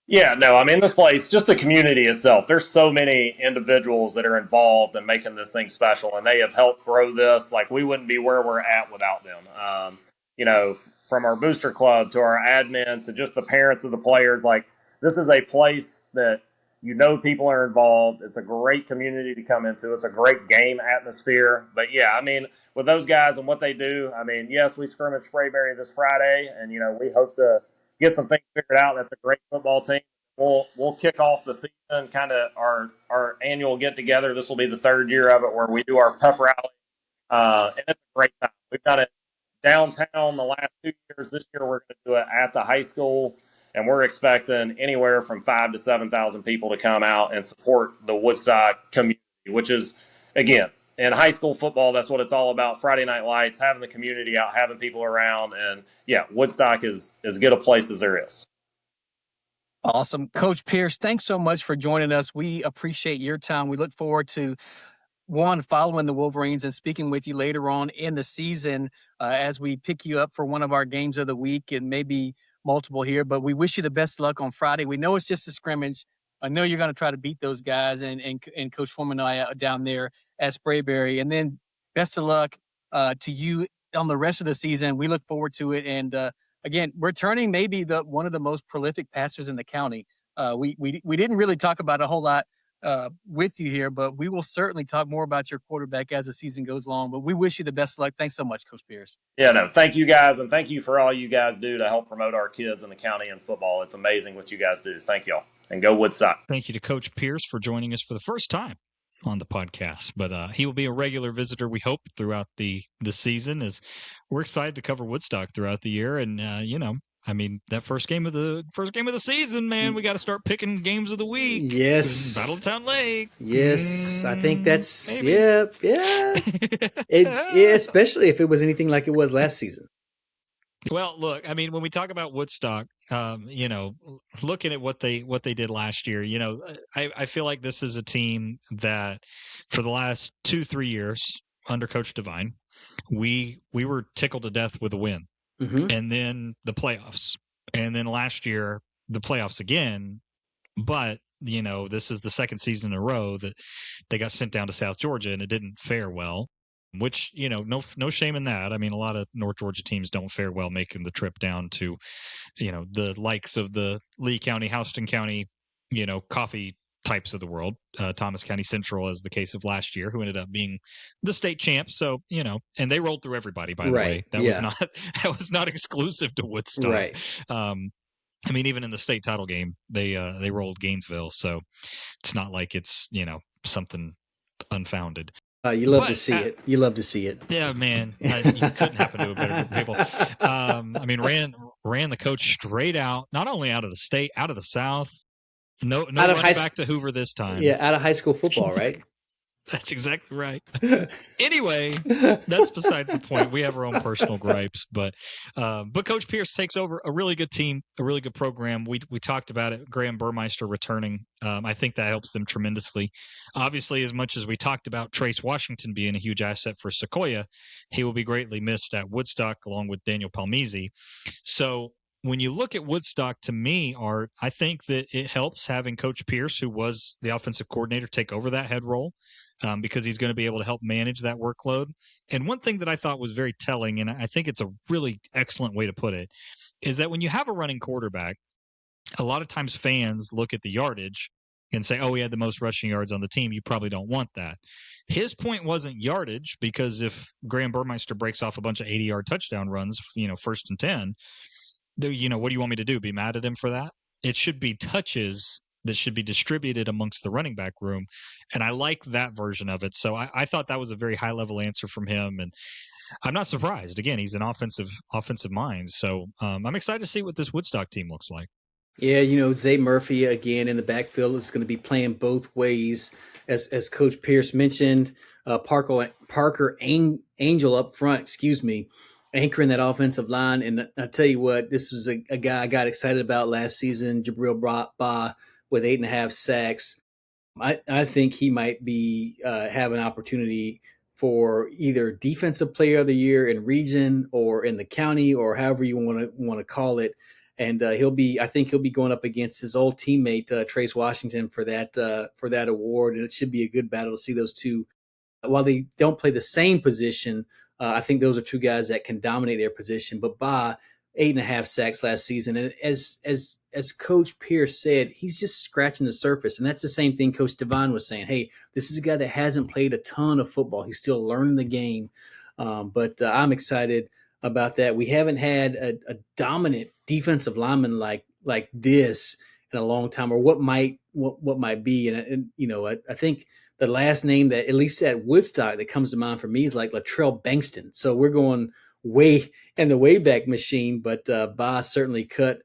Yeah, no, I mean, this place, just the community itself, there's so many individuals that are involved in making this thing special, and they have helped grow this. Like, we wouldn't be where we're at without them. From our booster club to our admin to just the parents of the players, like, this is a place that people are involved. It's a great community to come into. It's a great game atmosphere. But, yeah, I mean, with those guys and what they do, I mean, yes, we scrimmage Sprayberry this Friday, and, we hope to get some things figured out. That's a great football team. We'll kick off the season, kind of our annual get together. This will be the third year of it where we do our pep rally, and it's a great time. We've done it downtown the last 2 years. This year we're going to do it at the high school, and we're expecting anywhere from 5,000 to 7,000 people to come out and support the Woodstock community, which is, again, in high school football, that's what it's all about. Friday night lights, having the community out, having people around. And, yeah, Woodstock is as good a place as there is. Awesome. Coach Pearce, thanks so much for joining us. We appreciate your time. We look forward to, following the Wolverines and speaking with you later on in the season as we pick you up for one of our games of the week and maybe multiple here. But we wish you the best luck on Friday. We know it's just a scrimmage. I know you're going to try to beat those guys and Coach Foreman and I down there at Sprayberry. And then best of luck to you on the rest of the season. We look forward to it. And again, returning maybe one of the most prolific passers in the county. We didn't really talk about a whole lot with you here, but we will certainly talk more about your quarterback as the season goes along. But we wish you the best of luck. Thanks so much, Coach Pearce. Yeah, no, thank you guys, and thank you for all you guys do to help promote our kids in the county in football. It's amazing what you guys do. Thank y'all, and go Woodstock. Thank you to Coach Pearce for joining us for the first time on the podcast, but he will be a regular visitor, we hope, throughout the season, as we're excited to cover Woodstock throughout the year. And I mean, that first game of the season, man, we got to start picking games of the week. Yes, Battletown Lake. Yes, I think that's maybe. Yeah. Especially if it was anything like it was last season. Well, look, I mean, when we talk about Woodstock, looking at what they did last year, I feel like this is a team that for the last 2-3 years under Coach Devine, we were tickled to death with a win. Mm-hmm. And then the playoffs. And then last year, the playoffs again. But, this is the second season in a row that they got sent down to South Georgia, and it didn't fare well, which, no shame in that. I mean, a lot of North Georgia teams don't fare well making the trip down to, the likes of the Lee County, Houston County, coffee types of the world, Thomas County Central as the case of last year, who ended up being the state champ. So, and they rolled through everybody, by the way. That was not exclusive to Woodstock. Right. I mean, even in the state title game, they rolled Gainesville. So it's not like it's, something unfounded. You love to see it. You love to see it. Yeah, man. You couldn't happen to a better group of people. I mean, ran the coach straight out, not only out of the state, out of the South. No back to Hoover this time. Yeah, out of high school football, right? That's exactly right. Anyway, that's beside the point. We have our own personal gripes, but Coach Pearce takes over a really good team, a really good program. We talked about it. Graham Burmeister returning. I think that helps them tremendously. Obviously, as much as we talked about Trace Washington being a huge asset for Sequoyah, he will be greatly missed at Woodstock along with Daniel Palmese. So when you look at Woodstock, to me, Art, I think that it helps having Coach Pearce, who was the offensive coordinator, take over that head role because he's going to be able to help manage that workload. And one thing that I thought was very telling, and I think it's a really excellent way to put it, is that when you have a running quarterback, a lot of times fans look at the yardage and say, oh, he had the most rushing yards on the team. You probably don't want that. His point wasn't yardage, because if Graham Burmeister breaks off a bunch of 80-yard touchdown runs, first and 10, what do you want me to do? Be mad at him for that? It should be touches that should be distributed amongst the running back room. And I like that version of it. So I thought that was a very high level answer from him. And I'm not surprised. Again, he's an offensive mind. So I'm excited to see what this Woodstock team looks like. Yeah, Zay Murphy again in the backfield is going to be playing both ways, as Coach Pearce mentioned. Parker Angel up front, anchoring that offensive line. And I'll tell you what, this was a guy I got excited about last season, Jabril Ba, with 8.5 sacks. I think he might be have an opportunity for either Defensive Player of the Year in region or in the county or however you want to call it. And I think he'll be going up against his old teammate Trace Washington for that award, and it should be a good battle to see those two. While they don't play the same position, I think those are two guys that can dominate their position. But Ba, 8.5 sacks last season, and as Coach Pearce said, he's just scratching the surface, and that's the same thing Coach Devine was saying. Hey, this is a guy that hasn't played a ton of football; he's still learning the game. But I'm excited about that. We haven't had a dominant defensive lineman like this in a long time, or what might be. And I think the last name that, at least at Woodstock, that comes to mind for me is like Latrell Bankston. So we're going way in the Wayback Machine, but Ba certainly cut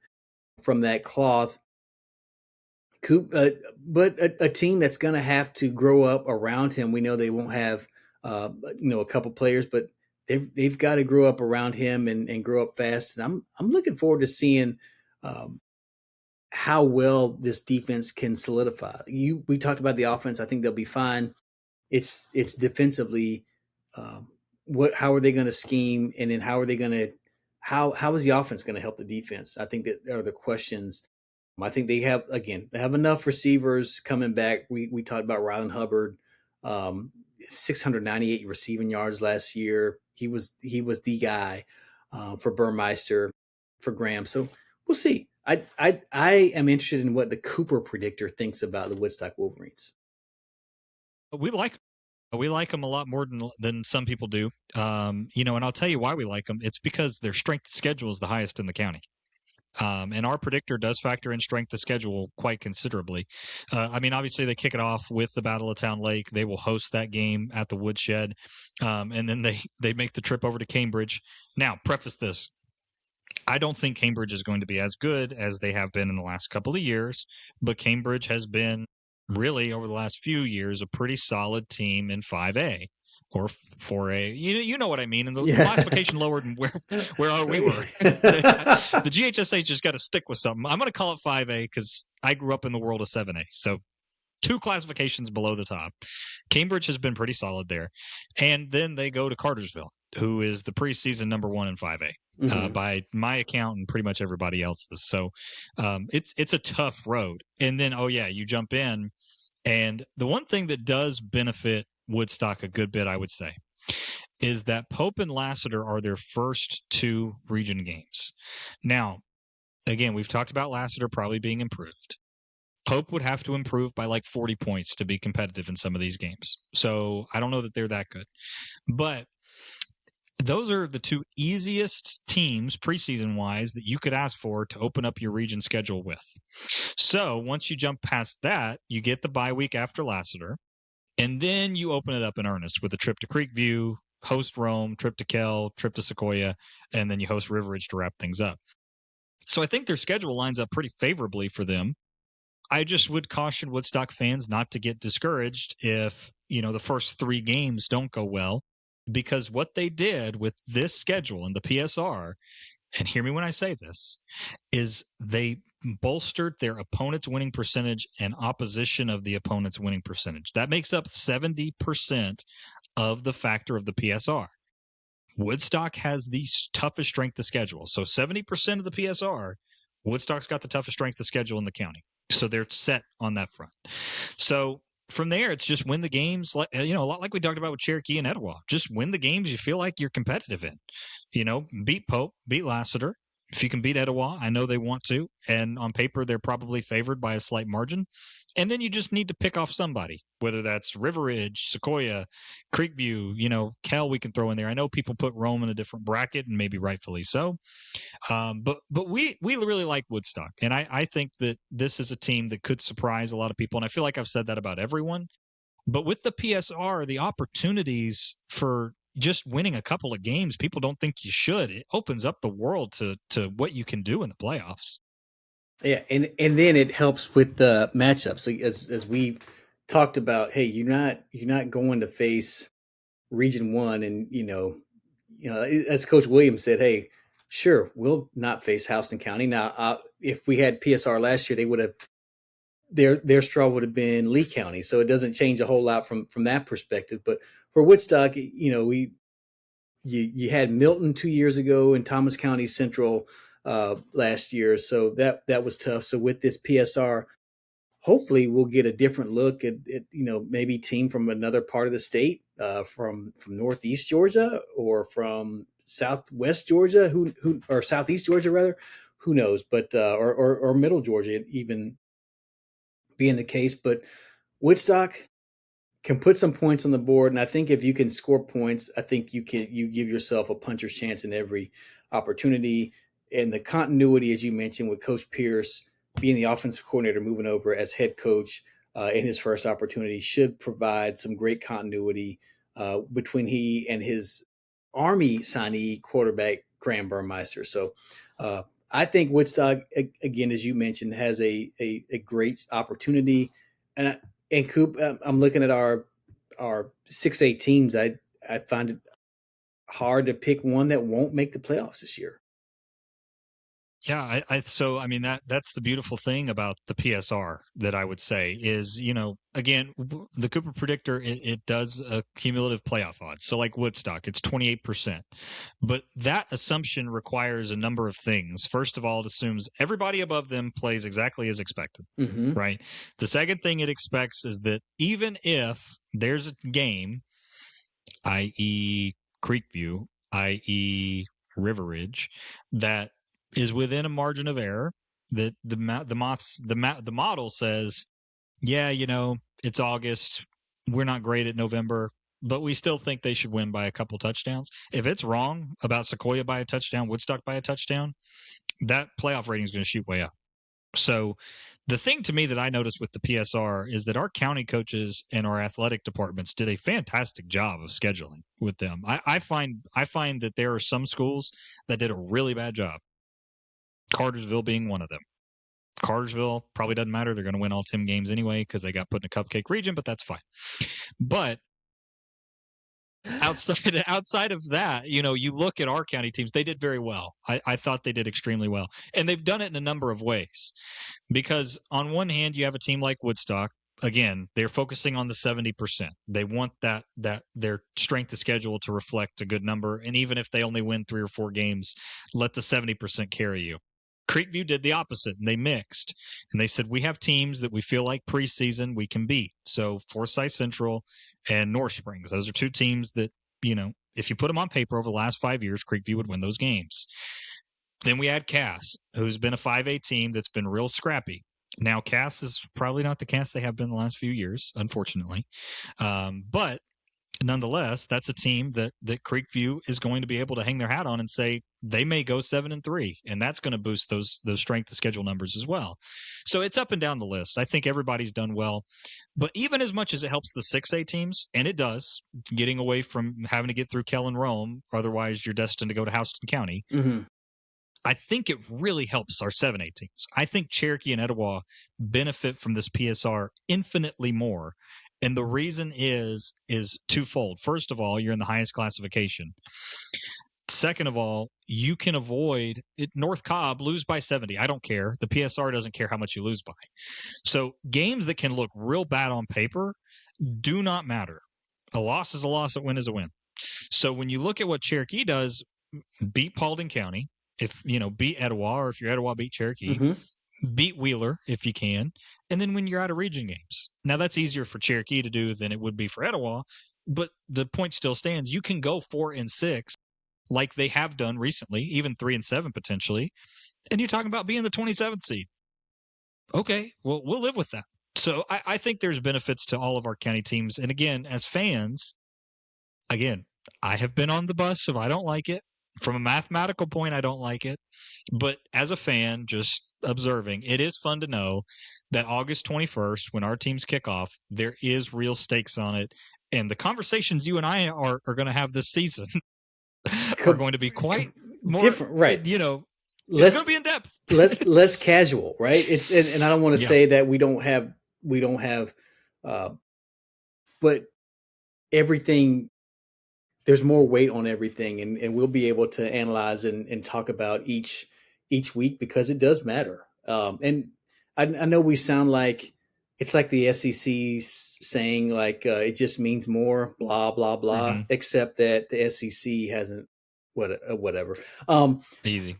from that cloth. But a team that's going to have to grow up around him. We know they won't have a couple players, but they've got to grow up around him and grow up fast. And I'm looking forward to seeing how well this defense can solidify. We talked about the offense. I think they'll be fine. It's defensively. How are they going to scheme, and then how is the offense going to help the defense? I think that are the questions. I think they have enough receivers coming back. We talked about Rylan Hubbard, 698 receiving yards last year. He was the guy for Burmeister, for Graham. So we'll see. I am interested in what the Cooper Predictor thinks about the Woodstock Wolverines. We like them a lot more than some people do. And I'll tell you why we like them. It's because their strength of schedule is the highest in the county. And our predictor does factor in strength of schedule quite considerably. Obviously they kick it off with the Battle of Town Lake. They will host that game at the Woodshed. And then they make the trip over to Cambridge. Now, preface this. I don't think Cambridge is going to be as good as they have been in the last couple of years, but Cambridge has been really over the last few years a pretty solid team in 5A or 4A. You know what I mean? And the classification lowered, and where we were. The GHSA just got to stick with something. I'm going to call it 5A because I grew up in the world of 7A. So 2 classifications below the top. Cambridge has been pretty solid there. And then they go to Cartersville, who is the preseason number 1 in 5A. By my account and pretty much everybody else's. So it's a tough road. And then, you jump in. And the one thing that does benefit Woodstock a good bit, I would say, is that Pope and Lassiter are their first 2 region games. Now, again, we've talked about Lassiter probably being improved. Pope would have to improve by like 40 points to be competitive in some of these games. So I don't know that they're that good. But those are the 2 easiest teams preseason-wise that you could ask for to open up your region schedule with. So once you jump past that, you get the bye week after Lassiter, and then you open it up in earnest with a trip to Creekview, host Rome, trip to Kell, trip to Sequoyah, and then you host River Ridge to wrap things up. So I think their schedule lines up pretty favorably for them. I just would caution Woodstock fans not to get discouraged if, the first 3 games don't go well. Because what they did with this schedule and the PSR, and hear me when I say this, is they bolstered their opponent's winning percentage and opposition of the opponent's winning percentage. That makes up 70% of the factor of the PSR. Woodstock has the toughest strength of schedule. So 70% of the PSR, Woodstock's got the toughest strength of schedule in the county. So they're set on that front. So from there, it's just win the games, a lot like we talked about with Cherokee and Etowah. Just win the games you feel like you're competitive in. Beat Pope, beat Lassiter. If you can beat Etowah, I know they want to. And on paper, they're probably favored by a slight margin. And then you just need to pick off somebody, whether that's River Ridge, Sequoyah, Creekview, Kell we can throw in there. I know people put Rome in a different bracket, and maybe rightfully so. But we really like Woodstock. And I think that this is a team that could surprise a lot of people. And I feel like I've said that about everyone. But with the PSR, the opportunities for just winning a couple of games, people don't think you should. It opens up the world to what you can do in the playoffs. Yeah, and then it helps with the matchups as we talked about. Hey, you're not going to face Region 1, and as Coach Williams said, hey, sure, we'll not face Houston County. Now, if we had PSR last year, they would have their straw would have been Lee County, so it doesn't change a whole lot from that perspective. But for Woodstock, you had Milton 2 years ago and Thomas County Central last year, so that was tough. So with this PSR, hopefully we'll get a different look at maybe team from another part of the state, from Northeast Georgia or from Southwest Georgia, who or Southeast Georgia rather, who knows? But or Middle Georgia even being the case. But Woodstock can put some points on the board, and I think if you can score points, I think you give yourself a puncher's chance in every opportunity. And the continuity, as you mentioned, with Coach Pearce being the offensive coordinator, moving over as head coach in his first opportunity, should provide some great continuity between he and his Army signee quarterback, Graham Burmeister. So I think Woodstock, again, as you mentioned, has a great opportunity. And Coop, I'm looking at our 6A teams. I find it hard to pick one that won't make the playoffs this year. Yeah, I mean that's the beautiful thing about the PSR that I would say is, again, the Cooper Predictor, it does a cumulative playoff odds. So like Woodstock, it's 28%. But that assumption requires a number of things. First of all, it assumes everybody above them plays exactly as expected, right? The second thing it expects is that even if there's a game, i.e. Creekview, i.e. River Ridge, that is within a margin of error, that the model says, yeah, it's August, we're not great at November, but we still think they should win by a couple touchdowns. If it's wrong about Sequoyah by a touchdown, Woodstock by a touchdown, that playoff rating is going to shoot way up. So the thing to me that I noticed with the PSR is that our county coaches and our athletic departments did a fantastic job of scheduling with them. I find that there are some schools that did a really bad job. Cartersville being one of them. Cartersville probably doesn't matter. They're going to win all 10 games anyway because they got put in a cupcake region, but that's fine. But outside of that, you look at our county teams, they did very well. I thought they did extremely well. And they've done it in a number of ways. Because on one hand, you have a team like Woodstock. Again, they're focusing on the 70%. They want that their strength of schedule to reflect a good number. And even if they only win 3 or 4 games, let the 70% carry you. Creekview did the opposite, and they mixed. And they said, we have teams that we feel like preseason we can beat. So Forsyth Central and North Springs, those are 2 teams that, if you put them on paper over the last 5 years, Creekview would win those games. Then we had Cass, who's been a 5A team that's been real scrappy. Now, Cass is probably not the Cass they have been the last few years, unfortunately. But nonetheless, that's a team that Creekview is going to be able to hang their hat on and say they may go 7-3, and that's going to boost those strength of schedule numbers as well. So it's up and down the list. I think everybody's done well, but even as much as it helps the 6A teams, and it does, getting away from having to get through Kell and Rome, otherwise you're destined to go to Houston County. I think it really helps our 7A teams. I think Cherokee and Etowah benefit from this PSR infinitely more. And the reason is twofold. First of all, you're in the highest classification. Second of all, you can avoid it. North Cobb lose by 70. I don't care. The PSR doesn't care how much you lose by. So games that can look real bad on paper do not matter. A loss is a loss, a win is a win. So when you look at what Cherokee does, beat Paulding County, beat Etowah, or if you're Etowah, beat Cherokee, beat Wheeler if you can, and then when you're out of region games. Now, that's easier for Cherokee to do than it would be for Etowah, but the point still stands. You can go 4-6 like they have done recently, even 3-7 potentially, and you're talking about being the 27th seed. Okay, well, we'll live with that. So I think there's benefits to all of our county teams. And again, as fans, I have been on the bus, so I don't like it. From a mathematical point, I don't like it. But as a fan, just observing, it is fun to know that August 21st, when our teams kick off, there is real stakes on it. And the conversations you and I are going to have this season are going to be quite more different, right? It's going to be in depth. less casual, right? It's and I don't want to say that we don't have but everything, there's more weight on everything, and we'll be able to analyze and talk about each week because it does matter. And I know we sound like it's like the SEC saying like it just means more, blah blah blah. Mm-hmm. Except that the SEC hasn't whatever. Easy.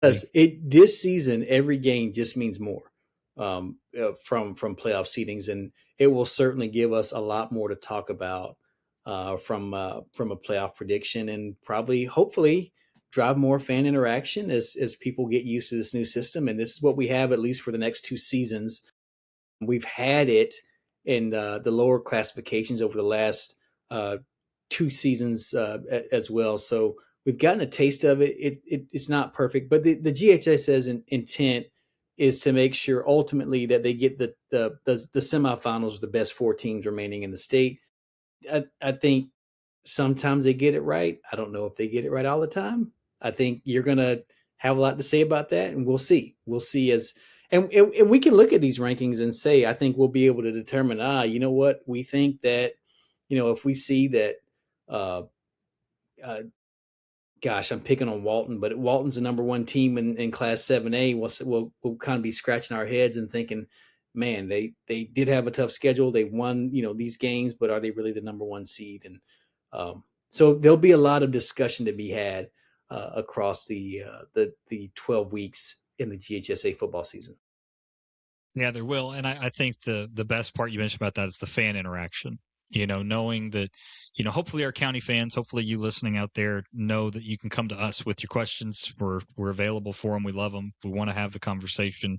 This season, every game just means more from playoff seedings, and it will certainly give us a lot more to talk about from a playoff prediction, and probably, hopefully, drive more fan interaction as people get used to this new system. And this is what we have, at least for the next 2 seasons. We've had it in the lower classifications over the last 2 seasons as well. So we've gotten a taste of it. It's not perfect, but the GHS's intent is to make sure ultimately that they get the semifinals of the best 4 teams remaining in the state. I think sometimes they get it right. I don't know if they get it right all the time. I think you're going to have a lot to say about that, and we'll see. We'll see and we can look at these rankings and say, I think we'll be able to determine, you know what, we think that, if we see that, gosh, I'm picking on Walton, but Walton's the number 1 team in Class 7A. We'll kind of be scratching our heads and thinking, man, they did have a tough schedule. They won, these games, but are they really the number 1 seed? And so there'll be a lot of discussion to be had across the 12 weeks in the GHSA football season. Yeah, there will. And I think the best part you mentioned about that is the fan interaction. Knowing that, hopefully our county fans, hopefully you listening out there know that you can come to us with your questions. We're available for them. We love them. We want to have the conversation.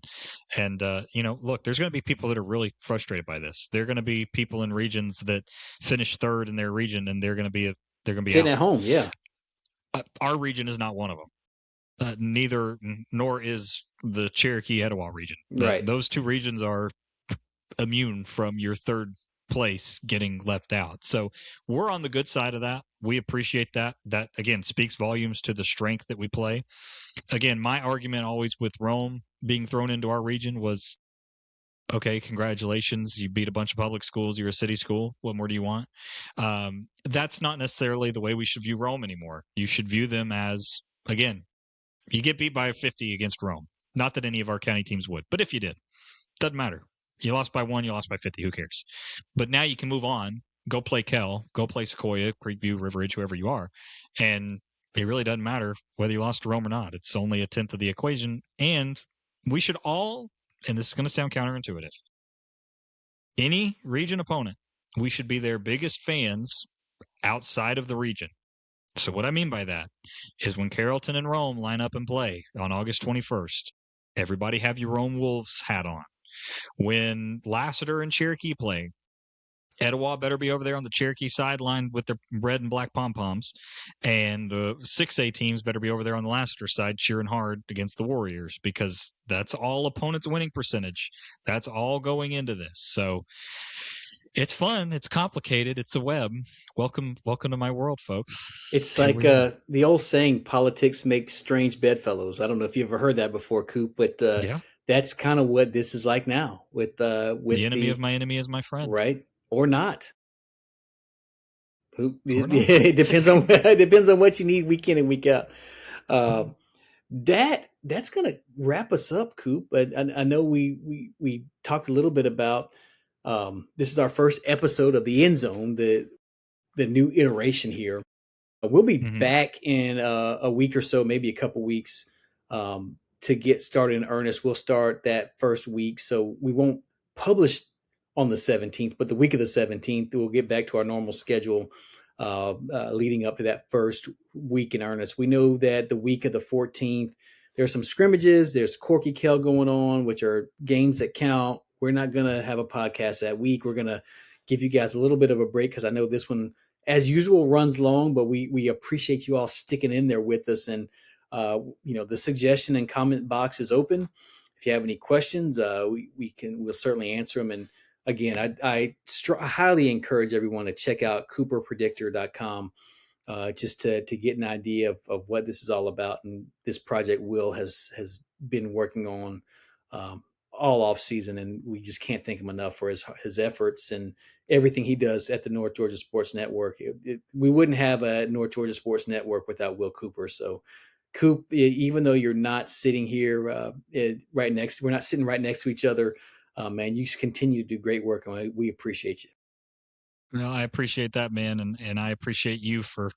And, look, there's going to be people that are really frustrated by this. There are going to be people in regions that finish 3rd in their region, and they're going to be sitting at home. Yeah. Our region is not one of them. Nor is the Cherokee Etowah region. Right. Those 2 regions are immune from your 3rd place getting left out. So we're on the good side of that. We appreciate that. That, again, speaks volumes to the strength that we play. Again, my argument always with Rome being thrown into our region was, okay, congratulations. You beat a bunch of public schools. You're a city school. What more do you want? That's not necessarily the way we should view Rome anymore. You should view them as, again, you get beat by 50 against Rome. Not that any of our county teams would, but if you did, doesn't matter. You lost by 1, you lost by 50. Who cares? But now you can move on, go play Kell, go play Sequoyah, Creekview, River Ridge, whoever you are. And it really doesn't matter whether you lost to Rome or not. It's only a 10th of the equation. And we should all, and this is going to sound counterintuitive, any region opponent, we should be their biggest fans outside of the region. So what I mean by that is when Carrollton and Rome line up and play on August 21st, everybody have your Rome Wolves hat on. When Lassiter and Cherokee play, Etowah better be over there on the Cherokee sideline with their red and black pom-poms, and the 6A teams better be over there on the Lassiter side cheering hard against the Warriors, because that's all opponents' winning percentage. That's all going into this. So it's fun. It's complicated. It's a web. Welcome to my world, folks. It's like the old saying, politics makes strange bedfellows. I don't know if you ever heard that before, Coop, but yeah. That's kind of what this is like now with the enemy of my enemy is my friend, right? Or not. It depends on what you need week in and week out. That's going to wrap us up, Coop. But I know we talked a little bit about this is our first episode of the Endzone, the new iteration here. We'll be back in a week or so, maybe a couple weeks. To get started in earnest. We'll start that first week. So we won't publish on the 17th, but the week of the 17th, we'll get back to our normal schedule leading up to that first week in earnest. We know that the week of the 14th, there's some scrimmages. There's Corky Kell going on, which are games that count. We're not going to have a podcast that week. We're going to give you guys a little bit of a break because I know this one, as usual, runs long, but we appreciate you all sticking in there with us. And the suggestion and comment box is open. If you have any questions, we'll certainly answer them. And again, I highly encourage everyone to check out CooperPredictor.com. just to get an idea of what this is all about. And this project Will has been working on all off season, and we just can't thank him enough for his efforts and everything he does at the North Georgia Sports Network. We wouldn't have a North Georgia Sports Network without Will Cooper. So, Coop, even though you're not sitting here we're not sitting right next to each other, man, you just continue to do great work, and we appreciate you. No, I appreciate that, man, and I appreciate you for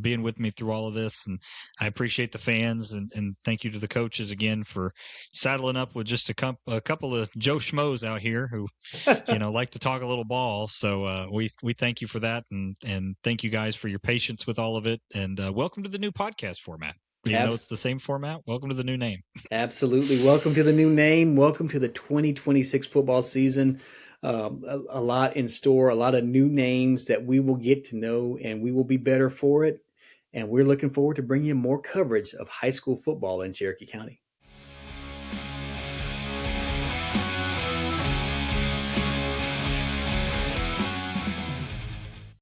being with me through all of this, and I appreciate the fans, and thank you to the coaches again for saddling up with just a couple of Joe Schmoes out here who like to talk a little ball. So we thank you for that, and thank you guys for your patience with all of it, and welcome to the new podcast format. Even though it's the same format, welcome to the new name. Absolutely, welcome to the new name. Welcome to the 2026 football season. A lot in store, a lot of new names that we will get to know, and we will be better for it. And we're looking forward to bringing you more coverage of high school football in Cherokee County.